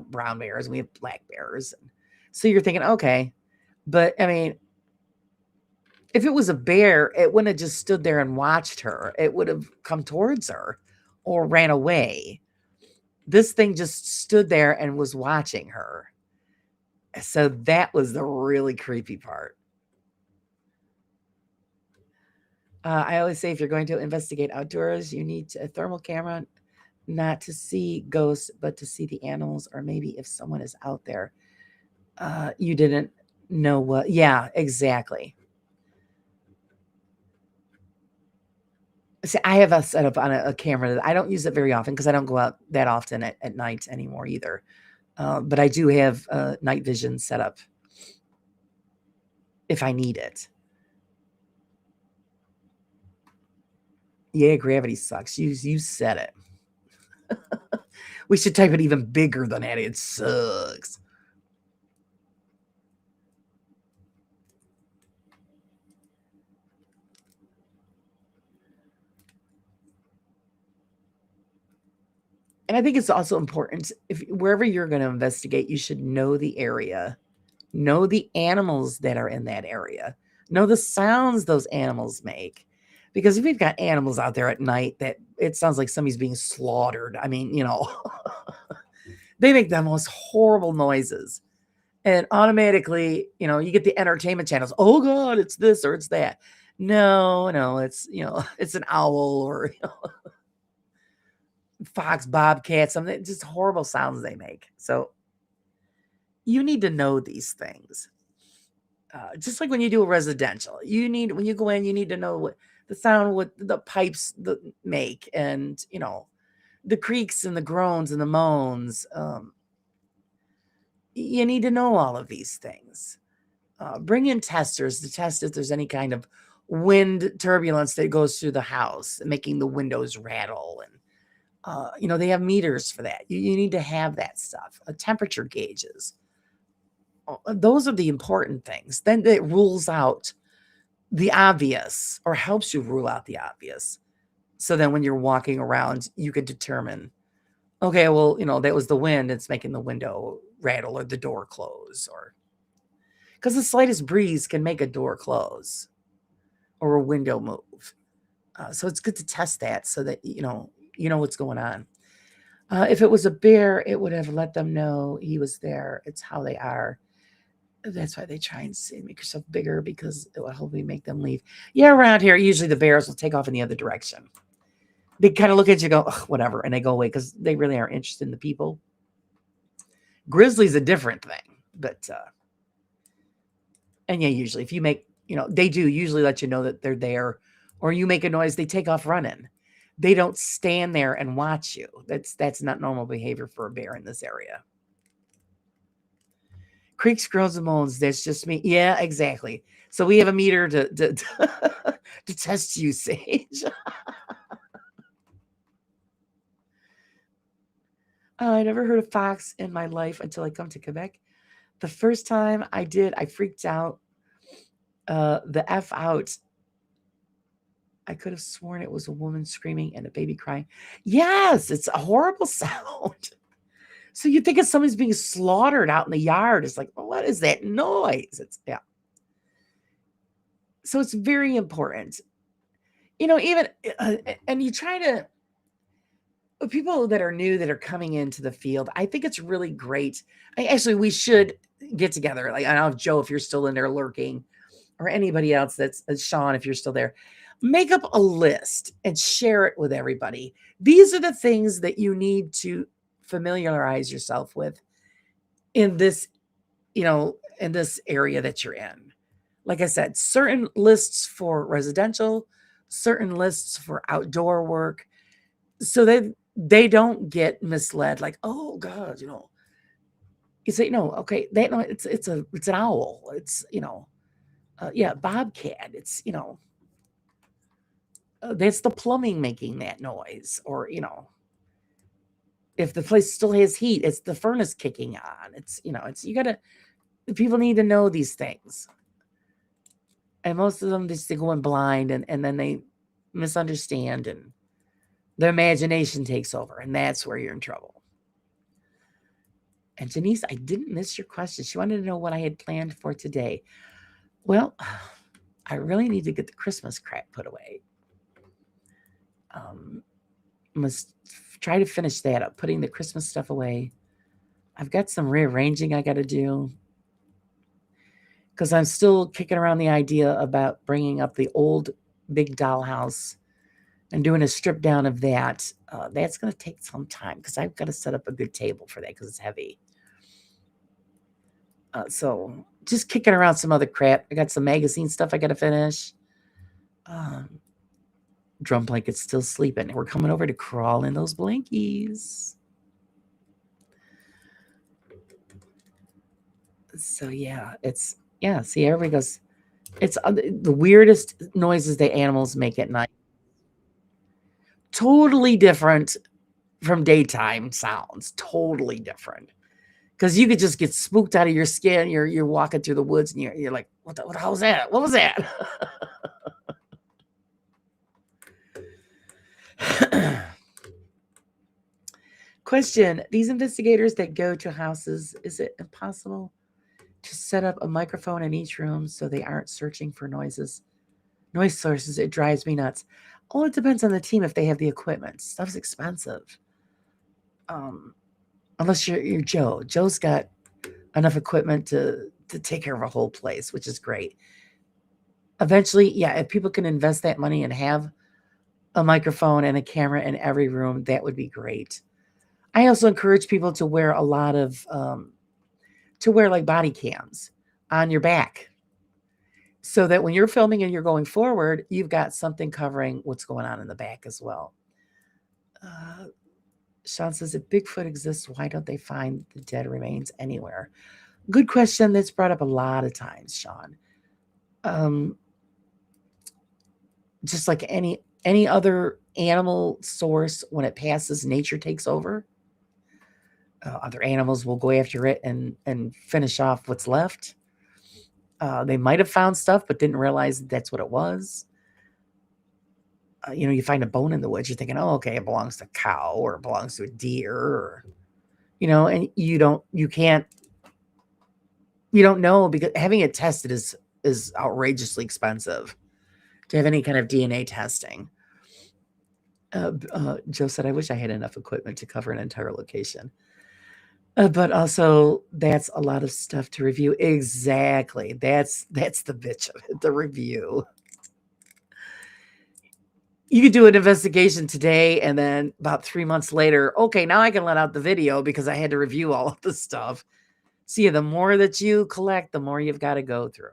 brown bears and we have black bears. So you're thinking, okay. But I mean, if it was a bear, it wouldn't have just stood there and watched her. It would have come towards her or ran away. This thing just stood there and was watching her. So that was the really creepy part. I always say if you're going to investigate outdoors, you need a thermal camera, not to see ghosts, but to see the animals, or maybe if someone is out there, you didn't know what. Yeah, exactly. See, I have a setup on a camera that I don't use it very often because I don't go out that often at night anymore either. But I do have night vision set up if I need it. Yeah, gravity sucks. You said it. We should type it even bigger than that. It sucks. And I think it's also important if wherever you're going to investigate, you should know the area, know the animals that are in that area, know the sounds those animals make. Because if you've got animals out there at night that it sounds like somebody's being slaughtered, I mean, they make the most horrible noises. And automatically, you get the entertainment channels. Oh God, it's this or it's that. No, it's it's an owl or fox, bobcat, something, just horrible sounds they make. So you need to know these things. Just like when you do a residential, when you go in, you need to know what the sound, what the pipes make, and the creaks and the groans and the moans. You need to know all of these things. Bring in testers to test if there's any kind of wind turbulence that goes through the house, making the windows rattle. And they have meters for that. You need to have that stuff. Temperature gauges. Those are the important things. Then it rules out the obvious, or helps you rule out the obvious. So then when you're walking around, you can determine, okay, well, that was the wind. It's making the window rattle or the door close, or because the slightest breeze can make a door close or a window move. So it's good to test that so that you know what's going on. If it was a bear, it would have let them know he was there. It's how they are. That's why they try and say make yourself bigger because it will hopefully make them leave. Yeah, around here, usually the bears will take off in the other direction. They kind of look at you, and go, "Ugh, whatever," and they go away because they really aren't interested in the people. Grizzly's a different thing, but and yeah, usually if you make, they do usually let you know that they're there, or you make a noise, they take off running. They don't stand there and watch you. That's not normal behavior for a bear in this area. Creaks, groans, and moans. That's just me. Yeah, exactly. So we have a meter to to test you, Sage. Oh, I never heard of fox in my life until I come to Quebec. The first time I did, I freaked out. The F out. I could have sworn it was a woman screaming and a baby crying. Yes, it's a horrible sound. So you think it's somebody's being slaughtered out in the yard. It's like, well, what is that noise? Yeah. So it's very important. Even and you try to people that are new that are coming into the field, I think it's really great. Actually, we should get together. Like, I don't know, Joe, if you're still in there lurking, or anybody else that's Sean, if you're still there, make up a list and share it with everybody. These are the things that you need to familiarize yourself with in this, in this area that you're in. Like I said, certain lists for residential, certain lists for outdoor work, so that they don't get misled. Like, oh God, you say no, okay, no, it's an owl. It's yeah, bobcat. It's that's the plumbing making that noise, or if the place still has heat, it's the furnace kicking on. It's you gotta. People need to know these things, and most of them just go in blind, and then they misunderstand, and their imagination takes over, and that's where you're in trouble. And Janice, I didn't miss your question. She wanted to know what I had planned for today. Well, I really need to get the Christmas crap put away. Must try to finish that up, putting the Christmas stuff away. I've got some rearranging I got to do because I'm still kicking around the idea about bringing up the old big dollhouse and doing a strip down of that. That's going to take some time because I've got to set up a good table for that because it's heavy. So just kicking around some other crap. I got some magazine stuff I got to finish. Drum blanket's still sleeping. We're coming over to crawl in those blankies. So yeah, see, everybody goes, it's the weirdest noises that animals make at night. Totally different from daytime sounds. Totally different. Because you could just get spooked out of your skin. You're walking through the woods and you're like, what the hell was that? What was that? Question: these investigators that go to houses, is it impossible to set up a microphone in each room so they aren't searching for noise sources? It drives me nuts. Oh, it depends on the team if they have the equipment. Stuff's expensive. Unless you're Joe. Joe's got enough equipment to take care of a whole place, which is great. Eventually, yeah, if people can invest that money and have a microphone and a camera in every room, that would be great. I also encourage people to wear a lot of like body cams on your back, so that when you're filming and you're going forward, you've got something covering what's going on in the back as well. Sean says, if Bigfoot exists, why don't they find the dead remains anywhere? Good question. That's brought up a lot of times, Sean. Just like any other animal source, when it passes, nature takes over. Other animals will go after it and finish off what's left. They might have found stuff, but didn't realize that's what it was. You find a bone in the woods, you're thinking, oh, okay, it belongs to a cow or it belongs to a deer, or, and you don't know, because having it tested is outrageously expensive to have any kind of DNA testing. Joe said, I wish I had enough equipment to cover an entire location. But also that's a lot of stuff to review. Exactly. That's the bitch of it, the review. You could do an investigation today and then about 3 months later, okay, now I can let out the video because I had to review all of the stuff. See, the more that you collect, the more you've got to go through.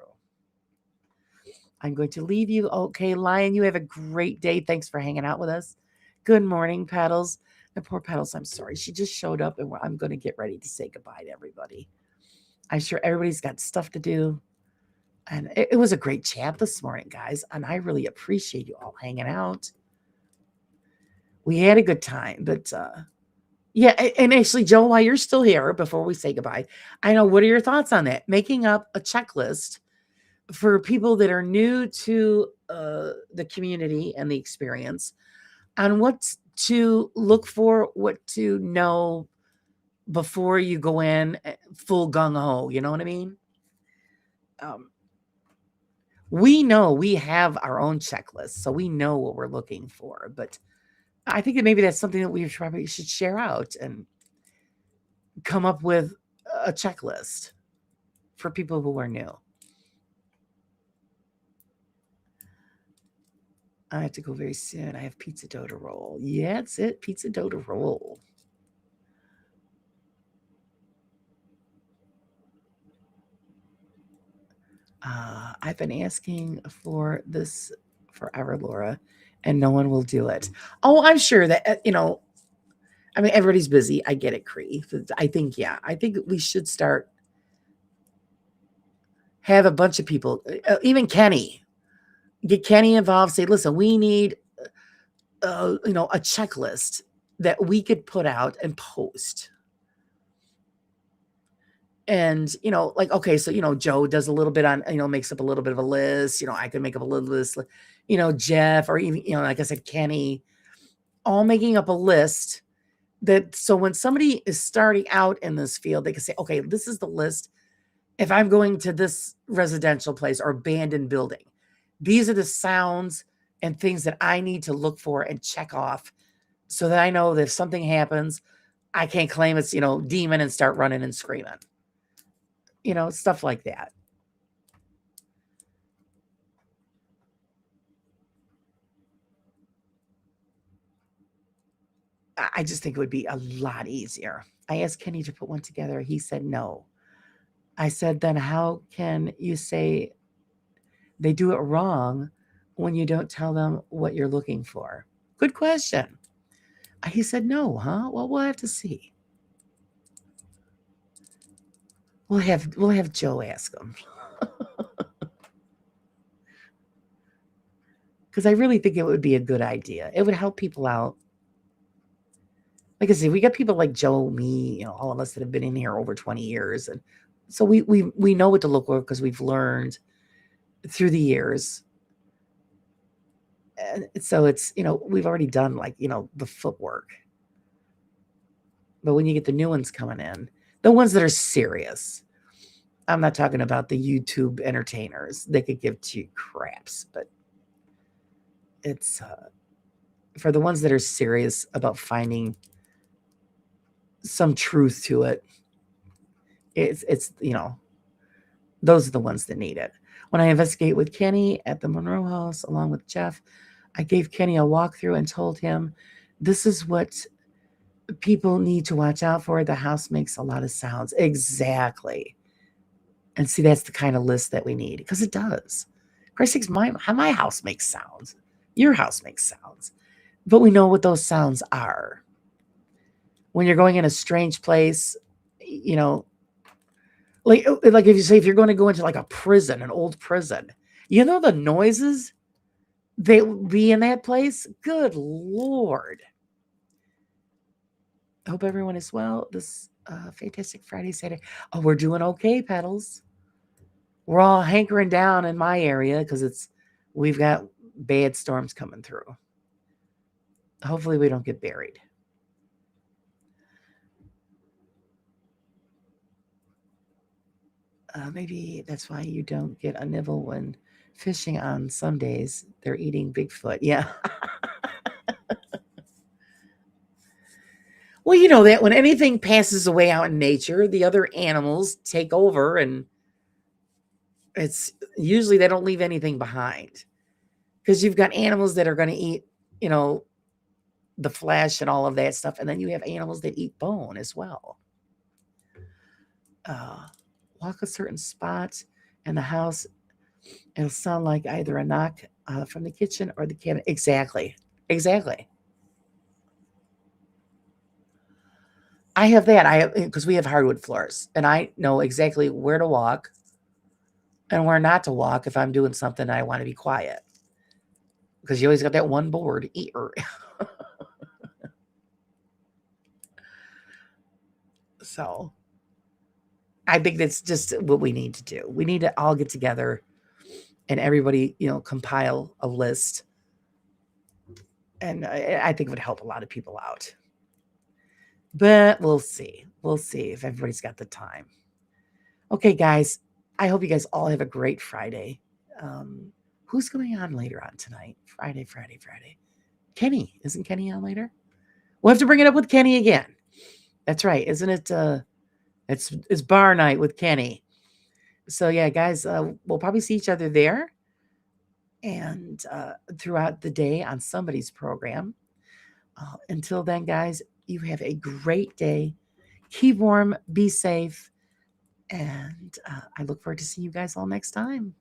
I'm going to leave you. Okay, Lion, you have a great day. Thanks for hanging out with us. Good morning, Paddles. And poor Paddles, I'm sorry. She just showed up and I'm going to get ready to say goodbye to everybody. I'm sure everybody's got stuff to do. And it was a great chat this morning, guys. And I really appreciate you all hanging out. We had a good time, but yeah, and actually, Joe, while you're still here, before we say goodbye, I know, what are your thoughts on that? Making up a checklist for people that are new to the community and the experience on what to look for, what to know before you go in full gung-ho, you know what I mean? We know we have our own checklist, so we know what we're looking for, but I think that maybe that's something that we probably should share out and come up with a checklist for people who are new. I have to go very soon. I have pizza dough to roll. Yeah, that's it. Pizza dough to roll. I've been asking for this forever, Laura, and no one will do it. Oh, I'm sure that, I mean, everybody's busy. I get it, Cree. I think we should start, have a bunch of people, even Kenny, get Kenny involved, say, listen, we need, a checklist that we could put out and post. And, like, okay, so, Joe does a little bit on, makes up a little bit of a list. I could make up a little list, Jeff, or even, like I said, Kenny, all making up a list that, so when somebody is starting out in this field, they can say, okay, this is the list. If I'm going to this residential place or abandoned building, these are the sounds and things that I need to look for and check off so that I know that if something happens, I can't claim it's, demon and start running and screaming. Stuff like that. I just think it would be a lot easier. I asked Kenny to put one together. He said no. I said, then how can you say they do it wrong when you don't tell them what you're looking for? Good question. He said no, huh? Well, we'll have to see. We'll have Joe ask him. Because I really think it would be a good idea. It would help people out. Like I said, we got people like Joe, me, all of us that have been in here over 20 years. And so we know what to look for because we've learned through the years. And so it's, we've already done like, the footwork. But when you get the new ones coming in, the ones that are serious, I'm not talking about the YouTube entertainers. They could give two craps, but it's for the ones that are serious about finding some truth to it. It's those are the ones that need it. When I investigate with Kenny at the Monroe House along with Jeff, I gave Kenny a walkthrough and told him this is what people need to watch out for. The house makes a lot of sounds. Exactly. And see, that's the kind of list that we need because it does. Christ sakes, my house makes sounds. Your house makes sounds. But we know what those sounds are. When you're going in a strange place, like if you say, if you're going to go into like a prison, an old prison, the noises that would be in that place? Good Lord. I hope everyone is well. This fantastic Friday, Saturday. Oh, we're doing okay, Pedals. We're all hankering down in my area because we've got bad storms coming through. Hopefully we don't get buried. Maybe that's why you don't get a nibble when fishing on Sundays. They're eating Bigfoot. Yeah. Well, you know that when anything passes away out in nature, the other animals take over, and it's usually they don't leave anything behind because you've got animals that are going to eat, you know, the flesh and all of that stuff, and then you have animals that eat bone as well. Uh, Walk a certain spot in the house, it'll sound like either a knock from the kitchen or the cabinet. Exactly, exactly. I have that. I have because we have hardwood floors, and I know exactly where to walk and where not to walk if I'm doing something I want to be quiet. Because you always got that one board. So I think that's just what we need to do. We need to all get together and everybody, compile a list. And I think it would help a lot of people out. But we'll see. We'll see if everybody's got the time. Okay, guys. I hope you guys all have a great Friday. Who's going on later on tonight? Friday. Kenny. Isn't Kenny on later? We'll have to bring it up with Kenny again. That's right. Isn't it? It's bar night with Kenny. So yeah, guys, we'll probably see each other there and throughout the day on somebody's program. Until then, guys, you have a great day. Keep warm, be safe, and I look forward to seeing you guys all next time.